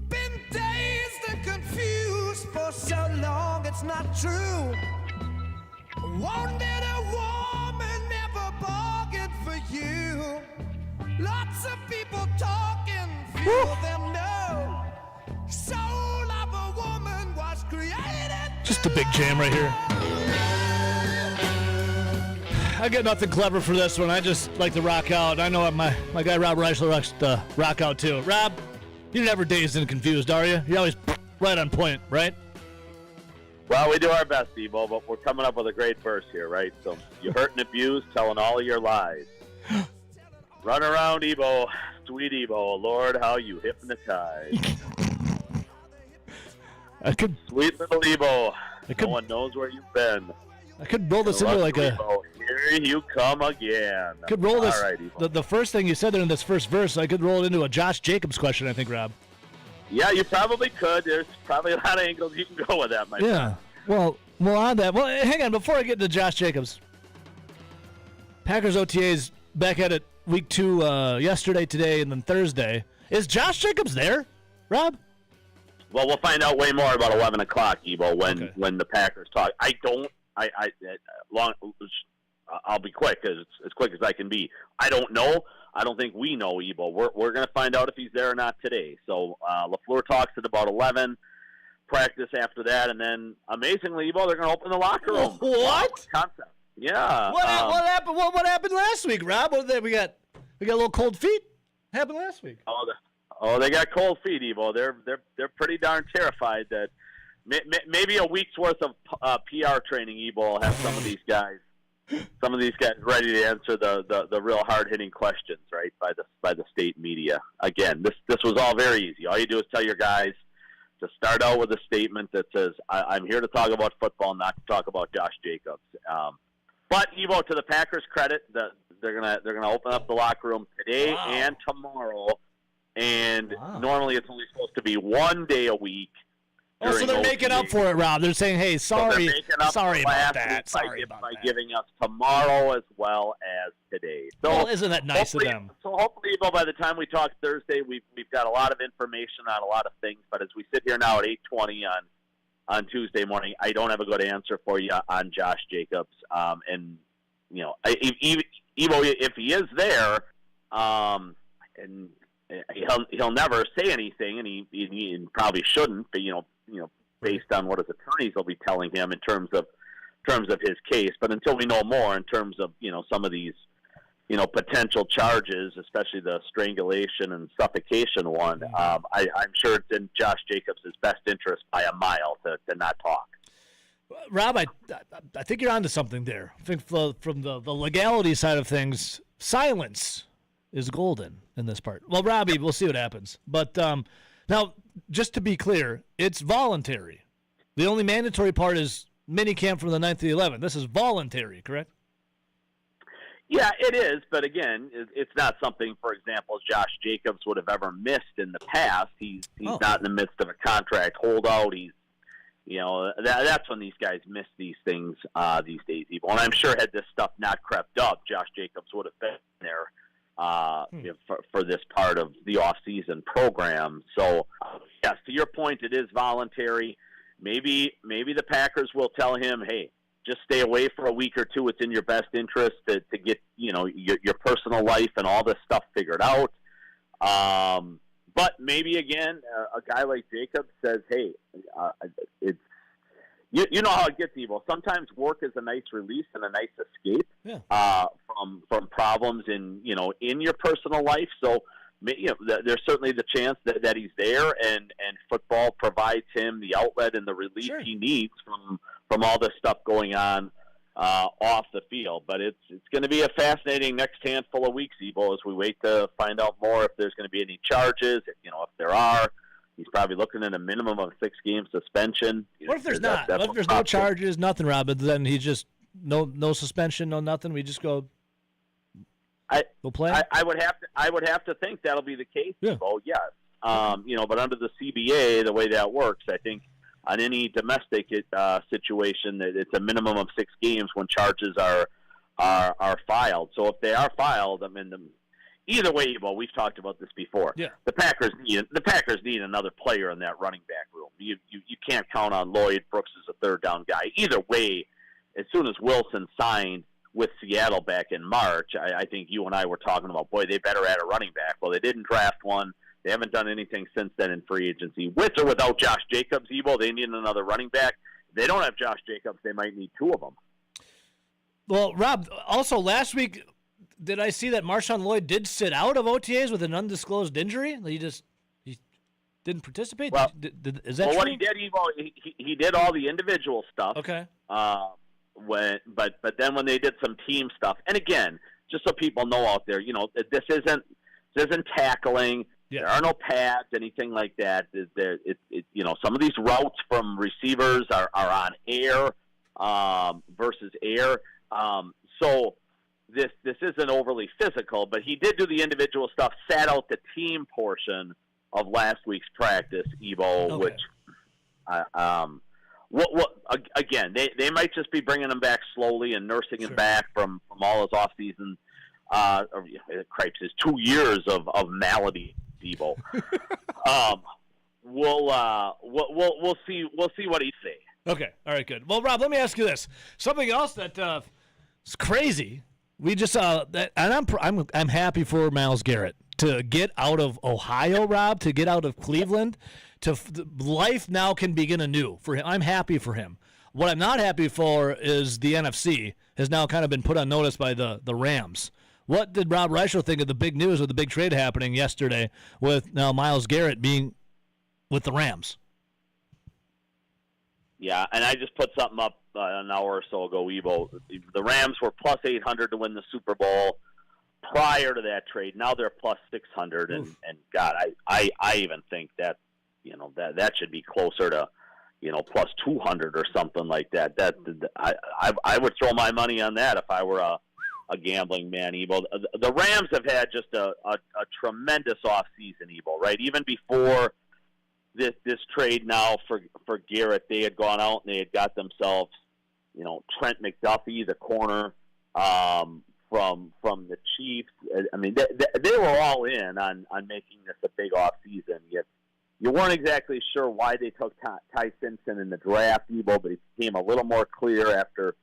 Been dazed and confused for so long, it's not true. Wanted a woman, never bargained for you. Lots of people talking, few of them know. Soul of a woman was created. Just a big jam right here. I get nothing clever for this one. I just like to rock out. I know my guy Rob Reichler likes to rock out too. Rob, you're never dazed and confused, are you? You're always right on point, right? Well, we do our best, Evo, but we're coming up with a great verse here, right? So you hurt and abused, telling all of your lies. Run around, Evo, sweet Evo, Lord, how you hypnotize. Sweet little Evo, no one knows where you've been. I could roll this into like a... Evo, here you come again. Could roll this... All right, Evo. The first thing you said there in this first verse, I could roll it into a Josh Jacobs question, I think, Rob. Yeah, you probably could. There's probably a lot of angles you can go with that, my friend. Yeah. Well, on that. Well, hang on. Before I get to Josh Jacobs, Packers OTAs back at it week 2 yesterday, today, and then Thursday. Is Josh Jacobs there, Rob? Well, we'll find out way more about 11 o'clock, Ebo, when the Packers talk. I'll be quick, as quick as I can be. I don't know. I don't think we know, Ebo. We're going to find out if he's there or not today. So LaFleur talks at about 11, practice after that, and then, amazingly, Ebo, they're going to open the locker room. What? Concept. Yeah. What happened? What happened last week, Rob? We got a little cold feet. What happened last week? Oh, they got cold feet, Evo. They're pretty darn terrified that maybe a week's worth of PR training, Evo, will have some of these guys ready to answer the real hard hitting questions, right, by the state media. Again, this was all very easy. All you do is tell your guys to start out with a statement that says, "I'm here to talk about football, not to talk about Josh Jacobs." But Evo, to the Packers' credit, they're gonna open up the locker room today and tomorrow. And normally it's only supposed to be 1 day a week. Oh, so they're making up for it, Rob. They're saying, "Hey, sorry about that. By giving us tomorrow as well as today." So well, isn't that nice of them? So hopefully, by the time we talk Thursday, we've got a lot of information on a lot of things. But as we sit here now at 8:20 on Tuesday morning, I don't have a good answer for you on Josh Jacobs. And if he is there, and he'll never say anything, and he probably shouldn't. But based on what his attorneys will be telling him in terms of his case. But until we know more in terms of some of these potential charges, especially the strangulation and suffocation one, I'm sure it's in Josh Jacobs' best interest by a mile to not talk. Rob, I think you're onto something there. I think from the legality side of things, silence is golden in this part. Well, Robbie, we'll see what happens. But now, just to be clear, it's voluntary. The only mandatory part is minicamp from the 9th to the 11th. This is voluntary, correct? Yeah, it is. But again, it's not something, for example, Josh Jacobs would have ever missed in the past. He's not in the midst of a contract holdout. He's that's when these guys miss these things these days. And I'm sure had this stuff not crept up, Josh Jacobs would have been there for this part of the off-season program. So, yes, to your point, it is voluntary. Maybe the Packers will tell him, hey, just stay away for a week or two. It's in your best interest to get your personal life and all this stuff figured out. But maybe, again, a guy like Jacobs says, hey, it's you know how it gets, Evo. Sometimes work is a nice release and a nice escape from problems in your personal life. So there's certainly the chance that he's there, and football provides him the outlet and the relief he needs from all this stuff going on off the field. But it's going to be a fascinating next handful of weeks, Evo, as we wait to find out more if there's going to be any charges. If there are. He's probably looking at a minimum of a 6-game suspension. What if there's not? What if there's no charges, nothing, Rob? Then he's just no suspension, no nothing. We just go play. I would have to think that'll be the case. Yeah. Oh yes. But under the CBA, the way that works, I think on any domestic situation, it's a minimum of 6 games when charges are filed. So if they are filed, either way, we've talked about this before. Yeah. The Packers need another player in that running back room. You can't count on Lloyd. Brooks is a third down guy. Either way, as soon as Wilson signed with Seattle back in March, I think you and I were talking about, boy, they better add a running back. Well, they didn't draft one. They haven't done anything since then in free agency. With or without Josh Jacobs, Evo, they need another running back. If they don't have Josh Jacobs, they might need 2 of them. Well, Rob, also last week, did I see that Marshawn Lloyd did sit out of OTAs with an undisclosed injury? He didn't participate? Well, is that true? What he did, Evo, he did all the individual stuff. Okay. But then when they did some team stuff, and again, just so people know out there, this isn't tackling. Yeah. There are no pads, anything like that. Some of these routes from receivers are on air versus air. So this isn't overly physical, but he did do the individual stuff, sat out the team portion last week's practice, Evo, which again, they might just be bringing him back slowly and nursing him back from all his off season. Cripes, his 2 years of malady, Evo. We'll see what he say. Okay, all right, good. Well, Rob, let me ask you this: something else that is crazy. We just saw that, and I'm happy for Myles Garrett to get out of Ohio, Rob, to get out of Cleveland. Life now can begin anew for him. I'm happy for him. What I'm not happy for is the NFC has now kind of been put on notice by the Rams. What did Rob Reichel think of the big news of the big trade happening yesterday with now Myles Garrett being with the Rams? Yeah, and I just put something up an hour or so ago, Evo. The Rams were plus 800 to win the Super Bowl prior to that trade. Now they're plus 600, and God, I even think that that should be closer to plus 200 or something like that. I would throw my money on that if I were a gambling man, Evo. The Rams have had just a tremendous offseason, Evo, right? Even before this trade now for Garrett, they had gone out and they had got themselves, Trent McDuffie, the corner from the Chiefs. I mean, they were all in on making this a big offseason. Yet you weren't exactly sure why they took Ty Simpson in the draft, Evo, but it became a little more clear after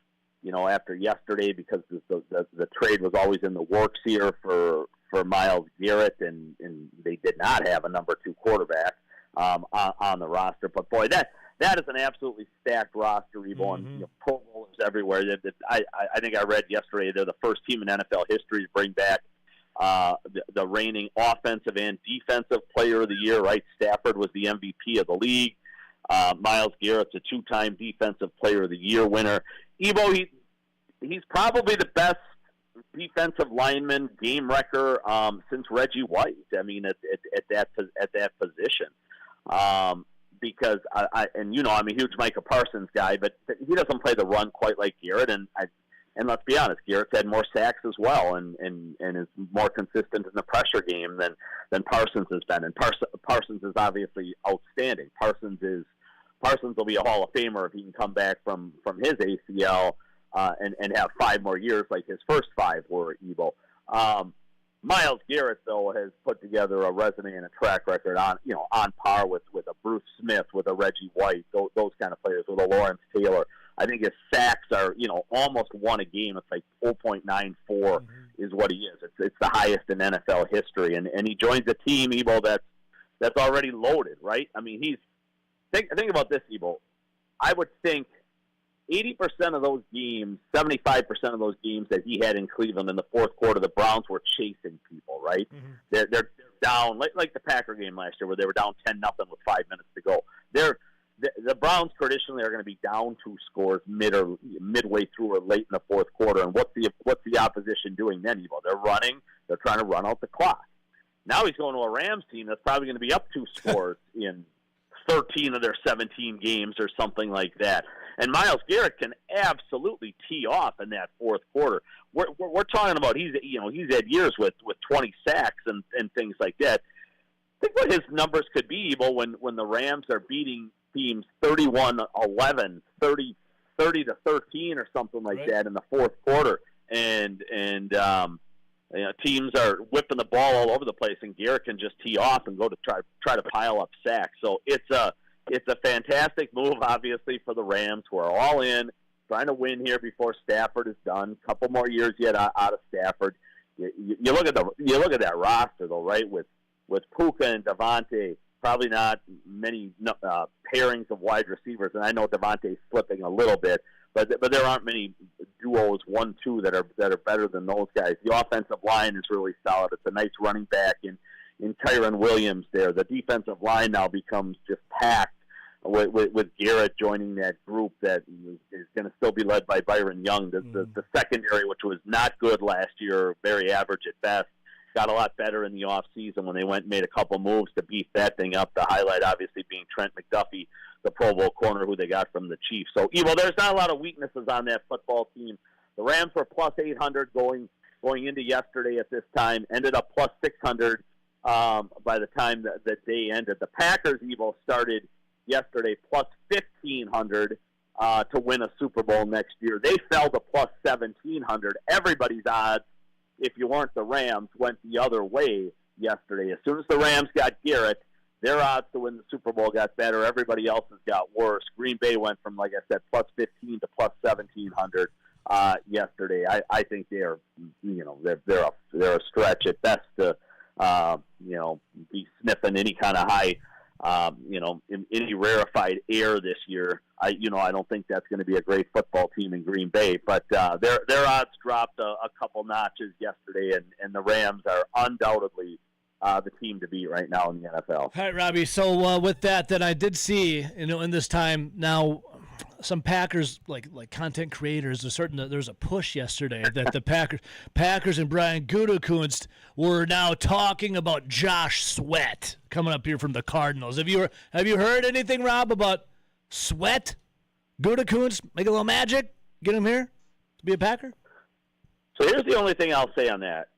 yesterday, because the trade was always in the works here for Myles Garrett, and they did not have a number 2 quarterback on the roster. But boy, that is an absolutely stacked roster, Evo, and Pro Bowlers everywhere. I think I read yesterday they're the first team in NFL history to bring back the reigning offensive and defensive player of the year. Right, Stafford was the MVP of the league. Myles Garrett's a 2-time defensive player of the year winner. Evo, he's probably the best defensive lineman, game wrecker since Reggie White. I mean, at that position, because I'm a huge Micah Parsons guy, but he doesn't play the run quite like Garrett. And let's be honest, Garrett's had more sacks as well, and is more consistent in the pressure game than Parsons has been. And Parsons is obviously outstanding. Parsons will be a Hall of Famer if he can come back from his ACL and have 5 more years like his first 5 were, Evo. Myles Garrett, though, has put together a resume and a track record on par with a Bruce Smith, with a Reggie White, those kind of players, with a Lawrence Taylor. I think his sacks are, almost 1 a game. It's like 4.94 is what he is. It's the highest in NFL history, and he joins a team, Evo, that's already loaded, right? I mean, think about this, Evo. I would think 80% of those games, 75% of those games that he had in Cleveland in the fourth quarter, the Browns were chasing people, right? They're down, like the Packer game last year, where they were down 10-0 with 5 minutes to go. The Browns traditionally are going to be down 2 scores midway through or late in the fourth quarter. And what's the opposition doing then, Evo? They're running. They're trying to run out the clock. Now he's going to a Rams team that's probably going to be up 2 scores in 13 of their 17 games or something like that. And Myles Garrett can absolutely tee off in that fourth quarter. We're talking about he's had years with 20 sacks and things like that. Think what his numbers could be, Evo, when the Rams are beating teams 31-11, 30-13 or something like that in the fourth quarter, and teams are whipping the ball all over the place, and Garrett can just tee off and go to try to pile up sacks. So it's a fantastic move, obviously, for the Rams, who are all in, trying to win here before Stafford is done. A couple more years yet out of Stafford. You look at that roster, though, right? With Puka and Devontae, probably not many pairings of wide receivers, and I know Devontae's slipping a little bit, but there aren't many duos 1-2 that are better than those guys. The offensive line is really solid. It's a nice running back in Kyron Williams there. The defensive line now becomes just packed with Garrett joining that group that is going to still be led by Byron Young. The secondary, which was not good last year, very average at best, got a lot better in the offseason when they went and made a couple moves to beef that thing up. The highlight, obviously, being Trent McDuffie, the Pro Bowl corner who they got from the Chiefs. So, Evo, there's not a lot of weaknesses on that football team. The Rams were plus 800 going into yesterday at this time, ended up plus 600 by the time the day ended. The Packers, Evo, started yesterday plus 1,500 to win a Super Bowl next year. They fell to plus 1,700. Everybody's odds, if you weren't the Rams, went the other way yesterday. As soon as the Rams got Garrett, their odds to win the Super Bowl got better. Everybody else's got worse. Green Bay went from, like I said, plus 15 to plus 1,700 yesterday. I think they're a stretch at best to be sniffing any kind of high, in any rarefied air this year. I don't think that's going to be a great football team in Green Bay, but their odds dropped a couple notches yesterday, and the Rams are undoubtedly the team to beat right now in the NFL. All right, Robbie. So with that, then I did see, in this time now, some Packers like content creators there's a push yesterday that the Packers and Brian Gutekunst were now talking about Josh Sweat coming up here from the Cardinals. Have you heard anything, Rob, about Sweat? Gutekunst make a little magic, get him here to be a Packer? So here's the only thing I'll say on that,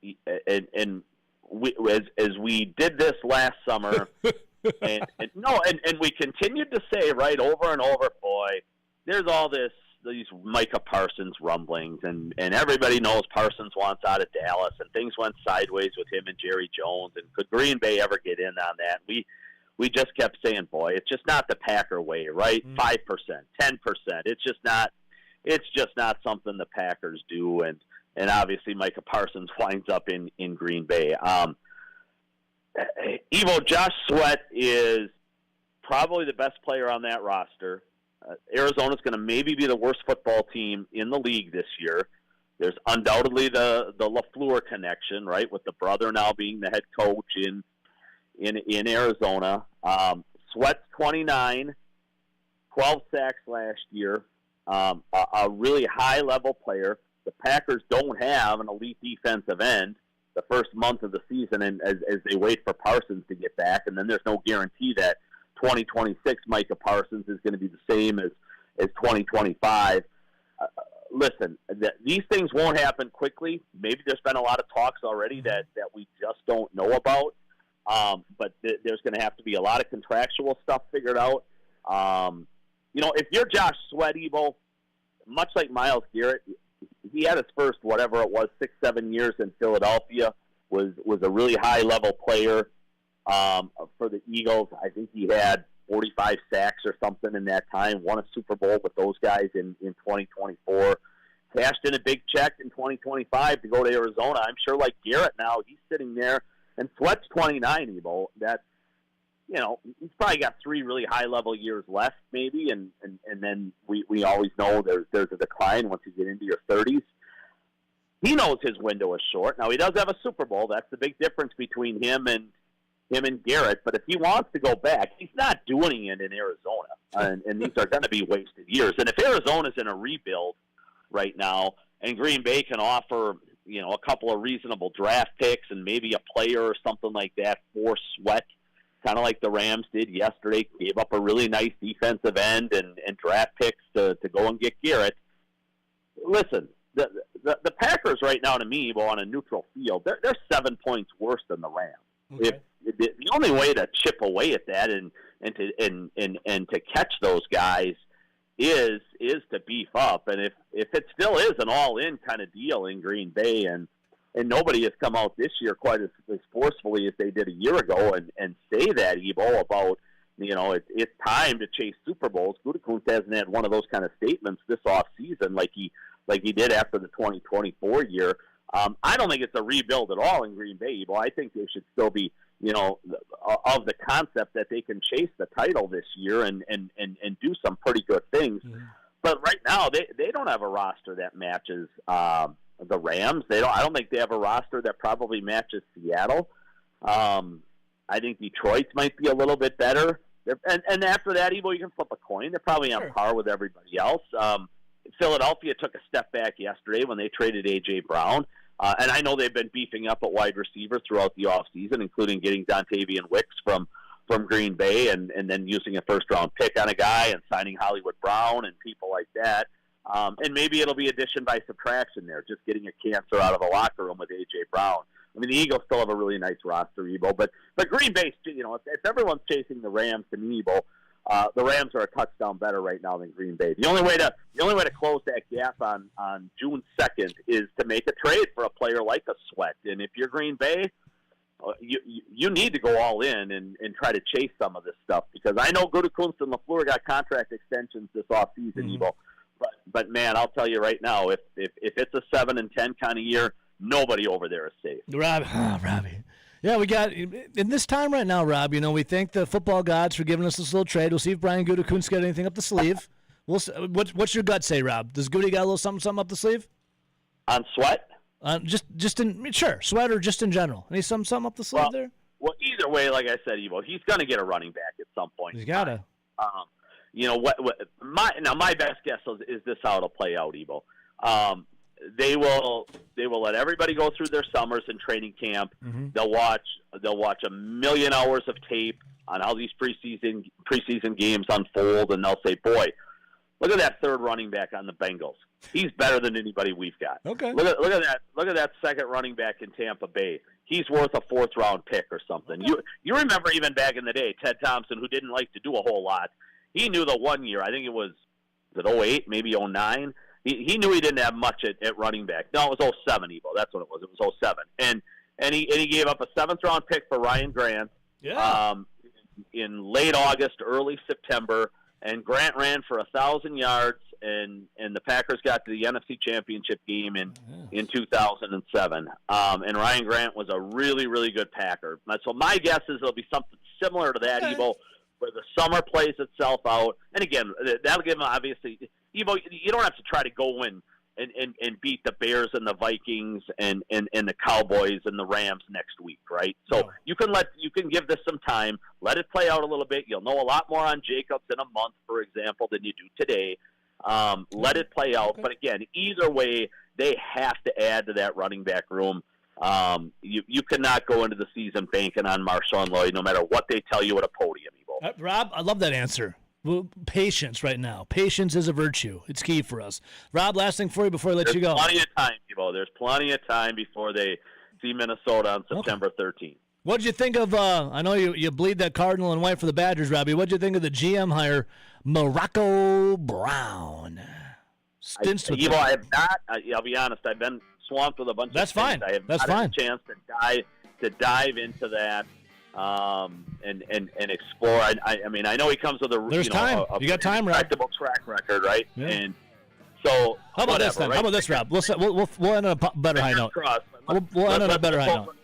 and we, as we did this last summer, and we continued to say right over and over, boy, there's all these Micah Parsons rumblings, and everybody knows Parsons wants out of Dallas, and things went sideways with him and Jerry Jones, and could Green Bay ever get in on that? We just kept saying, boy, it's just not the Packer way, right? 5%, 10%. It's just not something the Packers do, and obviously Micah Parsons winds up in Green Bay. Evo, Josh Sweat is probably the best player on that roster. Arizona's going to maybe be the worst football team in the league this year. There's undoubtedly the LaFleur connection, right, with the brother now being the head coach in Arizona. Sweat's 29, 12 sacks last year, a really high-level player. The Packers don't have an elite defensive end the first month of the season, and as they wait for Parsons to get back, and then there's no guarantee that 2026 Micah Parsons is going to be the same as 2025. Listen, these things won't happen quickly. Maybe there's been a lot of talks already that we just don't know about, but there's going to have to be a lot of contractual stuff figured out. If you're Josh Sweat, Evo, much like Myles Garrett, he had his first, whatever it was, 6-7 years in Philadelphia, was a really high-level player for the Eagles. I think he had 45 sacks or something in that time, won a Super Bowl with those guys in 2024, cashed in a big check in 2025 to go to Arizona. I'm sure like Garrett now, he's sitting there, and Sweat's 29, Evo. That's, he's probably got 3 really high-level years left, maybe, and then we always know there's a decline once you get into your 30s. He knows his window is short. Now, he does have a Super Bowl. That's the big difference between him and Garrett. But if he wants to go back, he's not doing it in Arizona, and these are going to be wasted years. And if Arizona's in a rebuild right now, and Green Bay can offer a couple of reasonable draft picks and maybe a player or something like that for Sweat, kind of like the Rams did yesterday, gave up a really nice defensive end and draft picks to go and get Garrett. Listen, the Packers right now, to me, on a neutral field, they're 7 points worse than the Rams. Okay. The only way to chip away at that and to catch those guys is to beef up. And if it still is an all-in kind of deal in Green Bay, and nobody has come out this year quite as forcefully as they did a year ago and say that, Evo, about, it's time to chase Super Bowls. Gutekunst hasn't had one of those kind of statements this offseason like he did after the 2024 year. I don't think it's a rebuild at all in Green Bay, Evo. I think they should still be, of the concept that they can chase the title this year and do some pretty good things. Mm-hmm. But right now, they don't have a roster that matches the Rams. I don't think they have a roster that probably matches Seattle. I think Detroit might be a little bit better. And after that, Evo, you can flip a coin. They're probably on par with everybody else. Philadelphia took a step back yesterday when they traded A.J. Brown. And I know they've been beefing up at wide receiver throughout the offseason, including getting Dontavian Wicks from Green Bay and then using a first-round pick on a guy and signing Hollywood Brown and people like that. And maybe it'll be addition by subtraction there, just getting a cancer out of the locker room with A.J. Brown. I mean, the Eagles still have a really nice roster, Ebo, but Green Bay, you know, if everyone's chasing the Rams to me, Ebo, the Rams are a touchdown better right now than Green Bay. The only way to close that gap on June 2nd is to make a trade for a player like a Sweat. And if you're Green Bay, you need to go all in and try to chase some of this stuff, because I know Gutekunst and LaFleur got contract extensions this offseason, Ebo. But man, I'll tell you right now, if it's a 7-10 kind of year, nobody over there is safe. Robbie. Yeah, we got in this time right now, Rob. You know, we thank the football gods for giving us this little trade. We'll see if Brian Gutekunst got anything up the sleeve. What's your gut say, Rob? Does Goody got a little something up the sleeve? On Sweat? Just in Sweat, or just in general. Any something up the sleeve there? Well, either way, like I said, Evo, he's going to get a running back at some point. He's got to. You know my best guess is this how it'll play out, Evo. They will let everybody go through their summers in training camp. Mm-hmm. They'll watch 1 million hours of tape on how these preseason games unfold, and they'll say, "Boy, look at that third running back on the Bengals. He's better than anybody we've got. Okay. Look at that second running back in Tampa Bay. He's worth a 4th round pick or something." Okay. You remember even back in the day, Ted Thompson, who didn't like to do a whole lot, he knew the one year, I think it was 08, maybe 09. He knew he didn't have much at running back. No, it was 07, Evo. That's what it was. It was 07. And he gave up a 7th round pick for Ryan Grant. Yeah. In late August, early September, and Grant ran for 1,000 yards, and the Packers got to the NFC Championship game in 2007. And Ryan Grant was a really, really good Packer. So my guess is it'll be something similar to that, Evo, where the summer plays itself out. And again, that'll give him, obviously, Evo, you don't have to try to go in and beat the Bears and the Vikings and the Cowboys and the Rams next week, right? So you can give this some time, let it play out a little bit. You'll know a lot more on Jacobs in a month, for example, than you do today. Let it play out. Okay. But again, either way, they have to add to that running back room. You cannot go into the season banking on Marshawn Lloyd, no matter what they tell you at a podium, Evo. Rob, I love that answer. Well, patience right now. Patience is a virtue. It's key for us. Rob, last thing for you before I let you go. There's plenty of time, Evo. There's plenty of time before they see Minnesota on September 13th. What did you think of, I know you bleed that Cardinal and white for the Badgers, Robbie. What did you think of the GM hire, Morocco Brown? Evo, I have not, I'll be honest, I've been swamped with a bunch of things. Fine. I have That's not fine. had a chance to dive into that. And explore. I mean, I know he comes with There's time. You got time, Rob. Respectable track record, right? Yeah. And so how about this then? Right? How about this, Rob? We'll end on a better high note. We'll end on a better high note.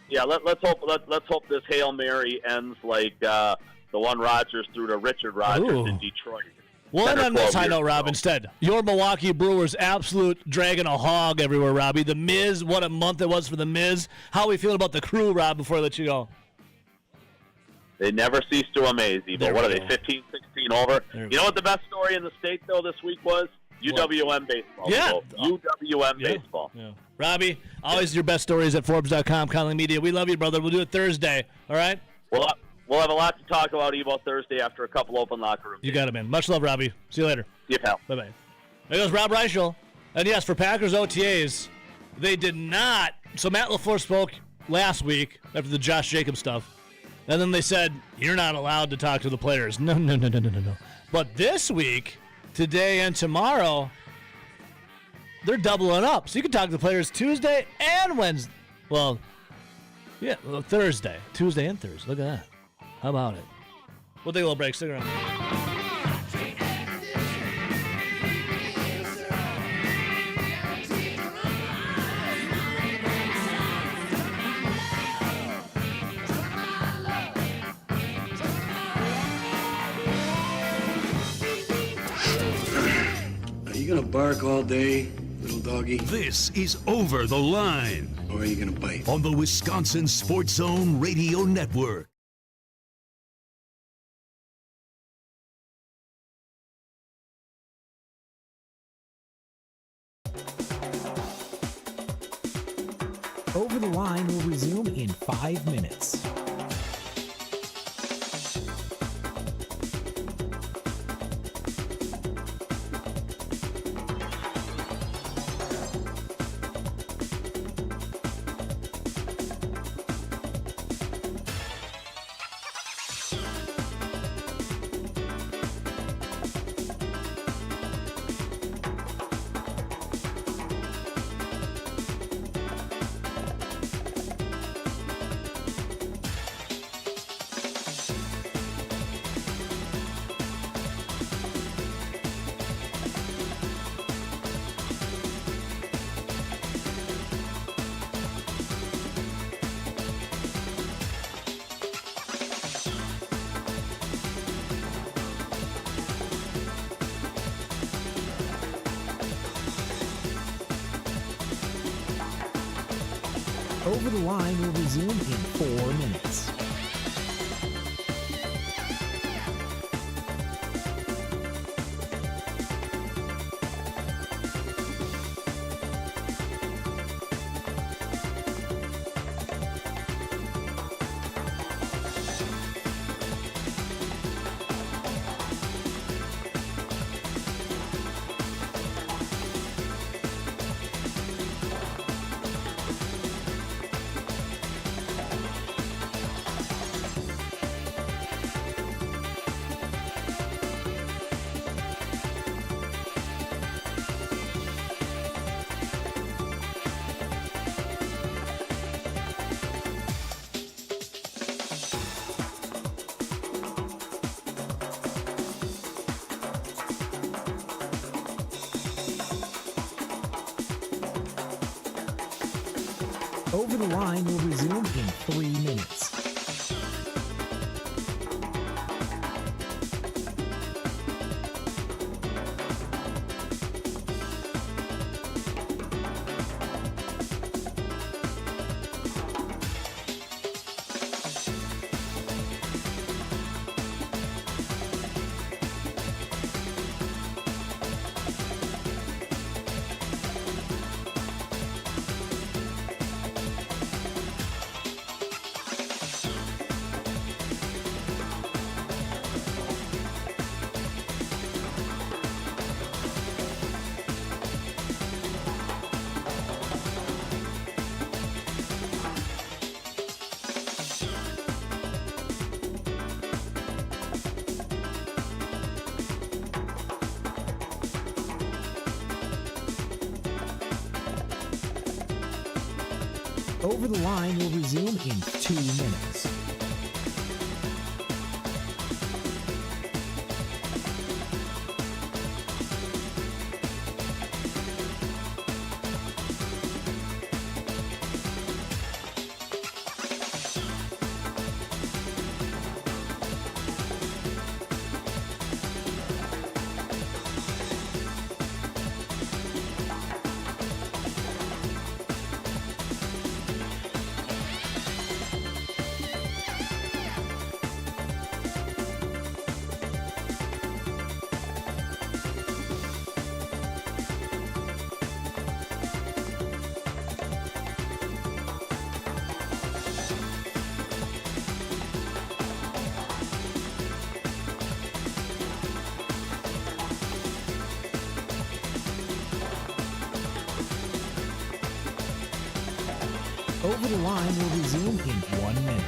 Yeah, let's hope this Hail Mary ends like the one Rodgers threw to Richard Rodgers in Detroit. We'll end on this high note, Rob, instead. Your Milwaukee Brewers absolute dragging a hog everywhere, Robbie. The Miz, what a month it was for the Miz. How are we feeling about the Crew, Rob, before I let you go? They never cease to amaze, Evo. What are they, 15, 16 over? You know what the best story in the state, though, this week was? UWM baseball. Yeah. UWM baseball. Yeah. Robbie, always your best stories at Forbes.com, Conley Media. We love you, brother. We'll do it Thursday, all right? We'll have a lot to talk about, Evo, Thursday after a couple open locker rooms. You got it, man. Much love, Robbie. See you later. See you, pal. Bye-bye. There goes Rob Reichel. And, yes, for Packers OTAs, they did not. So Matt LaFleur spoke last week after the Josh Jacobs stuff. And then they said, you're not allowed to talk to the players. No. But this week, today and tomorrow, they're doubling up. So you can talk to the players Tuesday and Wednesday. Well, yeah, Thursday. Tuesday and Thursday. Look at that. How about it? We'll take a little break. Stick around. Are you gonna bark all day, little doggy? This is Over the Line. Or are you gonna bite? On the Wisconsin Sports Zone Radio Network. Over the Line will resume in 5 minutes. Over the Line will resume in 4 minutes. Over the Line will resume in 3 minutes. Over the Line will resume in 2 minutes. Over the Line will resume in 1 minute.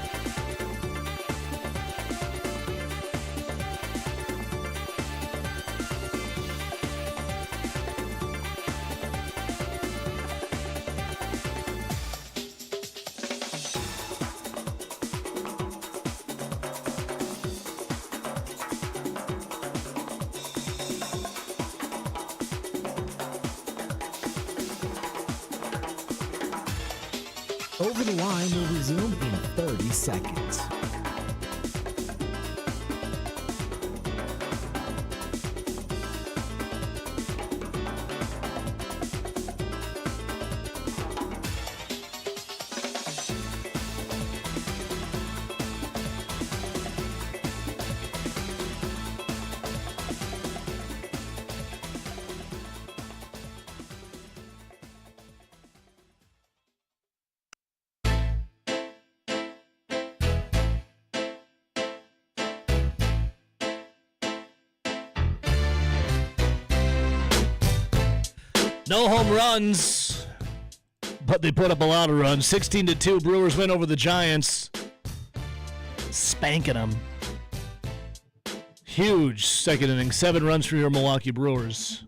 Over the Line will resume in 30 seconds. No home runs, but they put up a lot of runs. 16-2, Brewers win over the Giants. Spanking them. Huge second inning. 7 runs for your Milwaukee Brewers.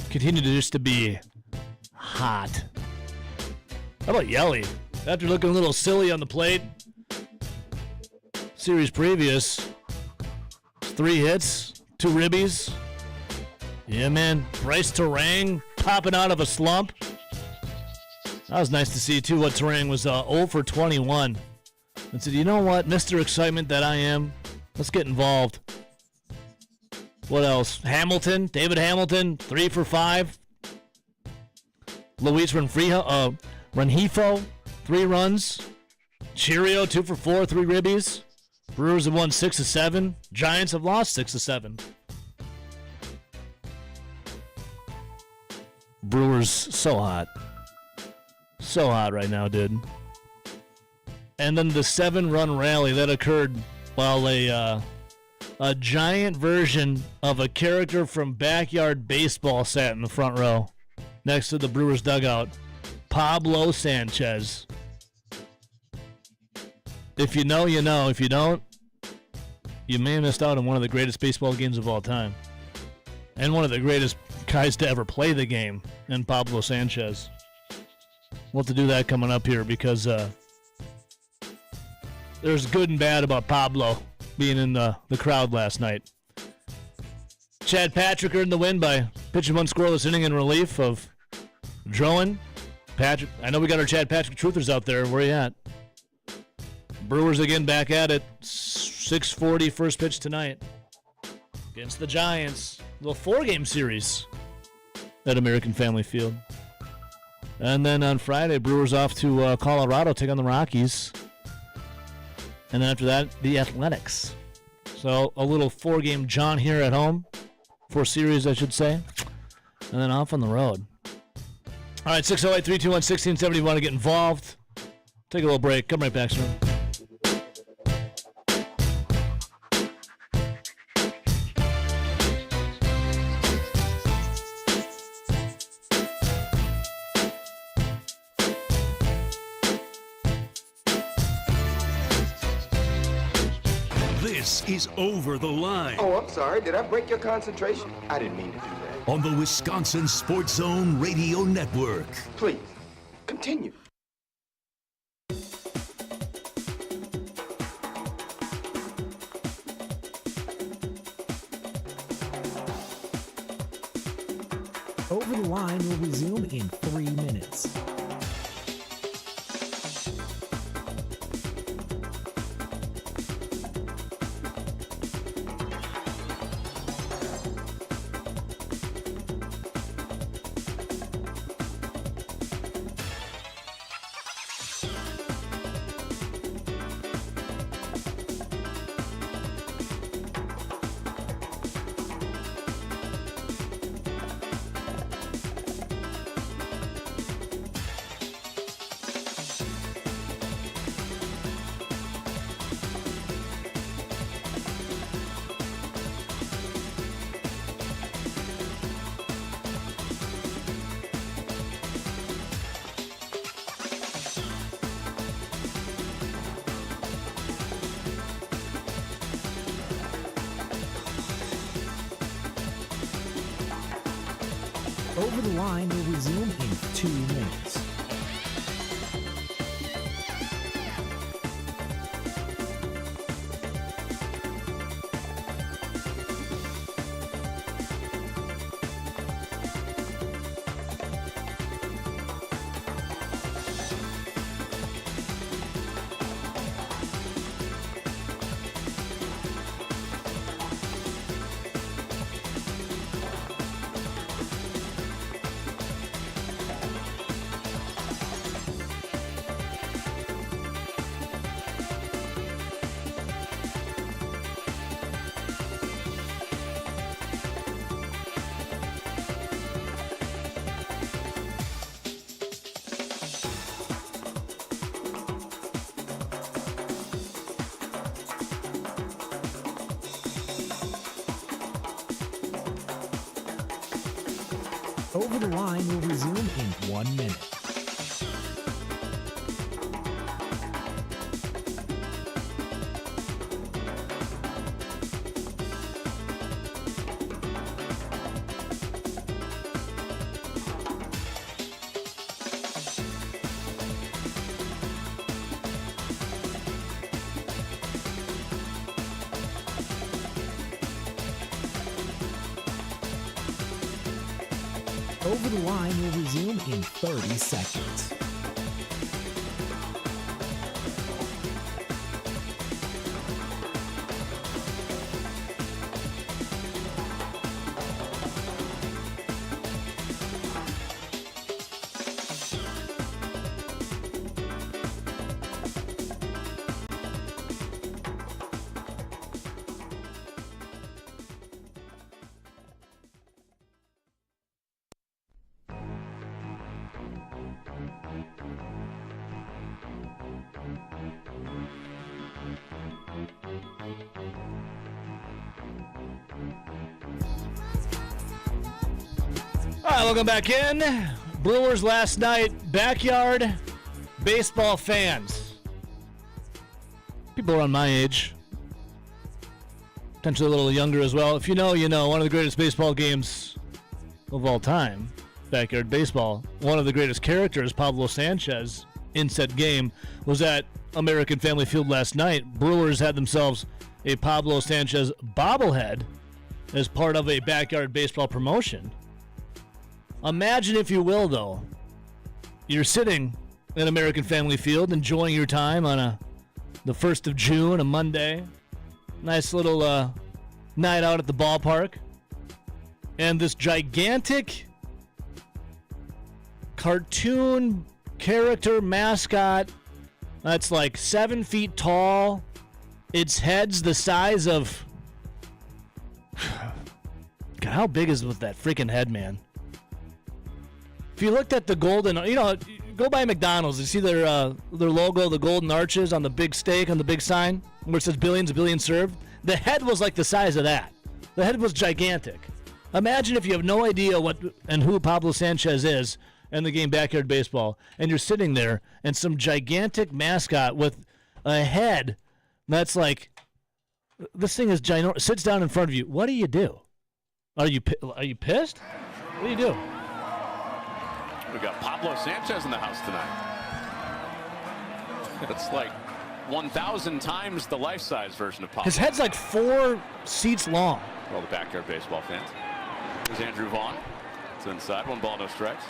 Continue to just to be hot. How about Yelly? After looking a little silly on the plate. Series previous. 3 hits, 2 ribbies. Yeah, man. Bryce Terang popping out of a slump. That was nice to see, too, what Terang was 0 for 21. And said, you know what, Mr. Excitement that I am, let's get involved. What else? Hamilton, David Hamilton, 3 for 5. Luis Rengifo, 3 runs. Cheerio, 2 for 4, 3 ribbies. Brewers have won 6 of 7. Giants have lost 6 of 7. Brewers so hot. So hot right now, dude. And then the 7-run rally that occurred while a giant version of a character from Backyard Baseball sat in the front row next to the Brewers dugout. Pablo Sanchez. If you know, you know. If you don't, you may have missed out on one of the greatest baseball games of all time. And one of the greatest guys to ever play the game in Pablo Sanchez. We'll have to do that coming up here because there's good and bad about Pablo being in the crowd last night. Chad Patrick earned the win by pitching 1 scoreless inning in relief of Drowan. Patrick, I know we got our Chad Patrick truthers out there. Where you at? Brewers again back at it. 6:40 first pitch tonight against the Giants. A little 4-game series at American Family Field. And then on Friday, Brewers off to Colorado, take on the Rockies. And then after that, the Athletics. So a little 4-game jaunt here at home. 4 series, I should say. And then off on the road. All right, 608-321-1670. Want to get involved? Take a little break. Come right back, sir. This is Over the Line. Oh, I'm sorry. Did I break your concentration? I didn't mean to do that. On the Wisconsin Sports Zone Radio Network. Please, continue. Over the Line will resume in 3 minutes. Over the Line will resume in 2 minutes. Over the Line will resume in 1 minute. Over the Line will resume in 30 seconds. right, welcome back in. Brewers last night, backyard baseball fans. People around my age, potentially a little younger as well. If you know, you know. One of the greatest baseball games of all time, backyard baseball. One of the greatest characters, Pablo Sanchez, in said game, was at American Family Field last night. Brewers had themselves a Pablo Sanchez bobblehead as part of a backyard baseball promotion. Imagine, if you will, though, you're sitting at American Family Field enjoying your time on the 1st of June, a Monday. Nice little night out at the ballpark. And this gigantic cartoon character mascot that's like 7 feet tall. Its head's the size of... God, how big is with that freaking head, man? If you looked at the golden, go by McDonald's, you see their logo, the golden arches on the big steak, on the big sign, where it says billions, a billion served. The head was like the size of that. The head was gigantic. Imagine if you have no idea what and who Pablo Sanchez is in the game backyard baseball, and you're sitting there, and some gigantic mascot with a head that's like, this thing is ginormous, sits down in front of you. What do you do? Are you pissed? What do you do? We got Pablo Sanchez in the house tonight. It's like 1,000 times the life-size version of Pablo. His head's like 4 seats long. For all the backyard baseball fans. Here's Andrew Vaughn. It's inside. 1 ball, no strikes.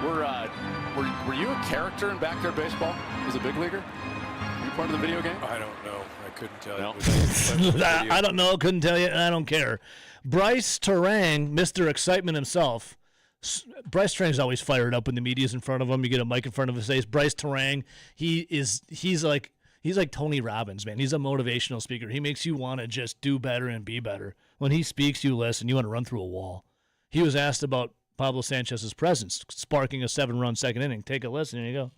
Were you a character in backyard baseball as a big leaguer? Were you part of the video game? I don't know. I couldn't tell you. I don't know. Couldn't tell you. And I don't care. Bryce Terang, Mr. Excitement himself. Bryce Terang's always fired up when the media's in front of him. You get a mic in front of his face. Bryce Terang, he's like Tony Robbins, man. He's a motivational speaker. He makes you want to just do better and be better. When he speaks, you listen. You want to run through a wall. He was asked about Pablo Sanchez's presence, sparking a 7-run second inning. Take a listen. Here you go.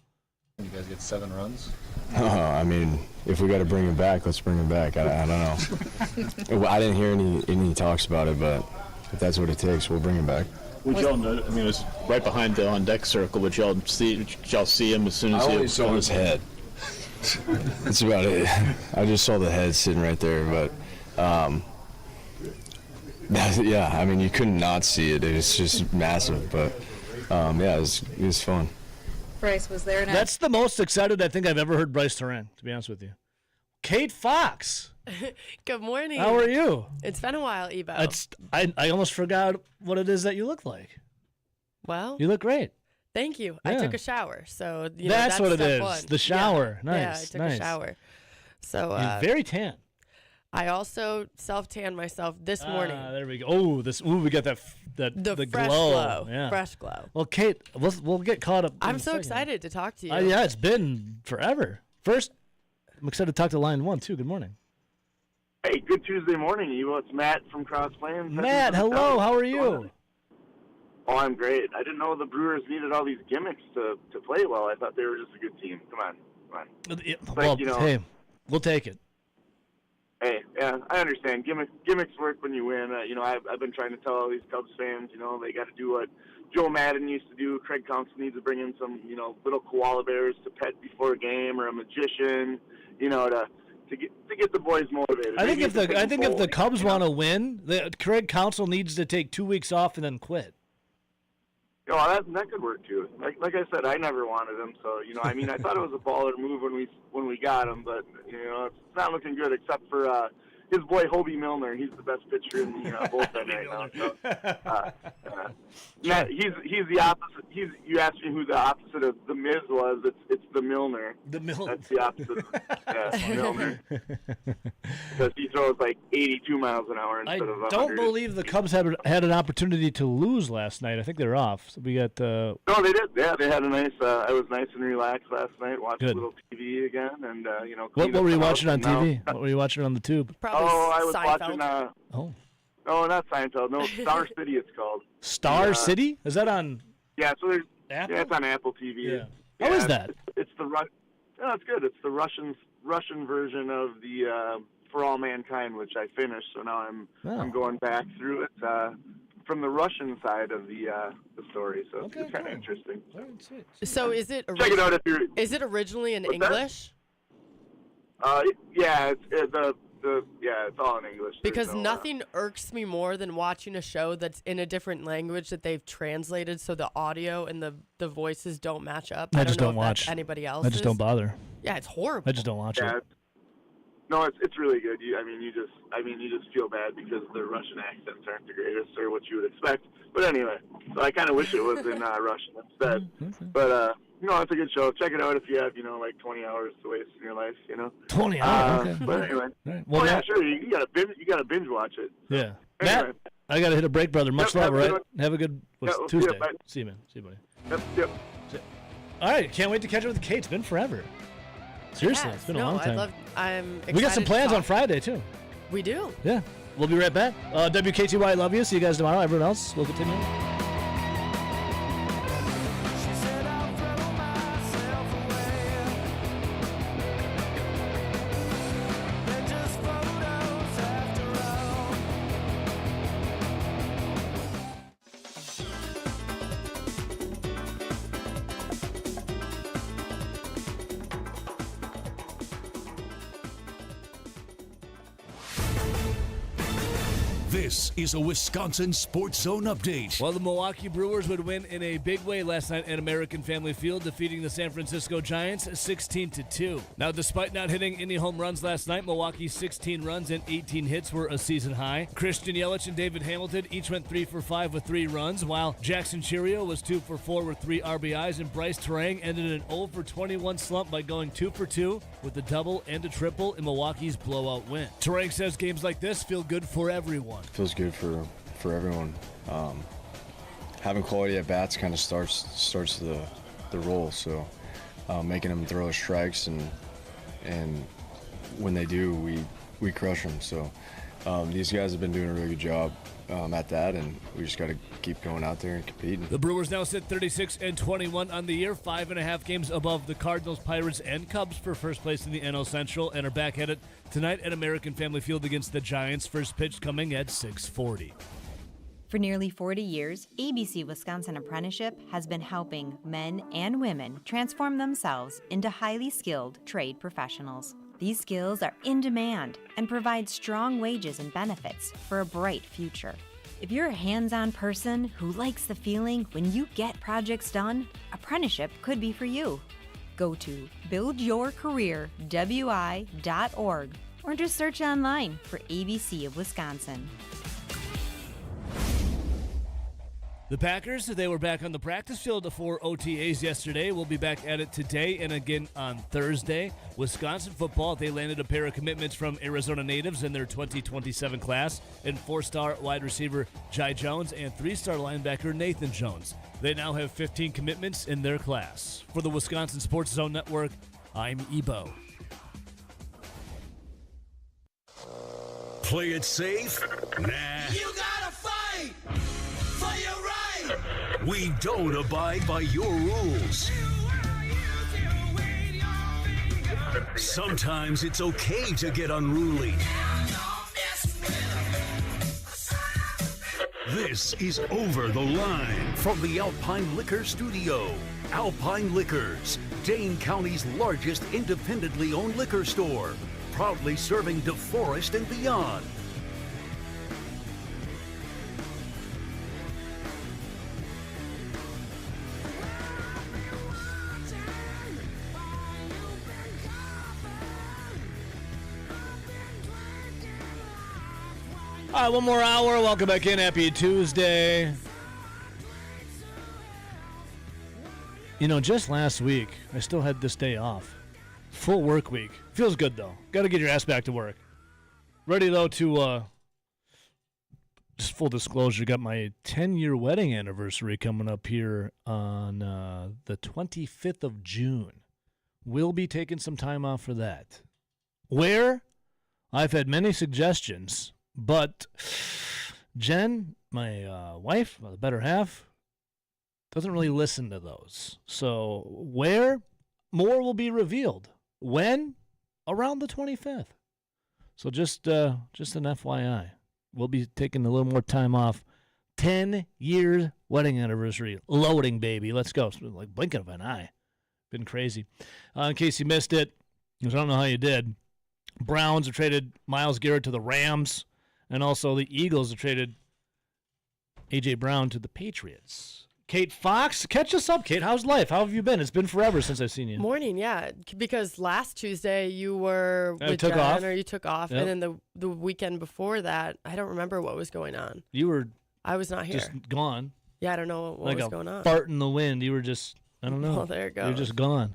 You guys get 7 runs? I mean, if we got to bring him back, let's bring him back. I don't know. I didn't hear any talks about it, but if that's what it takes, we'll bring him back. Would y'all know? I mean, it was right behind the on-deck circle. Would y'all see him as soon as I only saw his head. That's about it. I just saw the head sitting right there, but yeah, I mean, you couldn't not see it. It was just massive, but yeah, it was fun. Bryce was there. That's the most excited I think I've ever heard Bryce Terang, to be honest with you. Kate Fox. Good morning. How are you? It's been a while, Ebo. I almost forgot what it is that you look like. Well, you look great. Thank you. Yeah. I took a shower, so that's what it is. One. The shower. Yeah. Nice. Yeah, I took a shower. So you're very tan. I also self-tanned myself this morning. There we go. Oh, we got the fresh glow. Yeah. Fresh glow. Well, Kate, we'll get caught up. I'm so excited to talk to you. Yeah, it's been forever. First, I'm excited to talk to Line 1 too. Good morning. Hey, good Tuesday morning, Evo. It's Matt from Cross Plains. Matt, hello. How are you? Oh, I'm great. I didn't know the Brewers needed all these gimmicks to play well. I thought they were just a good team. Come on. Well, hey, we'll take it. Hey, yeah, I understand. Gimmicks work when you win. I've been trying to tell all these Cubs fans, they got to do what Joe Madden used to do. Craig Counsell needs to bring in some, little koala bears to pet before a game, or a magician, to get the boys motivated. I think if the Cubs want to win, Craig Counsell needs to take 2 weeks off and then quit. That could work too. Like I said, I never wanted him, so I thought it was a baller move when we got him, but it's not looking good except for his boy Hobie Milner. He's the best pitcher in the bullpen right now. So, yeah, he's the opposite. You asked me who the opposite of the Miz was. It's the Milner. The Milner. That's the opposite. Milner. Because he throws like 82 miles an hour instead of 100. I don't believe the Cubs had an opportunity to lose last night. I think they're off. So we got. No, they did. Yeah, they had a nice. I was nice and relaxed last night. Watched a little TV again, and What were you watching on TV? What were you watching on the tube? Probably I was Seinfeld. watching. No, not Seinfeld. No, Star City. It's called. Star City? Is that on? Yeah, so there's. Apple? Yeah, it's on Apple TV. Yeah. How is that? It's the it's good. It's the Russian version of the For All Mankind, which I finished. So now I'm going back through it. from the Russian side of the story, so it's kind of interesting. So is it Check it out if you're. Is it originally in What's that? English? Yeah, it's all in English. Because nothing irks me more than watching a show that's in a different language that they've translated so the audio and the voices don't match up. I don't just know don't if watch. that's anybody else. I just don't bother. Yeah, it's horrible. I just don't watch it. No, it's really good. You just feel bad because the Russian accents aren't the greatest or what you would expect. But anyway, so I kind of wish it was in Russian instead. But it's a good show. Check it out if you have like 20 hours to waste in your life. 20 hours. Okay. But anyway, Right. Well, Matt, sure. You gotta binge watch it. Yeah. Anyway. Matt, I got to hit a break, brother. Much love, have a right? good one. Have a good We'll see Tuesday. you, bye. See you, man. See you, buddy. Yep. All right. Can't wait to catch up with Kate. It's been forever. Seriously, Yes. it's been a long time. I'm excited. We got some to plans talk. on Friday, too. We do. Yeah. We'll be right back. WKTY, I love you. See you guys tomorrow. Everyone else, we'll continue. This is a Wisconsin Sports Zone update. Well, the Milwaukee Brewers would win in a big way last night at American Family Field, defeating the San Francisco Giants 16-2. Now, despite not hitting any home runs last night, Milwaukee's 16 runs and 18 hits were a season high. Christian Yelich and David Hamilton each went 3 for 5 with 3 runs, while Jackson Cheerio was 2 for 4 with 3 RBIs, and Bryce Terang ended an 0 for 21 slump by going 2 for 2 with a double and a triple in Milwaukee's blowout win. Terang says games like this feel good for everyone. Feels good for everyone. Having quality at bats kind of starts the role. So making them throw strikes and when they do, we crush them. So these guys have been doing a really good job at that, and we just got to keep going out there and competing. The Brewers now sit 36-21 on the year, 5.5 games above the Cardinals, Pirates, and Cubs for first place in the NL Central, and are back at it tonight at American Family Field against the Giants. First pitch coming at 6:40. For nearly 40 years, ABC Wisconsin Apprenticeship has been helping men and women transform themselves into highly skilled trade professionals. These skills are in demand and provide strong wages and benefits for a bright future. If you're a hands-on person who likes the feeling when you get projects done, apprenticeship could be for you. Go to buildyourcareerwi.org or just search online for ABC of Wisconsin. The Packers, they were back on the practice field for OTAs yesterday. We'll be back at it today and again on Thursday. Wisconsin football, they landed a pair of commitments from Arizona natives in their 2027 class, and 4-star wide receiver Jai Jones and 3-star linebacker Nathan Jones. They now have 15 commitments in their class. For the Wisconsin Sports Zone Network, I'm Ebo. Play it safe? Nah. You gotta fight for your right. We don't abide by your rules. Sometimes it's okay to get unruly. This is Over the Line from the Alpine Liquor Studio. Alpine Liquors, Dane County's largest independently owned liquor store, proudly serving DeForest and beyond. All right, one more hour. Welcome back in. Happy Tuesday. You know, just last week, I still had this day off. Full work week. Feels good, though. Got to get your ass back to work. Ready, though, to, just full disclosure, got my 10-year wedding anniversary coming up here on the 25th of June. We'll be taking some time off for that. Where? I've had many suggestions. But Jen, my wife, the better half, doesn't really listen to those. So where? More will be revealed. When? Around the 25th. So just an FYI. We'll be taking a little more time off 10-year wedding anniversary. Loading, baby. Let's go. It's been like blinking of an eye. Been crazy. In case you missed it, because I don't know how you did, Browns have traded Myles Garrett to the Rams, and also the Eagles have traded A.J. Brown to the Patriots. Kate Fox, catch us up, Kate. How's life? How have you been? It's been forever since I've seen you. Morning, yeah. Because last Tuesday you were with took Jen, off. or you took off, Yep. and then the weekend before that, I don't remember what was going on. You were I was not here. just gone. Yeah, I don't know what like was a going on. fart in the wind. You were just, I don't know. Well, there it You're goes. just gone.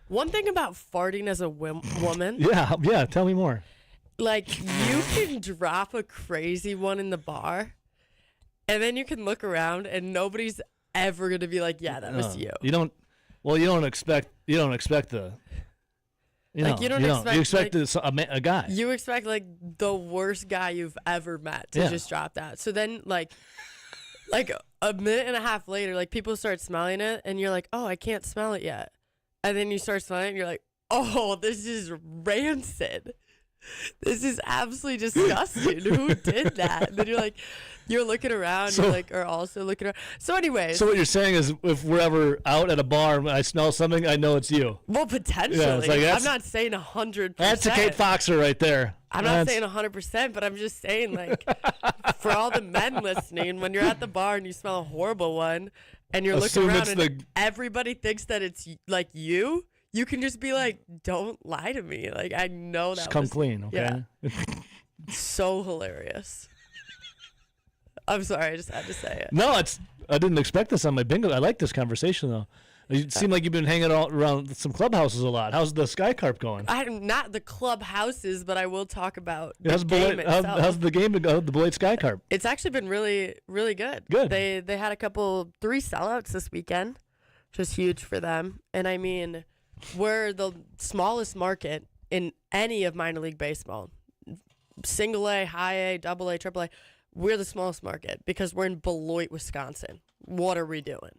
One thing about farting as a woman, Yeah, tell me more. like you can drop a crazy one in the bar, and then you can look around and nobody's ever gonna be like, "Yeah, that was you." You don't expect the. You expect a guy. You expect like the worst guy you've ever met to just drop that. So then like a minute and a half later, like people start smelling it, and you're like, "Oh, I can't smell it yet," and then you start smelling it, and you're like, "Oh, this is rancid. This is absolutely disgusting. Who did that?" And then you're looking around, are also looking around. So anyways. So what you're saying is if we're ever out at a bar and I smell something, I know it's you. Well, potentially. Yeah, it's like, I'm not saying 100%. That's a Kate Foxer right there. I'm not saying 100%, but I'm just saying, like, for all the men listening, when you're at the bar and you smell a horrible one and you're looking around and everybody thinks that it's like you can just be like, "Don't lie to me." Like, I know that. Just come clean, okay? Yeah. So hilarious. I'm sorry, I just had to say it. No, I didn't expect this on my bingo. I like this conversation though. You seem like you've been hanging out around some clubhouses a lot. How's the Sky Carp going? I'm not the clubhouses, but I will talk about How's the game itself. How's the game go? The Beloit Sky Carp. It's actually been really, really good. Good. They had 3 sellouts this weekend, which is huge for them. And I mean, we're the smallest market in any of minor league baseball. Single A, high A, double A, triple A. We're the smallest market because we're in Beloit, Wisconsin. What are we doing?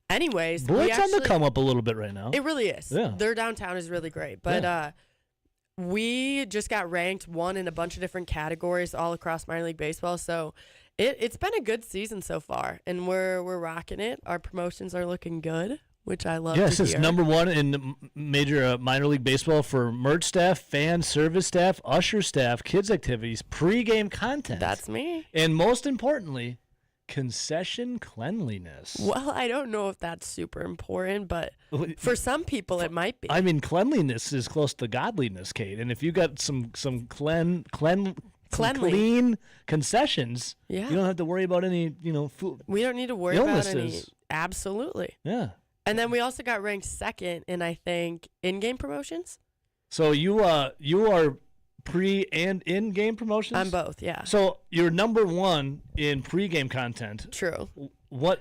Anyways, Beloit's on the come up a little bit right now. It really is. Yeah. Their downtown is really great. But we just got ranked 1 in a bunch of different categories all across minor league baseball. So it's been a good season so far, and we're rocking it. Our promotions are looking good, which I love Yes, to it's hear. number 1 in major minor league baseball for merch staff, fan service staff, usher staff, kids activities, pregame content. That's me. And most importantly, concession cleanliness. Well, I don't know if that's super important, but for some people it might be. I mean, cleanliness is close to godliness, Kate. And if you got some clean concessions, you don't have to worry about any, food. We don't need to worry about any. Absolutely. Yeah. And then we also got ranked 2nd in, I think, in-game promotions. So you are pre and in-game promotions? I'm both, yeah. So you're number 1 in pre-game content. True. Why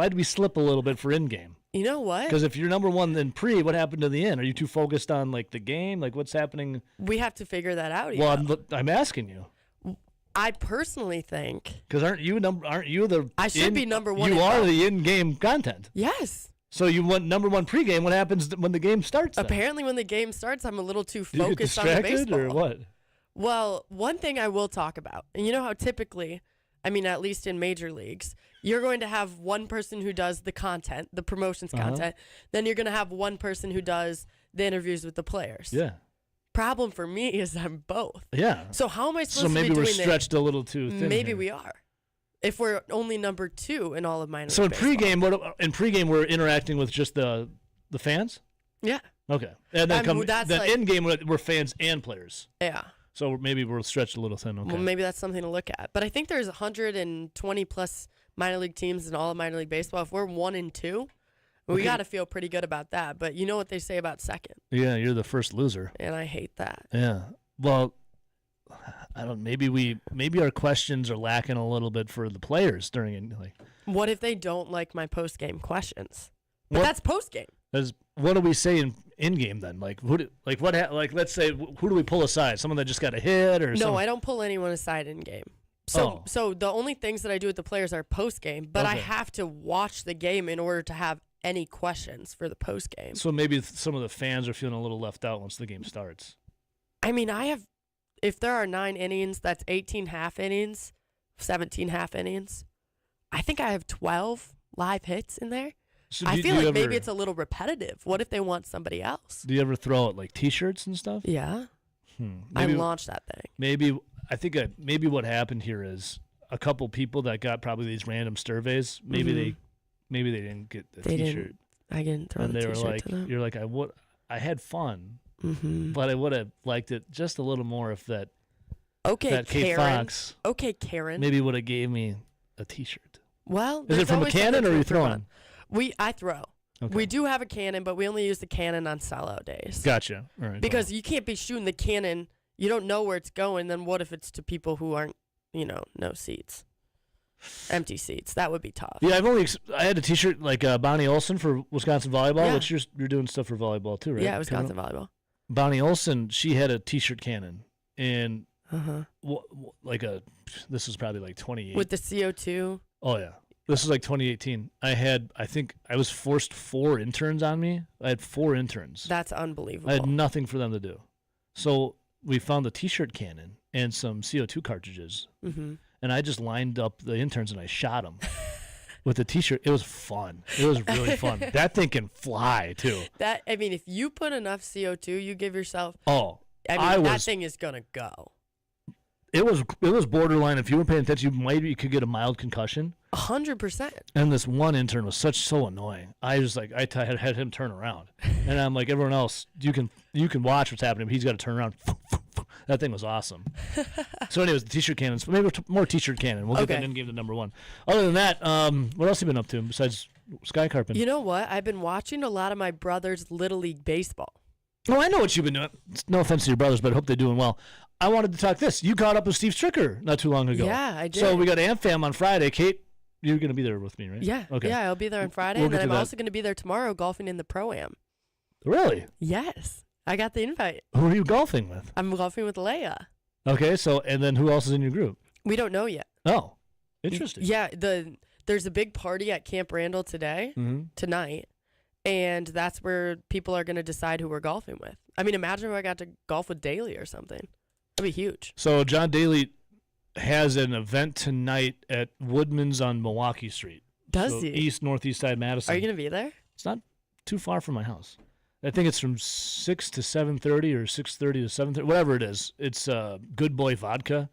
did we slip a little bit for in-game? You know what? Because if you're number 1 in pre, what happened to the in? Are you too focused on like the game? Like what's happening? We have to figure that out. Well, I'm asking you. I personally think because aren't you the? I should be number 1. You are the in-game content. Yes. So you want number 1 pregame. What happens when the game starts? Then? Apparently, when the game starts, I'm a little too Do you get focused on the distracted baseball. or what? Well, one thing I will talk about, and you know how typically, I mean, at least in major leagues, you're going to have one person who does the content, the promotions content. Then you're going to have one person who does the interviews with the players. Yeah. Problem for me is I'm both. Yeah. So how am I supposed to be doing So maybe we're stretched a little too thin. Maybe here. we are. If we're only number 2 in all of minor So league baseball. in pregame we're interacting with just the fans? Yeah. Okay. And then in game we're fans and players. Yeah. So maybe we're stretched a little thin. Okay. Well, maybe that's something to look at. But I think there's 120 plus minor league teams in all of minor league baseball. If we're 1 and 2, we got to feel pretty good about that. But you know what they say about second. Yeah, you're the first loser. And I hate that. Yeah. Well, I don't. Maybe our questions are lacking a little bit for the players during like. What if they don't like my post game questions? But that's post game. What do we say in game then? Like let's say who do we pull aside? Someone that just got a hit or? No, I don't pull anyone aside in game. So the only things that I do with the players are post game, but I have to watch the game in order to have any questions for the post game. So maybe some of the fans are feeling a little left out once the game starts. I mean, if there are 9 innings, that's 18 half innings, 17 half innings. I think I have 12 live hits in there. So I do feel you like maybe ever- it's a little repetitive. What if they want somebody else? Do you ever throw out like T-shirts and stuff? Yeah. I Maybe- launched that thing. Maybe I think maybe what happened here is a couple people that got probably these random surveys. Maybe Mhm. they didn't get the They T-shirt. didn't. I didn't throw And the they were T-shirt like, to them. "You're like I had fun, Mhm. but I would have liked it just a little more if that Okay, that Kate Karen. Fox Okay, Karen. maybe would have gave me a T-shirt." Well, Is there's it from a always cannon something or to are you improve throwing? on. I throw. Okay. We do have a cannon, but we only use the cannon on sellout days. Gotcha. All right. Because you can't be shooting the cannon. You don't know where it's going. Then what if it's to people who aren't, no seats, empty seats? That would be tough. Yeah, I had a T-shirt like Bonnie Olson for Wisconsin volleyball, Yeah. which you're doing stuff for volleyball too, right? Yeah, Wisconsin volleyball. Bonnie Olson, she had a T-shirt cannon, and Uh-huh. this was probably like 2018. With the CO2. Oh yeah, this was like 2018. I think I was forced 4 interns on me. I had 4 interns. That's unbelievable. I had nothing for them to do, so we found the T-shirt cannon and some CO2 cartridges, Mhm. and I just lined up the interns and I shot them. With the T-shirt, it was fun. It was really fun. That thing can fly too. If you put enough CO2, you give yourself. Oh, that thing is gonna go. It was borderline. If you were paying attention, you could get a mild concussion. 100%. And this one intern was so annoying. I was like, I had him turn around, and I'm like, everyone else, you can watch what's happening, but he's got to turn around. That thing was awesome. So, anyways, the T-shirt cannons. Maybe more T-shirt cannon. We'll get that in game to number 1. Other than that, what else have you been up to besides sky carping? You know what? I've been watching a lot of my brother's Little League baseball. Oh, I know what you've been doing. No offense to your brothers, but I hope they're doing well. I wanted to talk this. You caught up with Steve Stricker not too long ago. Yeah, I did. So we got AmFam on Friday. Kate, you're going to be there with me, right? Yeah. Okay. Yeah, I'll be there on Friday, We'll and get then to I'm that. also going to be there tomorrow golfing in the Pro-Am. Really? Yes. I got the invite. Who are you golfing with? I'm golfing with Leia. Okay, so, and then who else is in your group? We don't know yet. Oh, interesting. Yeah, there's a big party at Camp Randall tonight, and that's where people are going to decide who we're golfing with. I mean, imagine if I got to golf with Daly or something. That'd be huge. So John Daly has an event tonight at Woodman's on Milwaukee Street. Does so he? Northeast side Madison. Are you going to be there? It's not too far from my house. I think it's from 6 to 7:30 or 6:30 to 7:30, whatever it is. It's Good Boy Vodka.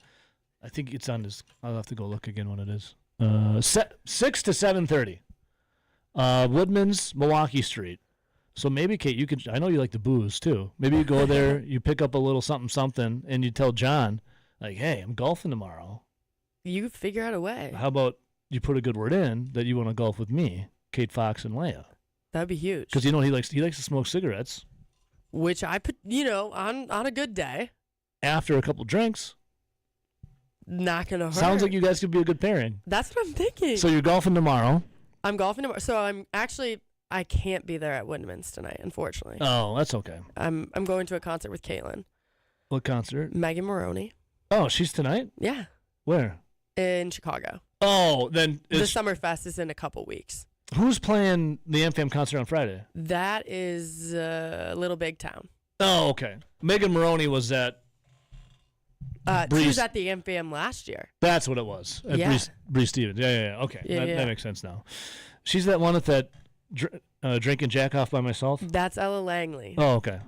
I think it's on this. I'll have to go look again when it is. 6 to 7:30. Woodman's, Milwaukee Street. So maybe, Kate, you could. I know you like the booze too. Maybe you go there, you pick up a little something, and you tell John, like, "Hey, I'm golfing tomorrow." You figure out a way. How about you put a good word in that you want to golf with me, Kate Fox and Leia? That'd be huge. Because he likes to smoke cigarettes. Which I put, on a good day. After a couple drinks. Not gonna hurt. Sounds like you guys could be a good pairing. That's what I'm thinking. So you're golfing tomorrow. I'm golfing tomorrow. So I can't be there at Woodman's tonight, unfortunately. Oh, that's okay. I'm going to a concert with Caitlin. What concert? Megan Maroney. Oh, she's tonight? Yeah. Where? In Chicago. Oh, then the Summerfest is in a couple weeks. Who's playing the AmFam concert on Friday? That is Little Big Town. Oh, okay. Megan Maroney was at she was at the AmFam last year. That's what it was. At Yeah. Bree Stevens. Yeah. Okay. Yeah, That makes sense now. She's that one at that Drink and Jack Off by Myself? That's Ella Langley. Oh, okay.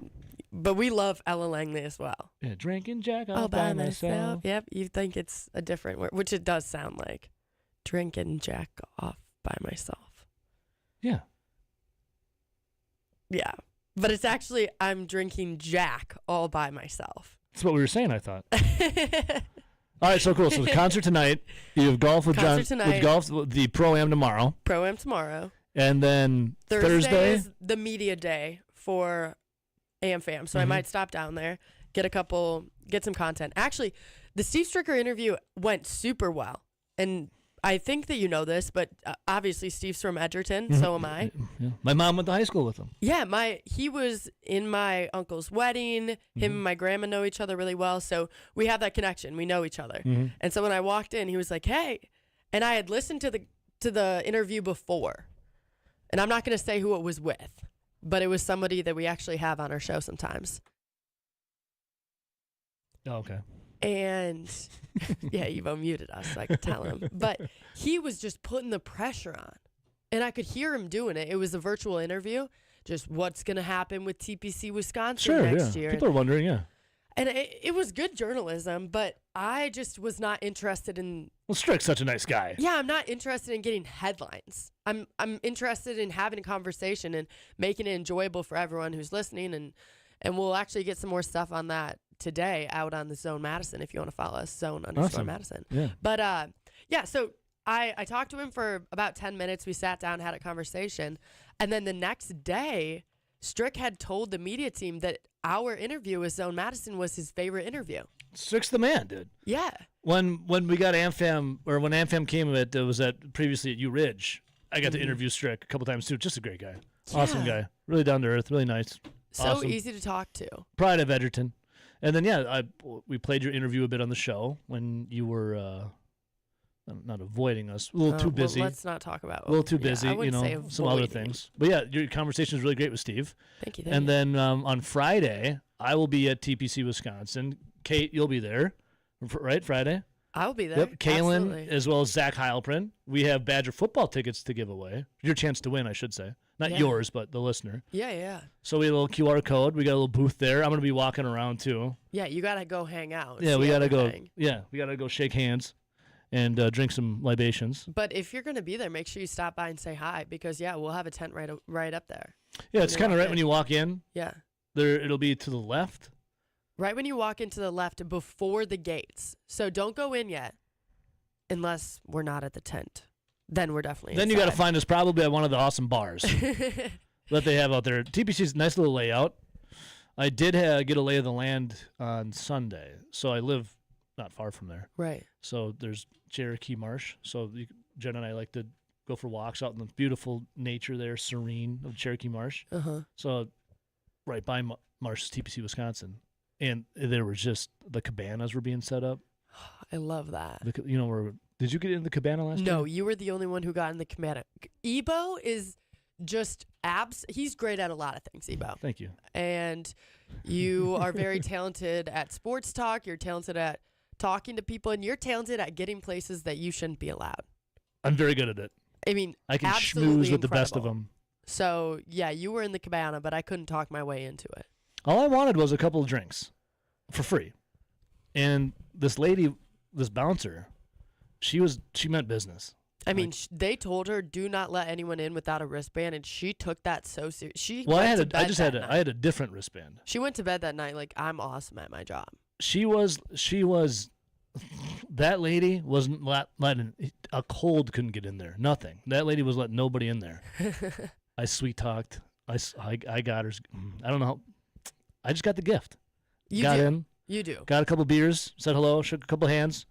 But we love Ella Langley as well. Yeah, Drink and Jack Off All by myself. Yep, you think it's a different word, which it does sound like. Drink and Jack Off by myself. Yeah. Yeah. But it's actually, I'm drinking Jack all by myself. That's what we were saying, I thought. All right, so cool. So the concert tonight. You have golf with Concert John. tonight. With golf, the Pro-Am tomorrow. Pro-Am tomorrow. And then Thursday is the media day for AmFam. So I might stop down there, get some content. Actually, the Steve Stricker interview went super well. And I think that you know this, but obviously Steve's from Edgerton, so am I. Yeah. My mom went to high school with him. Yeah, he was in my uncle's wedding. Him and my grandma know each other really well, so we have that connection. We know each other. And so when I walked in, he was like, "Hey," and I had listened to the interview before, and I'm not going to say who it was with, but it was somebody that we actually have on our show sometimes. Oh, okay. And yeah, Evo muted us, so I could tell him. But he was just putting the pressure on. And I could hear him doing it. It was a virtual interview. Just what's going to happen with TPC Wisconsin next year. People are wondering, yeah. And it was good journalism, but I just was not interested in. Well, Strick's such a nice guy. Yeah, I'm not interested in getting headlines. I'm interested in having a conversation and making it enjoyable for everyone who's listening. And we'll actually get some more stuff on that today out on the Zone Madison if you want to follow us, Zone_Madison. Yeah. But yeah, so I talked to him for about 10 minutes. We sat down, had a conversation. And then the next day, Strick had told the media team that our interview with Zone Madison was his favorite interview. Strick's the man, dude. Yeah. When we got AmFam, or when AmFam came, it was previously at U Ridge. I got to interview Strick a couple times too. Just a great guy. Awesome guy. Really down to earth. Really nice. So awesome. easy to talk to. Pride of Edgerton. And then, we played your interview a bit on the show when you were not avoiding us. A little too busy. Well, let's not talk about it. A little too busy, some other things. But yeah, your conversation was really great with Steve. Thank you. And then on Friday, I will be at TPC Wisconsin. Kate, you'll be there, right? Friday? I will be there. Yep. Kaylin, Absolutely. as well as Zach Heilprin. We have Badger football tickets to give away. Your chance to win, I should say. Not yours, but the listener. Yeah. So we have a little QR code. We got a little booth there. I'm going to be walking around too. Yeah, you got to go hang out. Yeah, we got to go. Yeah, we got to go shake hands and drink some libations. But if you're going to be there, make sure you stop by and say hi because, we'll have a tent right up there. Yeah, it's kind of right when you walk in. Yeah. It'll be to the left. Right when you walk into the left before the gates. So don't go in yet unless we're not at the tent. Then we're definitely Then inside. you got to find us probably at one of the awesome bars that they have out there. TPC's nice little layout. I did get a lay of the land on Sunday, so I live not far from there. Right. So there's Cherokee Marsh. So Jen and I like to go for walks out in the beautiful nature there, serene of Cherokee Marsh. Uh-huh. So right by Marsh, TPC, Wisconsin. And there was just the cabanas were being set up. I love that. Did you get in the cabana last year? No, you were the only one who got in the cabana. Ebo is just he's great at a lot of things, Ebo. Thank you. And you are very talented at sports talk. You're talented at talking to people, and you're talented at getting places that you shouldn't be allowed. I'm very good at it. I mean, I can absolutely schmooze with the best of incredible. them. So, yeah, you were in the cabana, but I couldn't talk my way into it. All I wanted was a couple of drinks for free. And this lady, this bouncer, she meant business. I mean, they told her, do not let anyone in without a wristband, and she took that so serious. I had a different wristband. She went to bed that night like, I'm awesome at my job. She was that lady wasn't letting a cold couldn't get in there. Nothing. That lady was letting nobody in there. I sweet talked. I got her. I don't know how. I just got the gift. You got do. in. You do. Got a couple beers. Said hello. Shook a couple hands.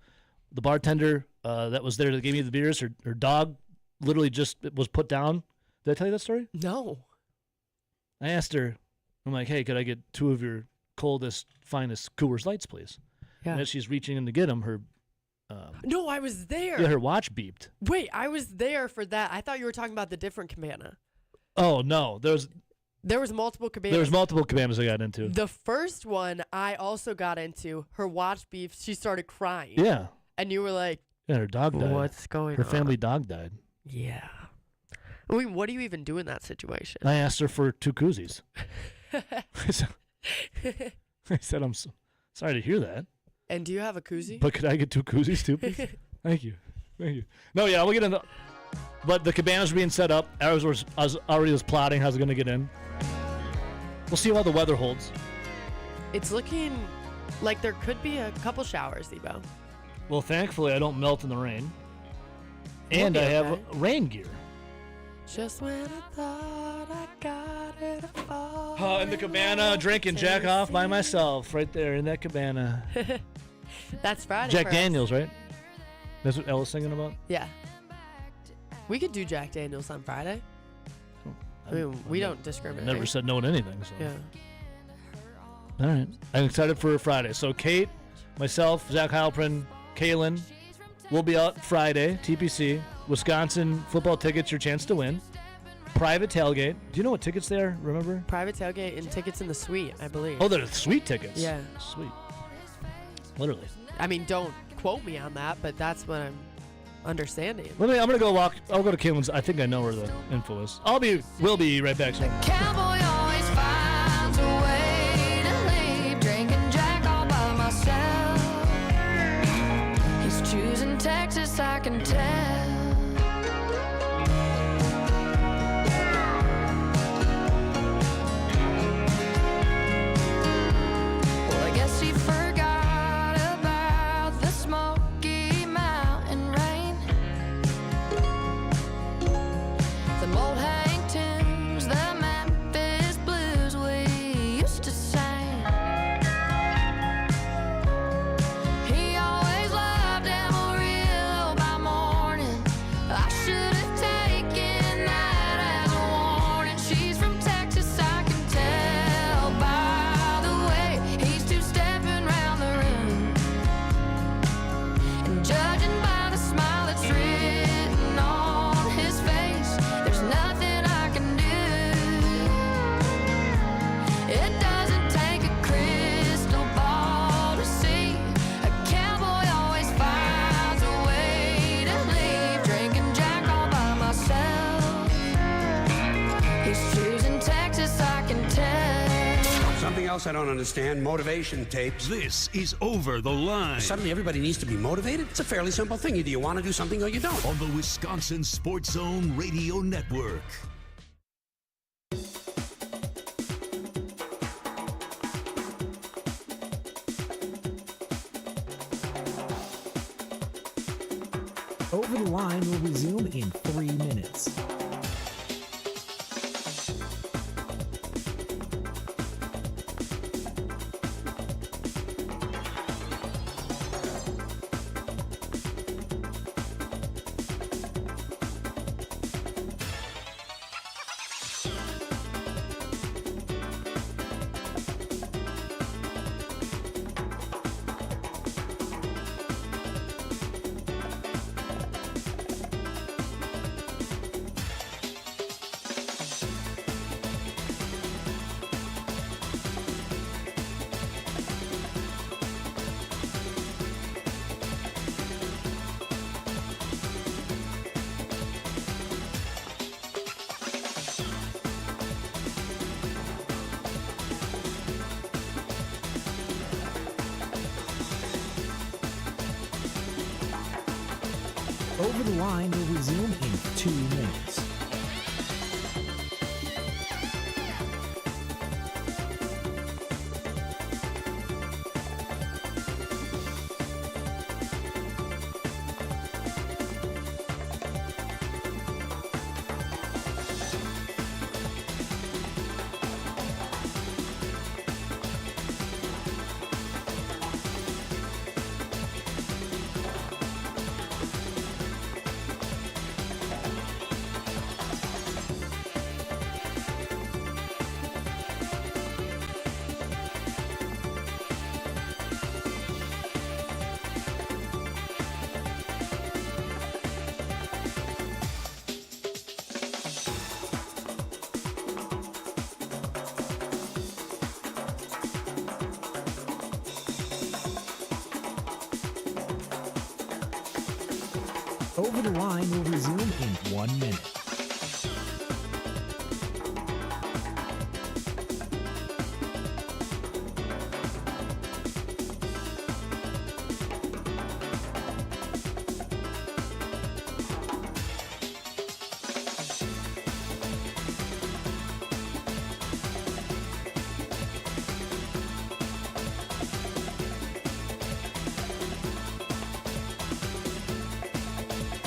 The bartender that was there that gave me the beers. Her dog literally just was put down. Did I tell you that story? No. I asked her. I'm like, hey, could I get 2 of your coldest, finest Coors Lights, please? Yeah. And as she's reaching in to get them, her no, I was there. Yeah, her watch beeped. Wait, I was there for that. I thought you were talking about the different cabana. Oh no, there was multiple cabanas. There was multiple cabanas I got into. The first one I also got into. Her watch beeped. She started crying. Yeah. And you were like, yeah, her dog died. What's going on? Her family dog died. Yeah. I mean, what do you even do in that situation? I asked her for 2 koozies. I said, I'm sorry to hear that. And do you have a koozie? But could I get 2 koozies too, please? Thank you. No, yeah, we'll get into. But the cabanas were being set up. I was already plotting how I was going to get in. We'll see how the weather holds. It's looking like there could be a couple showers, Debo. Well, thankfully, I don't melt in the rain. And I have rain gear. Just when I thought I got it all. In the cabana, drinking Jack off by myself right there in that cabana. That's Friday. Jack Daniels, right? That's what Ella's singing about? Yeah. We could do Jack Daniels on Friday. I mean, we don't discriminate. Never said no to anything. So. Yeah. All right. I'm excited for Friday. So Kate, myself, Zach Heilprin, Kaylin, we'll be out Friday, TPC. Wisconsin football tickets, your chance to win. Private tailgate. Do you know what tickets they are? Remember? Private tailgate and tickets in the suite, I believe. Oh, they're suite tickets. Yeah. Sweet. Literally. I mean, don't quote me on that, but that's what I'm understanding. I'm gonna go walk. I'll go to Caitlin's. I think I know where the info is. We'll be right back. Soon. Cowboy always finds a way to leave, drinking Jack all by myself. He's choosing Texas, I can tell. Well, I guess he forgot about the Smoky Mountain rain. The old Hank tunes, the Memphis blues we used to sing. He always loved Amarillo by morning. I should have taken that as a warning. She's from Texas, I can tell by the way he's two-stepping round the room. And judging by the smile that's written on his face, there's nothing I can do. It doesn't take a crystal ball to see. A cowboy always finds a way to leave, drinking Jack all by myself. He's choosing Texas, I can tell. Something else I don't understand, motivation tapes. This is Over the Line. Suddenly everybody needs to be motivated? It's a fairly simple thing. Either you want to do something or you don't. On the Wisconsin Sports Zone Radio Network. Over the Line will resume in 3 minutes. Over the Line will resume in 2 minutes. Over the Line will resume in 1 minute.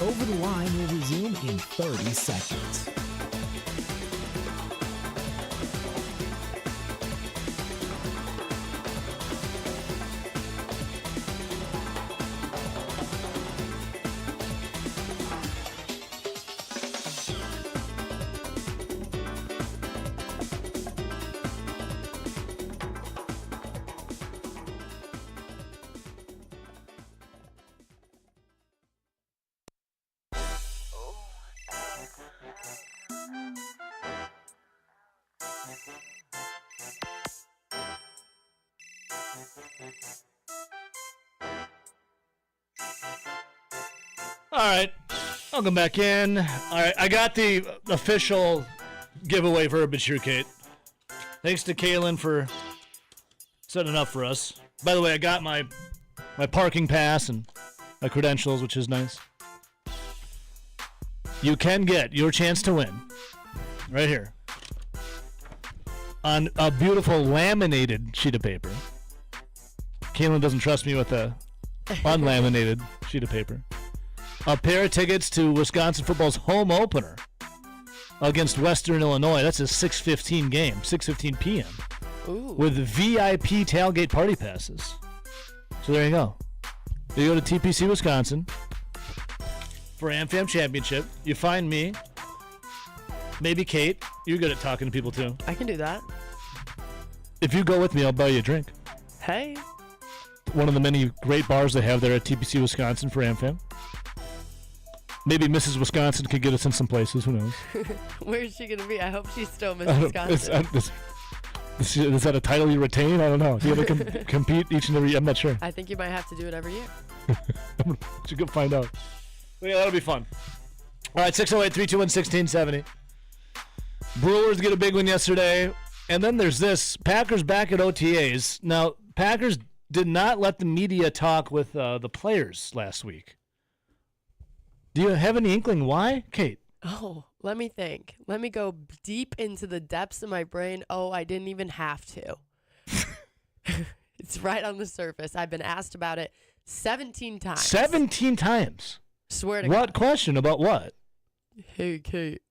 Over the Line will resume in 30 seconds. right. Welcome back in. All right. I got the official giveaway verbiage here, Kate. Thanks to Kaylin for setting it up for us. By the way, I got my parking pass and my credentials, which is nice. You can get your chance to win right here on a beautiful laminated sheet of paper. Kaylin doesn't trust me with a unlaminated sheet of paper. A pair of tickets to Wisconsin football's home opener against Western Illinois. That's a 6:15 game, 6:15 p.m. Ooh. With VIP tailgate party passes. So there you go. You go to TPC Wisconsin for AmFam Championship. You find me, maybe Kate. You're good at talking to people too. I can do that. If you go with me, I'll buy you a drink. Hey. One of the many great bars they have there at TPC Wisconsin for AmFam. Maybe Mrs. Wisconsin could get us in some places. Who knows? Where is she going to be? I hope she's still Miss Wisconsin. Is that a title you retain? I don't know. Do you have to compete each and every year? I'm not sure. I think you might have to do it every year. Should go find out. But yeah, that'll be fun. All right, 608-321-1670. Brewers get a big one yesterday. And then there's this. Packers back at OTAs. Now, Packers did not let the media talk with the players last week. Do you have any inkling why, Kate? Oh, let me think. Let me go deep into the depths of my brain. Oh, I didn't even have to. It's right on the surface. I've been asked about it 17 times. 17 times? Swear to What God. question about what? Hey, Kate.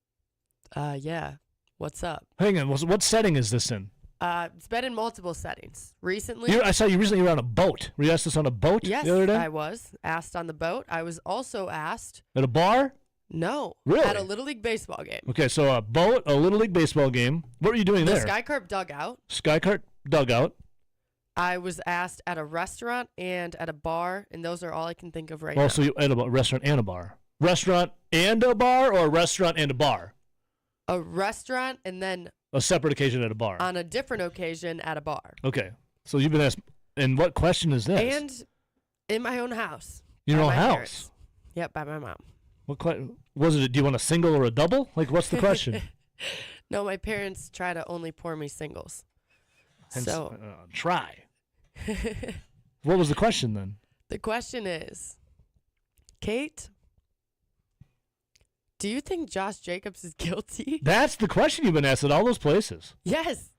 Yeah. What's up? Hang on. What setting is this in? It's been in multiple settings. Recently. I saw you recently were on a boat. Were you asked this on a boat Yes, the other day? I was asked on the boat. I was also asked. At a bar? No. Really? At a Little League baseball game. Okay, so a boat, a Little League baseball game. What were you doing The there? Skycarp dugout. Skycart dugout. I was asked at a restaurant and at a bar, and those are all I can think of right now. Also, you at a restaurant and a bar. Restaurant and a bar, or a restaurant and a bar? A restaurant and then A separate occasion at a bar. on a different occasion at a bar. Okay, so you've been asked. And what question is this? And in my own house. Your by own my house? parents. Yep, by my mom. What was it? Do you want a single or a double? Like, what's the question? No, my parents try to only pour me singles. Hence, So try. What was the question then? the question is, Kate, do you think Josh Jacobs is guilty? That's the question you've been asked at all those places. Yes.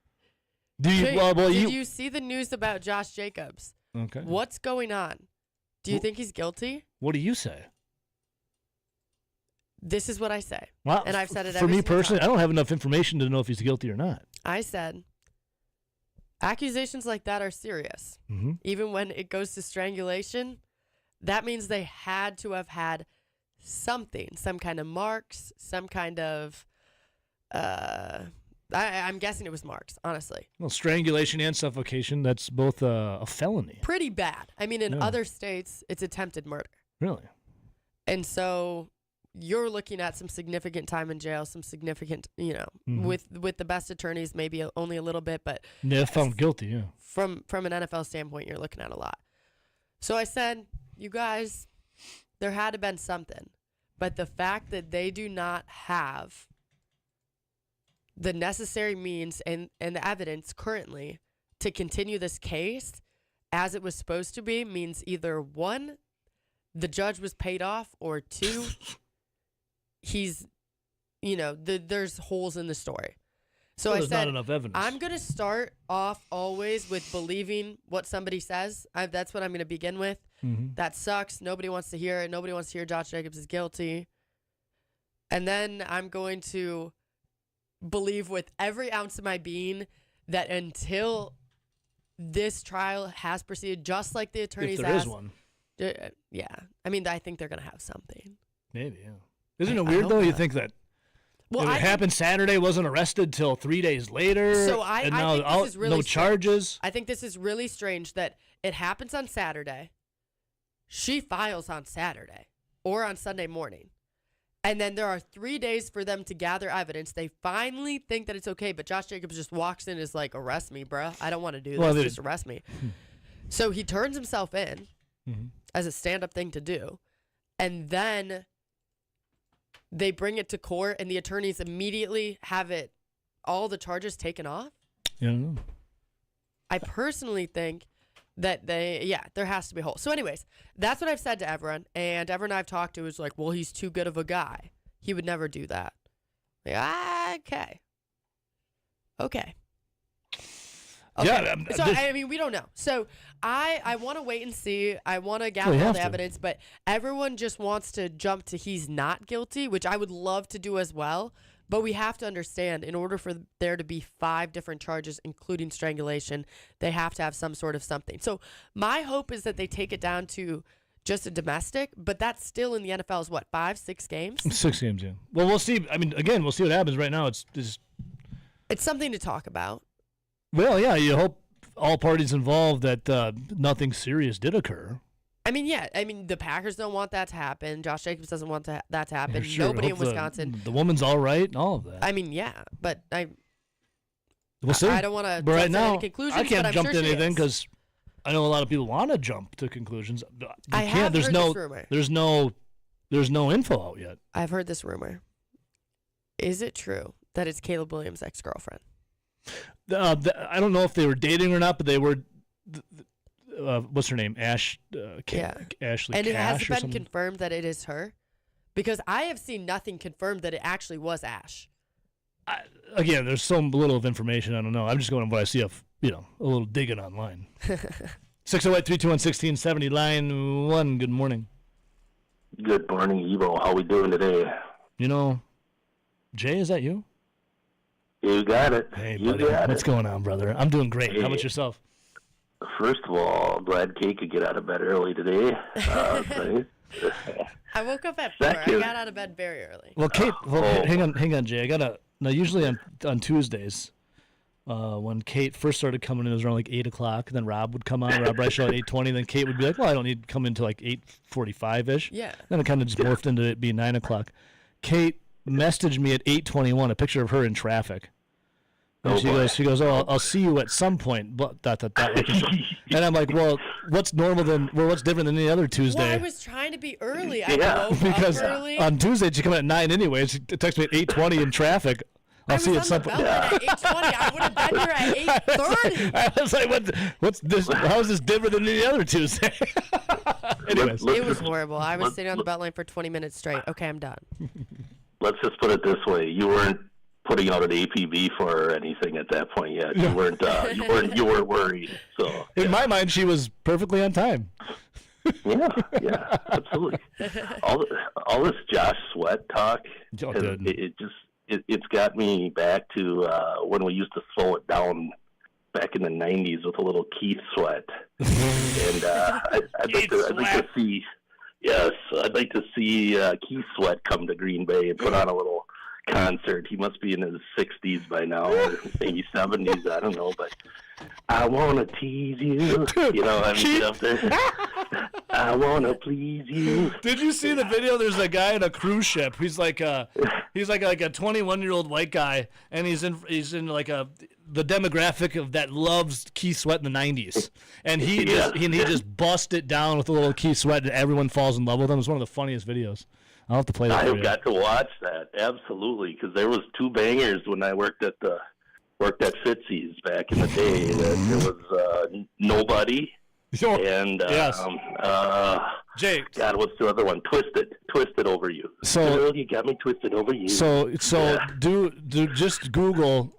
Do you? Kate, Well, did you see the news about Josh Jacobs? Okay. What's going on? Do you think he's guilty? What do you say? This is what I say. Well, and I've said it for every me single personally, time. I don't have enough information to know if he's guilty or not. I said, accusations like that are serious. Mm-hmm. Even when it goes to strangulation, that means they had to have had something, some kind of marks, some kind of, I'm guessing it was marks, honestly. Well, strangulation and suffocation, that's both a felony. Pretty bad. I mean, in Yeah. other states, it's attempted murder. Really? And so you're looking at some significant time in jail, some significant, Mhm. with the best attorneys, maybe only a little bit, but Yeah, found guilty, yeah. from an NFL standpoint, you're looking at a lot. So I said, you guys, there had to have been something. But the fact that they do not have the necessary means and the evidence currently to continue this case as it was supposed to be means either one, the judge was paid off, or two, he's, there's holes in the story. So Well, I there's said, not enough evidence. I'm going to start off always with believing what somebody says. That's what I'm going to begin with. Mhm. That sucks. Nobody wants to hear it. Nobody wants to hear Josh Jacobs is guilty. And then I'm going to believe with every ounce of my being that until this trial has proceeded, just like the attorneys If there is asked, one. Yeah. I mean, I think they're going to have something. Maybe, yeah. Isn't I it weird, hope though? You not. think that Well, it happened Saturday, wasn't arrested till 3 days later, So I and now think this is really no strange. charges. I think this is really strange that it happens on Saturday. She files on Saturday or on Sunday morning. And then there are 3 days for them to gather evidence. They finally think that it's okay, but Josh Jacobs just walks in and is like, arrest me, bruh. I don't want to do this. Well, Just arrest me. So he turns himself in Mhm. as a stand-up thing to do. and then they bring it to court and the attorneys immediately have all the charges taken off? Yeah, I don't know. I personally think that there has to be a hole. So anyways, that's what I've said to everyone. And everyone I've talked to is like, well, he's too good of a guy. He would never do that. Like, okay. Yeah. So, I mean, we don't know. So I want to wait and see. I want to gather all the evidence, but everyone just wants to jump to he's not guilty, which I would love to do as well. But we have to understand, in order for there to be 5 different charges, including strangulation, they have to have some sort of something. So my hope is that they take it down to just a domestic, but that's still in the NFL is what, 5-6 games? 6 games, yeah. Well, we'll see. I mean, again, we'll see what happens. Right now, it's something to talk about. Well, yeah, you hope all parties involved that nothing serious did occur. I mean, yeah. I mean, the Packers don't want that to happen. Josh Jacobs doesn't want that to happen. Sure, Nobody in hope Wisconsin. The woman's all right and all of that. I mean, yeah, but We'll see. I don't want to jump right to now, any conclusions. I can't but I'm jump sure to she anything is. because I know a lot of people want to jump to conclusions. You I can't. have There's heard no. this rumor. There's no info out yet. I've heard this rumor. Is it true that it's Caleb Williams' ex-girlfriend? I don't know if they were dating or not, but they were. What's her name? Ashley And Cash it has or been something? confirmed that it is her? Because I have seen nothing confirmed that it actually was Ash. Again, there's so little of information. I don't know. I'm just going on what I see of, a little digging online. 608-321-1670, line 1. Good morning. Good morning, Evo. How we doing today? Jay, is that you? You got it. Hey, you buddy. got What's it. going on, brother? I'm doing great. Hey. How about yourself? First of all, glad Kate could get out of bed early today. Nice. I woke up at 4. I Second. got out of bed very early. Well, Kate, hang on, Jay. Now usually on Tuesdays, when Kate first started coming in, it was around like 8 o'clock. Then Rob would come on, Rob Reichel at 8:20. Then Kate would be like, "Well, I don't need to come until like 8:45 ish." Yeah. Then it kind of just morphed into it being 9 o'clock. Kate messaged me at 8:21 a picture of her in traffic. And she goes, "Oh, I'll see you at some point." But and I'm like, "Well, what's different than any other Tuesday?" Well, I was trying to be early. I woke because up early. on Tuesday she come in at 9 anyway. She texted me at 8:20 in traffic. I'll see you at some point. At 8:20, I would have been here at 8:30. I was like, "What's this? How is this different than any other Tuesday?" Anyways, It was horrible. I was sitting on the beltline for 20 minutes straight. Okay, I'm done. Let's just put it this way: you weren't putting out an APB for her or anything at that point yet. You weren't. You weren't worried. So in my mind, she was perfectly on time. Yeah, absolutely. All this Josh Sweat talk, it's got me back to when we used to slow it down back in the '90s with a little Keith Sweat, and I'd like to see. Yes, I'd like to see Keith Sweat come to Green Bay and put on a little concert. He must be in his 60s by now, or maybe 70s. I don't know, but I want to tease you. Get up there. I want to please you. Did you see the video? There's a guy in a cruise ship. He's like a 21-year-old white guy, and he's in like the demographic of that loves Keith Sweat in the 90s, and he just bust it down with a little Keith Sweat, and everyone falls in love with him. It's one of the funniest videos. I'll have to play that. I've got to watch that absolutely, because there was 2 bangers when I worked at Fitzy's back in the day. There was Nobody. And Jake, God, what's the other one? Twisted Over You. So Girl, you got me twisted over you. Do just Google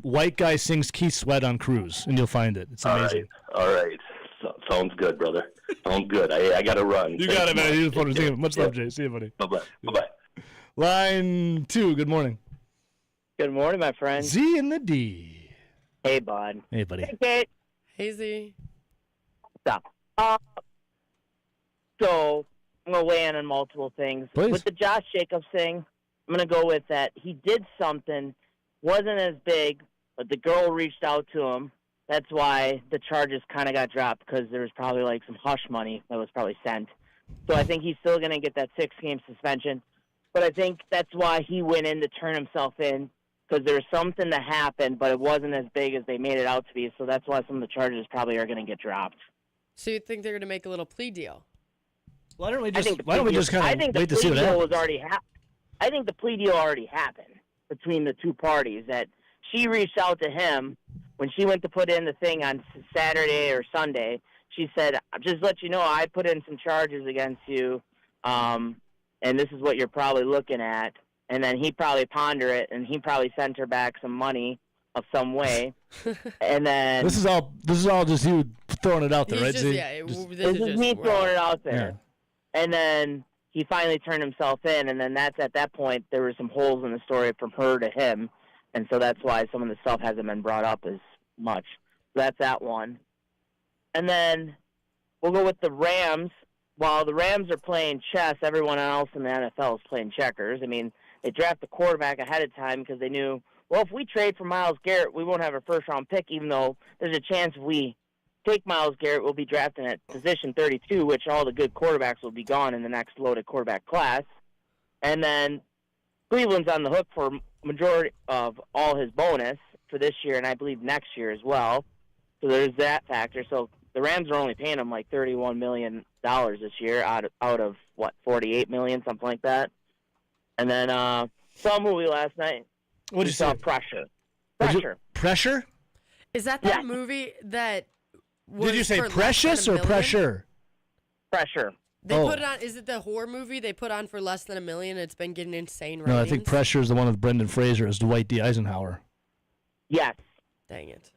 white guy sings Keith Sweat on cruise, and you'll find it. It's amazing. All right. Sounds good, brother. Sounds good. I got to run. You got it, man. You just much love, Jay. See you, buddy. Bye-bye. Line 2. Good morning. Good morning, my friend. Z and the D. Hey, bud. Hey, buddy. Hey, Kate. Hey, Z. Stop. So I'm going to weigh in on multiple things. Please. With the Josh Jacobs thing, I'm going to go with that. He did something, wasn't as big, but the girl reached out to him. That's why the charges kind of got dropped, because there was probably like some hush money that was probably sent. So I think he's still going to get that 6-game suspension. But I think that's why he went in to turn himself in, because there's something that happened, but it wasn't as big as they made it out to be. So that's why some of the charges probably are going to get dropped. So you think they're going to make a little plea deal? Why don't we I think just kind of wait to see what happens? I think the plea deal already happened between the two parties. That she reached out to him when she went to put in the thing on Saturday or Sunday. She said, "Just let you know, I put in some charges against you, and this is what you're probably looking at." And then he probably pondered it, and he probably sent her back some money of some way. And then this is all just you throwing it out there, right? this is me throwing it out there. Yeah. And then he finally turned himself in, and then at that point there were some holes in the story from her to him, and so that's why some of the stuff hasn't been brought up as much. So that's that one. And then we'll go with the Rams. While the Rams are playing chess, everyone else in the NFL is playing checkers. I mean, they draft the quarterback ahead of time because they knew, well, if we trade for Myles Garrett, we won't have a first-round pick, even though there's a chance if we take Myles Garrett, we'll be drafting at position 32, which all the good quarterbacks will be gone in the next loaded quarterback class. And then Cleveland's on the hook for majority of all his bonus for this year, and I believe next year as well. So there's that factor. So the Rams are only paying him like $31 million this year out of what, $48 million, something like that. And then saw a movie last night. What did you say? Pressure. Pressure? Is that that movie that was Did you say for precious or less than $1 million? pressure? Pressure. They put it on. Is it the horror movie they put on for less than $1 million? It's been getting insane ratings. No, I think Pressure is the one with Brendan Fraser as Dwight D. Eisenhower. Yes. Dang it.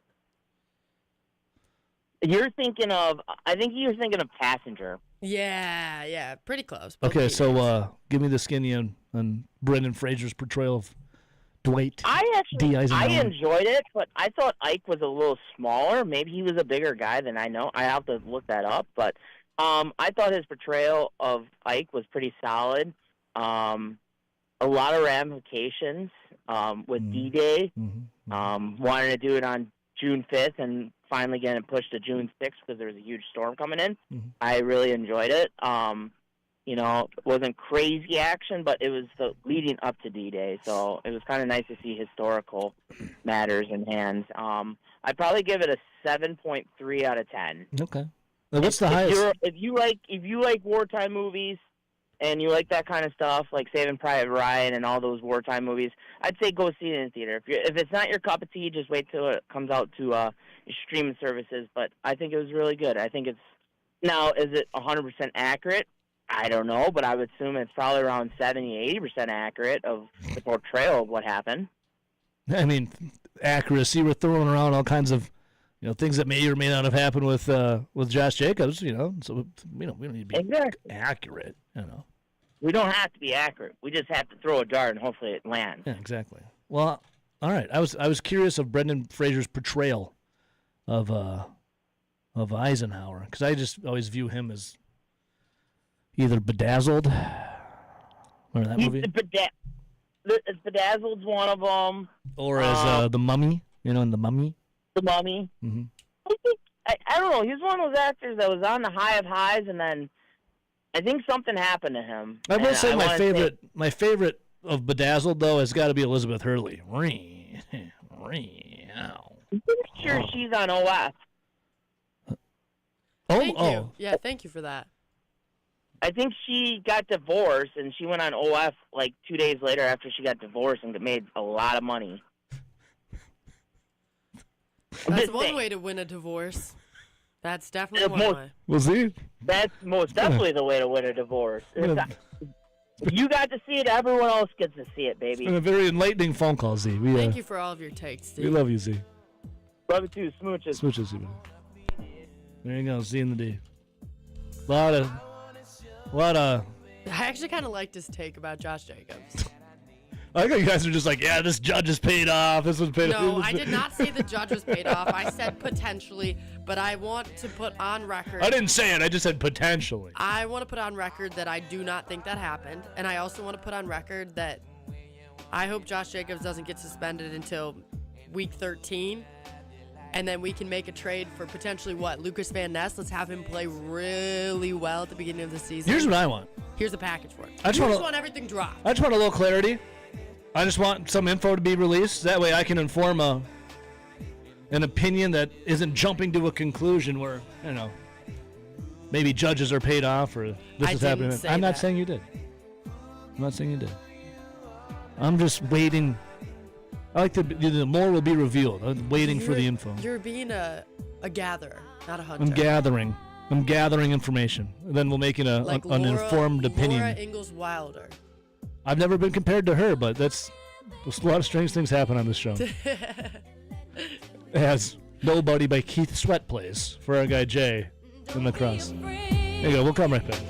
You're thinking of, I think you're thinking of Passenger. Yeah, pretty close. Okay, so give me the skinny on Brendan Fraser's portrayal of Dwight D. Eisenhower. I enjoyed it, but I thought Ike was a little smaller. Maybe he was a bigger guy than I know. I have to look that up, but I thought his portrayal of Ike was pretty solid. A lot of ramifications with D-Day. Wanted to do it on June 5th and finally getting it pushed to June 6th because there was a huge storm coming in. I really enjoyed it. You know, it wasn't crazy action, but it was the leading up to D-Day, so it was kind of nice to see historical matters in hand. I'd probably give it a 7.3 out of 10. Okay. What's the highest? If you like wartime movies and you like that kind of stuff, like Saving Private Ryan and all those wartime movies, I'd say go see it in the theater. If it's not your cup of tea, just wait till it comes out to your streaming services. But I think it was really good. I think it's now, is it 100% accurate? I don't know, but I would assume it's probably around 70-80% accurate of the portrayal of what happened. I mean, accuracy. We're throwing around all kinds of, things that may or may not have happened with Josh Jacobs. So we don't need to be accurate. We don't have to be accurate. We just have to throw a dart and hopefully it lands. Yeah, exactly. Well, all right. I was curious of Brendan Fraser's portrayal of Eisenhower because I just always view him as either Bedazzled. Remember that movie? Bedazzled's one of them. Or as The Mummy, in The Mummy. The Mummy. Mm-hmm. I don't know. He's one of those actors that was on the high of highs, and then I think something happened to him. I will say my favorite of Bedazzled, though, has got to be Elizabeth Hurley. I'm pretty sure she's on OF. Thank you. Yeah, thank you for that. I think she got divorced, and she went on OF like 2 days later after she got divorced and made a lot of money. That's one way to win a divorce. That's definitely one way. We'll see. That's most definitely the way to win a divorce. You got to see it. Everyone else gets to see it, baby. It's been a very enlightening phone call, Z. Thank you for all of your takes, Steve. We love you, Z. Love you too. Smooches. Smooches, Z. There you go. Z in the D. Lot of. I actually kind of liked his take about Josh Jacobs. I think you guys are just like, yeah, this judge is paid off. This was paid off. No, I did not say the judge was paid off. I said potentially, but I want to put on record. I didn't say it. I just said potentially. I want to put on record that I do not think that happened, and I also want to put on record that I hope Josh Jacobs doesn't get suspended until week 13, and then we can make a trade for potentially Lucas Van Ness. Let's have him play really well at the beginning of the season. Here's what I want. Here's a package for it. I just want everything dropped. I just want a little clarity. I just want some info to be released. That way I can inform an opinion that isn't jumping to a conclusion where, maybe judges are paid off or this I is didn't happening. say I'm not that. saying you did. I'm not saying you did. I'm just waiting. I like the more will be revealed. I'm waiting for the info. You're being a gatherer, not a hunter. I'm gathering. I'm gathering information. And then we'll make it an informed opinion. Laura Ingalls Wilder. I've never been compared to her, but there's a lot of strange things happen on this show. It has Nobody by Keith Sweat plays for our guy Jay in the cross. There you go. We'll come right back.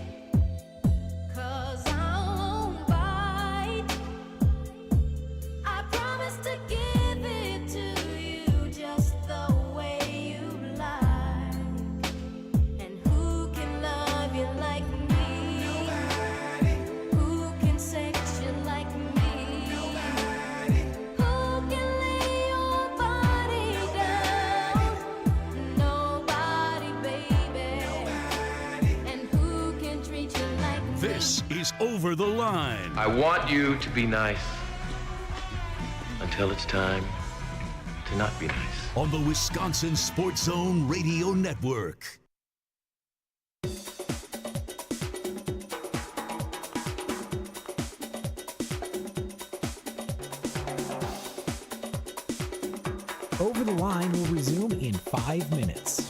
This is Over the Line. I want you to be nice until it's time to not be nice. On the Wisconsin Sports Zone Radio Network. Over the Line will resume in 5 minutes.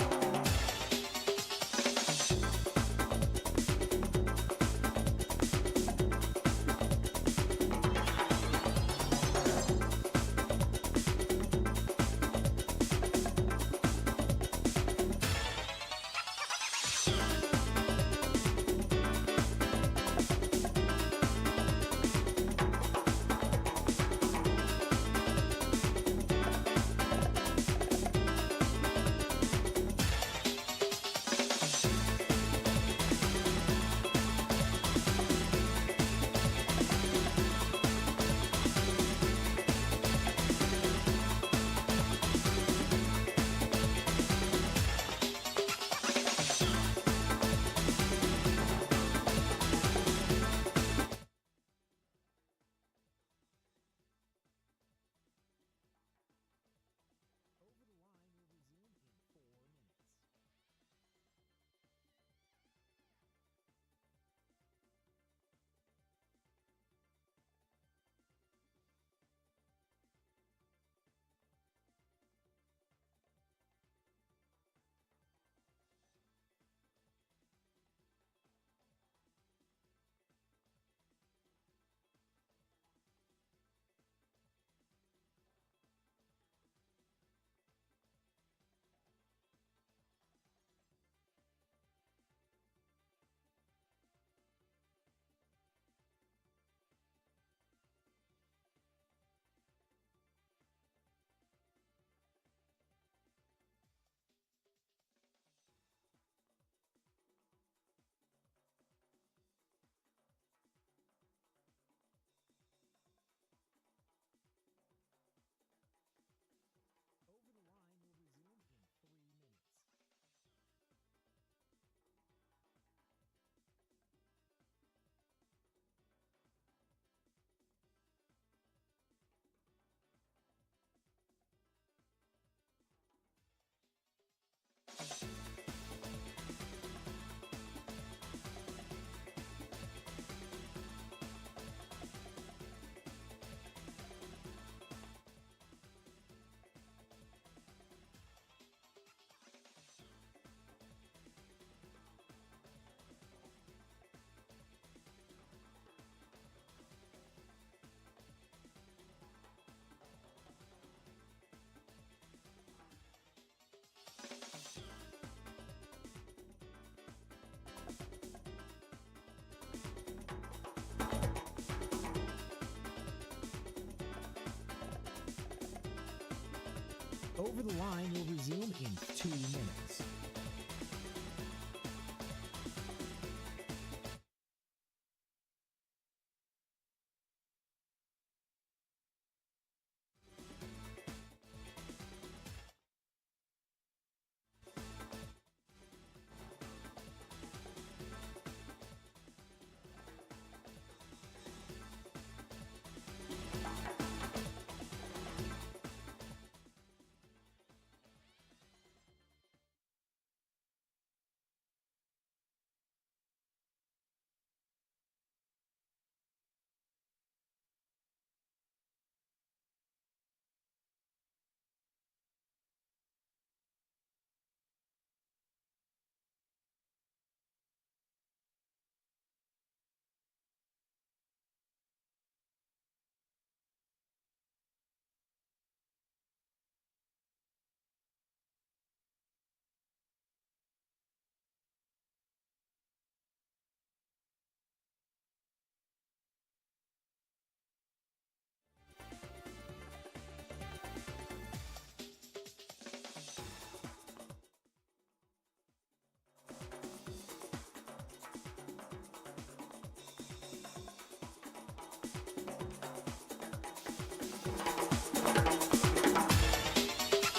Over the Line will resume in 2 minutes.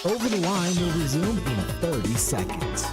Over the Line will resume in 30 seconds.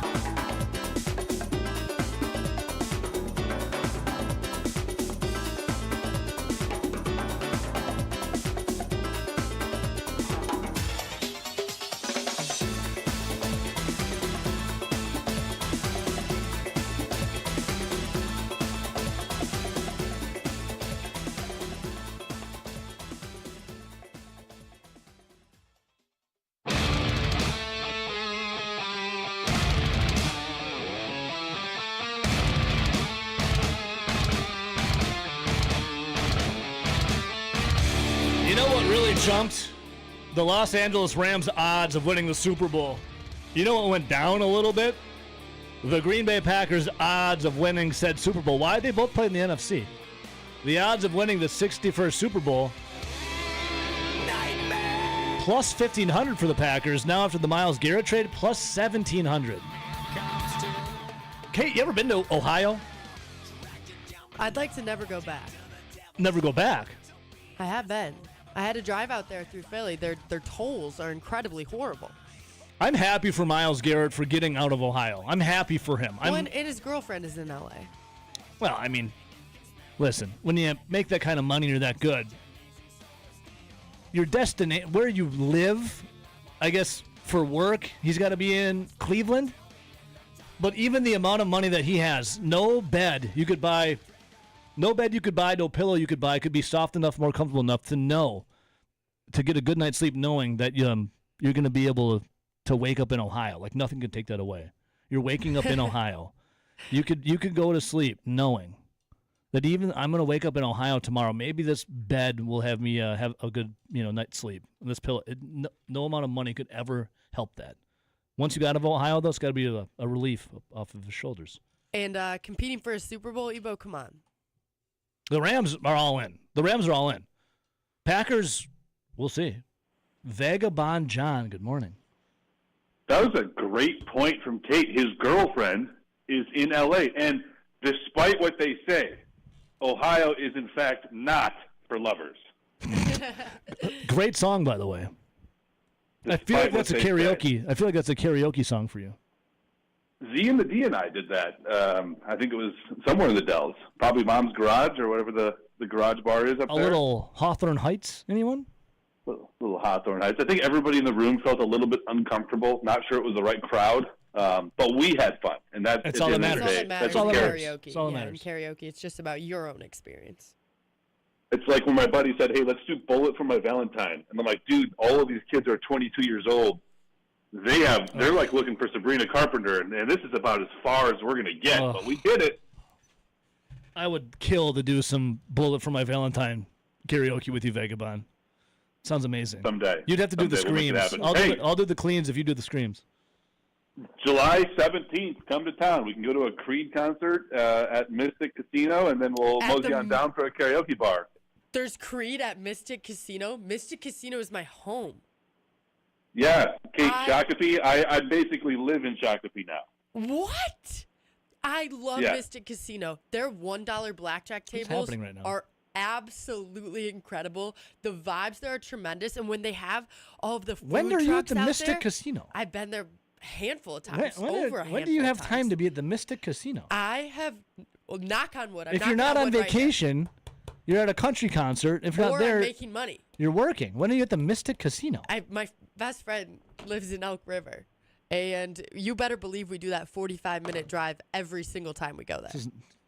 You know what really jumped? The Los Angeles Rams' odds of winning the Super Bowl. You know what went down a little bit? The Green Bay Packers' odds of winning said Super Bowl. Why? They both played in the NFC. The odds of winning the 61st Super Bowl, plus 1,500 for the Packers. Now after the Myles Garrett trade, plus 1,700. Kate, you ever been to Ohio? I'd like to never go back. Never go back. I have been. I had to drive out there through Philly. Their tolls are incredibly horrible. I'm happy for Myles Garrett for getting out of Ohio. I'm happy for him. And his girlfriend is in L.A. Well, I mean, listen, when you make that kind of money, you're that good. Your destination, where you live, I guess, for work, he's got to be in Cleveland. But even the amount of money that he has, no bed you could buy, no pillow you could buy could be soft enough, more comfortable enough to get a good night's sleep knowing that you're going to be able to wake up in Ohio. Like nothing could take that away. You're waking up in Ohio. You could go to sleep knowing that even I'm going to wake up in Ohio tomorrow. Maybe this bed will have me have a good night's sleep. And this pillow, no amount of money could ever help that. Once you got out of Ohio, though, it's got to be a relief off of his shoulders. And competing for a Super Bowl, Ebo, come on. The Rams are all in. Packers, we'll see. Vagabond John, good morning. That was a great point from Kate. His girlfriend is in L.A., and despite what they say, Ohio is, in fact, not for lovers. Great song, by the way. I feel like that's a karaoke. I feel like that's a karaoke song for you. Z and the D and I did that. I think it was somewhere in the Dells. Probably Mom's Garage or whatever the garage bar is up there. A little Hawthorne Heights, anyone? Little Hawthorne Heights. I think everybody in the room felt a little bit uncomfortable. Not sure it was the right crowd. But we had fun. And that's all that matters. That's all that matters. In karaoke, it's just about your own experience. It's like when my buddy said, hey, let's do Bullet for My Valentine. And I'm like, dude, all of these kids are 22 years old. They're like looking for Sabrina Carpenter, and this is about as far as we're going to get. But we did it. I would kill to do some Bullet for My Valentine karaoke with you, Vagabond. Sounds amazing. Someday. You'd have to do the screams. I'll do the cleans if you do the screams. July 17th, come to town. We can go to a Creed concert at Mystic Casino, and then we'll mosey on down for a karaoke bar. There's Creed at Mystic Casino. Mystic Casino is my home. Yeah, Kate Shakopee. I basically live in Shakopee now. What? I love Mystic Casino. Their $1 blackjack tables are absolutely incredible. The vibes there are tremendous, and when they have all of the food when are you at the out Mystic there, Casino? I've been there a handful of times. When do you have time to be at the Mystic Casino? I have. Well, knock on wood. If you're not on vacation, you're at a country concert. If you're not there, I'm making money. You're working. When are you at the Mystic Casino? My best friend lives in Elk River, and you better believe we do that 45-minute drive every single time we go there.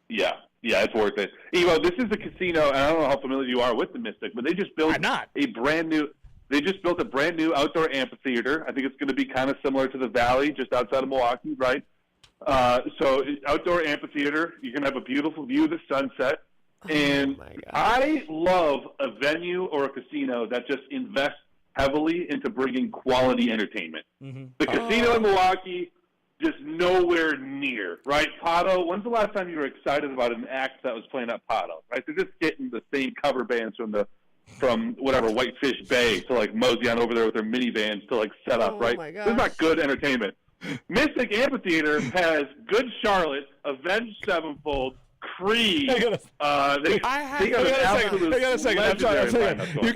Yeah, it's worth it. Evo, this is a casino, and I don't know how familiar you are with the Mystic, but they just built a brand new. They just built a brand new outdoor amphitheater. I think it's going to be kind of similar to the Valley, just outside of Milwaukee, right? So outdoor amphitheater. You can have a beautiful view of the sunset. And I love a venue or a casino that just invests heavily into bringing quality entertainment. Mm-hmm. The casino in Milwaukee, just nowhere near, right? Pato, when's the last time you were excited about an act that was playing at Pato, right? They're just getting the same cover bands from whatever, Whitefish Bay to like mosey on over there with their minivans to like set up, right? This is not good entertainment. Mystic Amphitheater has Good Charlotte, Avenged Sevenfold, free. Hang on a second. I'm sorry. You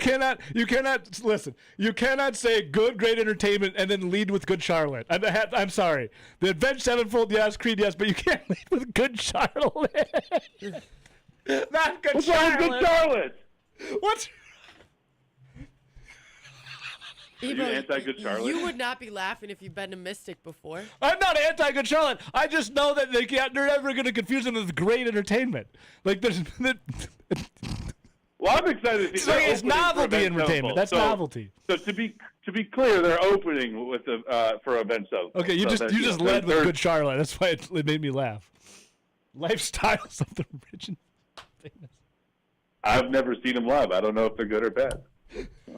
cannot listen. You cannot say good, great entertainment and then lead with Good Charlotte. I'm sorry. The Avenged Sevenfold, yes. Creed, yes. But you can't lead with Good Charlotte. Not Good What's Charlotte. wrong with Good Charlotte? What's you anti-Good Charlotte? You would not be laughing if you've been to Mystic before. I'm not anti-Good Charlotte. I just know that they're never going to confuse them with great entertainment. Like there's. Well, I'm excited to see. It's novelty entertainment. That's novelty. So to be clear, they're opening with for Avenged Sevenfold. Okay, you just led with Good Charlotte. That's why it made me laugh. Lifestyles of the rich and famous. I've never seen them live. I don't know if they're good or bad.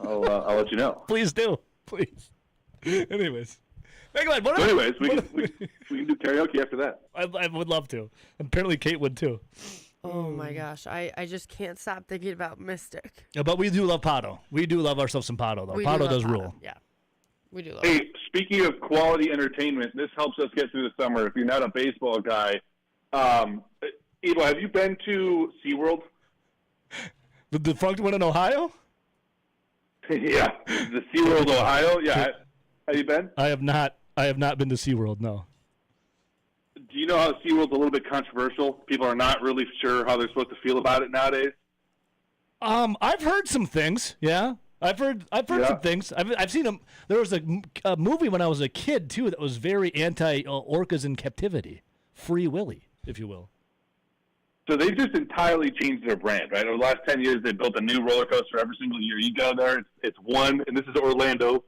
I'll let you know. Please do. Please. Anyways. We can do karaoke after that. I would love to. Apparently Kate would too. Oh my gosh. I just can't stop thinking about Mystic. Yeah, but we do love Pato. We do love ourselves some Pato, though. Pato does rule. Yeah. We do love Hey, speaking of quality entertainment, this helps us get through the summer. If you're not a baseball guy, Evo, have you been to SeaWorld? The defunct one in Ohio? Yeah, the SeaWorld, Ohio. Yeah, have you been? I have not. I have not been to SeaWorld, no. Do you know how SeaWorld's a little bit controversial? People are not really sure how they're supposed to feel about it nowadays. I've heard some things. Yeah, I've heard some things. I've seen them. There was a movie when I was a kid too that was very anti orcas in captivity, Free Willy, if you will. So they just entirely changed their brand, right? Over the last 10 years, they built a new roller coaster every single year. You go there, it's won, and this is Orlando.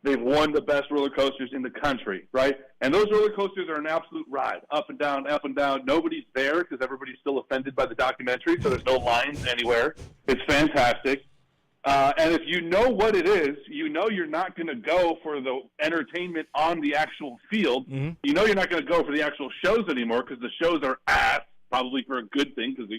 They've won the best roller coasters in the country, right? And those roller coasters are an absolute ride, up and down, up and down. Nobody's there because everybody's still offended by the documentary, so there's no lines anywhere. It's fantastic. And if you know what it is, you know you're not going to go for the entertainment on the actual field. Mm-hmm. You know you're not going to go for the actual shows anymore because the shows are ass. Probably for a good thing because,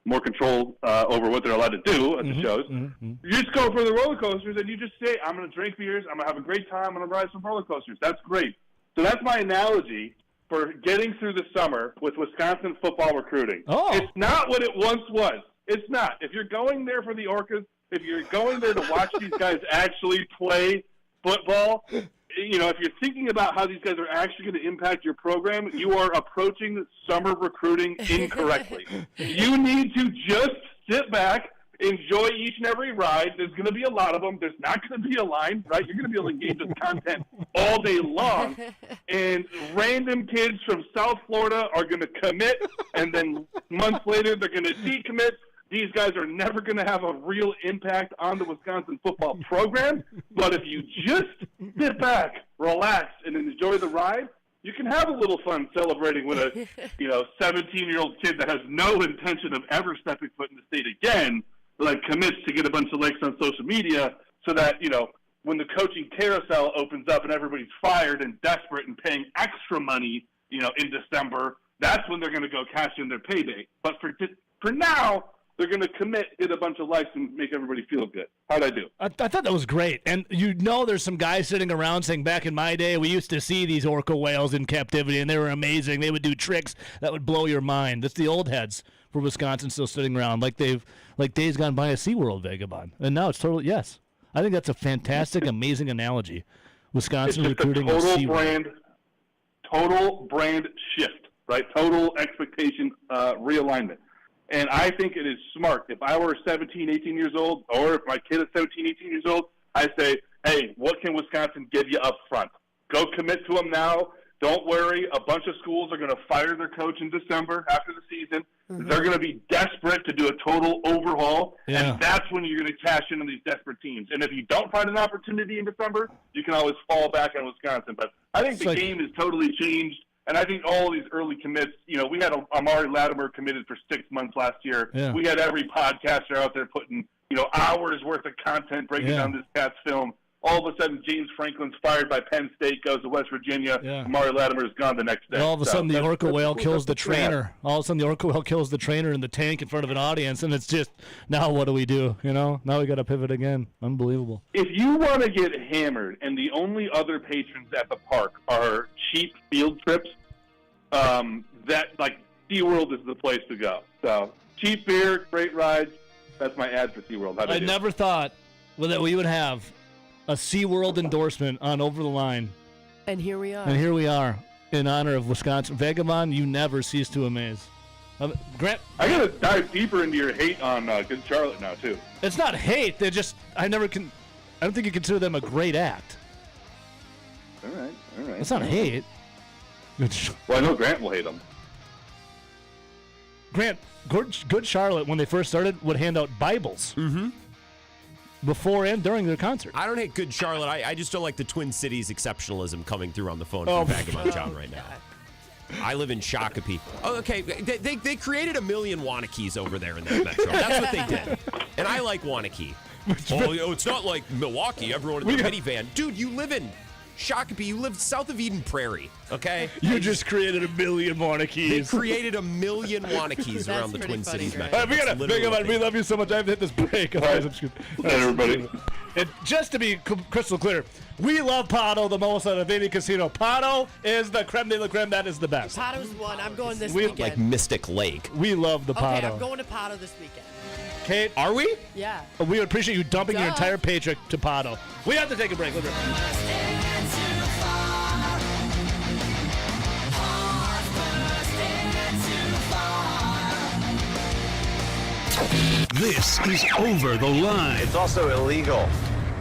more control over what they're allowed to do at the shows. Mm-hmm. You just go for the roller coasters and you just say, I'm going to drink beers, I'm going to have a great time, I'm going to ride some roller coasters. That's great. So that's my analogy for getting through the summer with Wisconsin football recruiting. Oh. It's not what it once was. It's not. If you're going there for the Orcas, if you're going there to watch these guys actually play football, if you're thinking about how these guys are actually going to impact your program, you are approaching summer recruiting incorrectly. You need to just sit back, enjoy each and every ride. There's going to be a lot of them. There's not going to be a line, right? You're going to be able to engage with content all day long. And random kids from South Florida are going to commit, and then months later they're going to decommit. These guys are never going to have a real impact on the Wisconsin football program. But if you just sit back, relax, and enjoy the ride, you can have a little fun celebrating when a 17-year-old kid that has no intention of ever stepping foot in the state again, commits to get a bunch of likes on social media so that, when the coaching carousel opens up and everybody's fired and desperate and paying extra money, in December, that's when they're going to go cash in their payday. But for now, they're going to commit, get a bunch of likes, and make everybody feel good. How'd I do? I thought that was great. And there's some guys sitting around saying, back in my day, we used to see these orca whales in captivity, and they were amazing. They would do tricks that would blow your mind. That's the old heads for Wisconsin still sitting around like days gone by a SeaWorld vagabond. And now it's totally, yes. I think that's a fantastic, amazing analogy. Wisconsin recruiting a SeaWorld. Total brand shift, right? Total expectation realignment. And I think it is smart. If I were 17, 18 years old, or if my kid is 17, 18 years old, I say, hey, what can Wisconsin give you up front? Go commit to them now. Don't worry. A bunch of schools are going to fire their coach in December after the season. Mm-hmm. They're going to be desperate to do a total overhaul, and that's when you're going to cash in on these desperate teams. And if you don't find an opportunity in December, you can always fall back on Wisconsin. But I think the game has totally changed. And I think all these early commits, we had Amari Latimer committed for 6 months last year. Yeah. We had every podcaster out there putting, hours worth of content breaking down this cat's film. All of a sudden, James Franklin's fired by Penn State, goes to West Virginia. Yeah. Amari Latimer is gone the next day. And all of a sudden, the orca whale kills the trainer. All of a sudden, the orca whale kills the trainer in the tank in front of an audience. And it's just, now what do we do? Now we got to pivot again. Unbelievable. If you want to get hammered and the only other patrons at the park are cheap field trips, SeaWorld is the place to go. So cheap beer, great rides. That's my ad for SeaWorld. I never thought that we would have a SeaWorld endorsement on Over the Line. And here we are. And here we are in honor of Wisconsin. Vagabond, you never cease to amaze. Grant, I got to dive deeper into your hate on Good Charlotte now, too. It's not hate. They're just, I don't think you consider them a great act. All right. It's not hate. Well, I know Grant will hate them. Grant, Good Charlotte, when they first started, would hand out Bibles. Mm-hmm. Before and during their concert. I don't hate Good Charlotte. I just don't like the Twin Cities exceptionalism coming through on the phone Oh, from Vagabond John right now. I live in Shakopee. Oh, okay. They created a million Wanakes over there in that metro. That's what they did. And I like Wanakee. Oh, it's not like Milwaukee. Everyone in the minivan. Dude, you live in Shakopee. You live south of Eden Prairie, okay? You just created a million Wanakes. They created a million Wanakes around the Twin Cities metro. All right, we love you so much. I have to hit this break. Everybody. And just to be crystal clear, we love Pato the most out of any casino. Pato is the creme de la creme. That is the best. Pato's one. I'm going this We weekend. like Mystic Lake. We love the Pato. Okay, I'm going to Pato this weekend. Kate, are we? Yeah. We would appreciate you dumping your entire paycheck to Pato. We have to take a break. This is Over the Line. It's also illegal.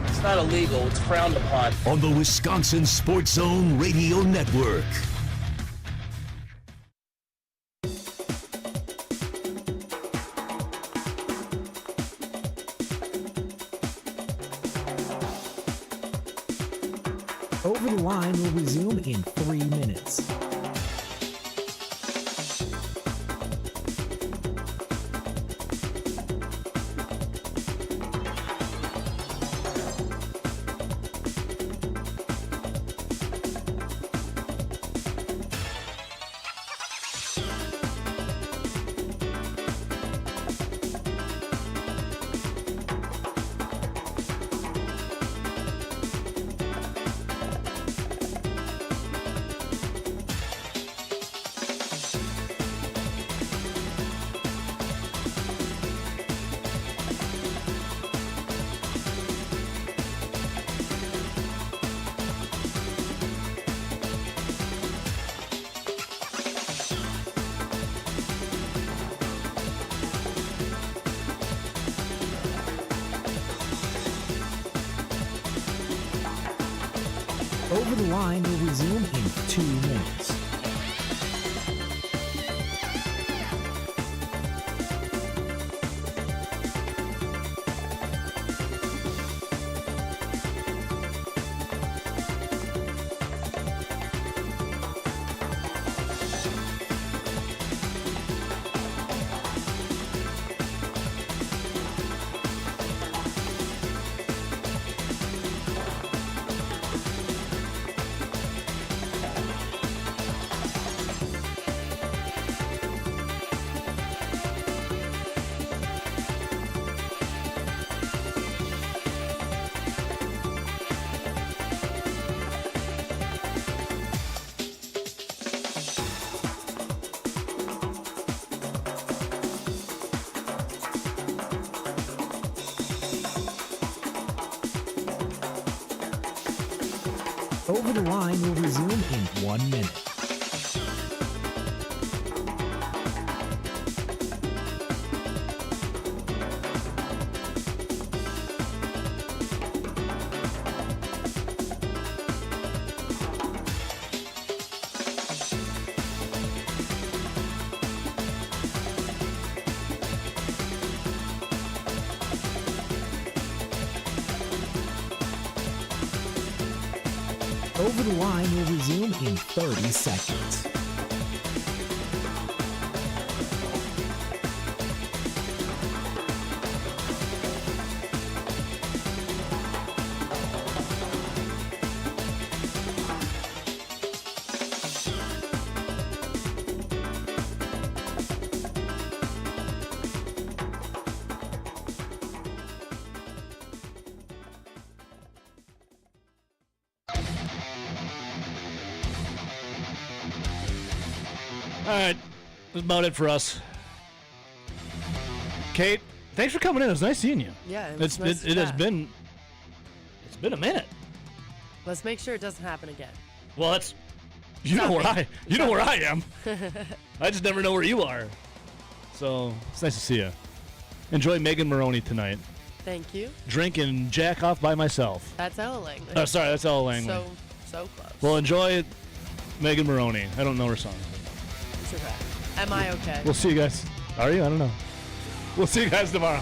It's not illegal. It's frowned upon. On the Wisconsin Sports Zone Radio Network. Over the Line will resume in 3 minutes. Over the Line will resume in 2 minutes. Over the Line will resume in 1 minute. Over the Line will resume in 30 seconds. All right. That's about it for us. Kate, thanks for coming in. It was nice seeing you. Yeah, it has been. It's been a minute. Let's make sure it doesn't happen again. Well, that's you know where I am. I just never know where you are. So it's nice to see you. Enjoy Megan Maroney tonight. Thank you. Drink and jack off by myself. That's Ella Langley. Oh, sorry, that's Ella Langley. So close. Well, enjoy Megan Maroney. I don't know her song. It's okay. Am I okay? We'll see you guys. Are you? I don't know. We'll see you guys tomorrow.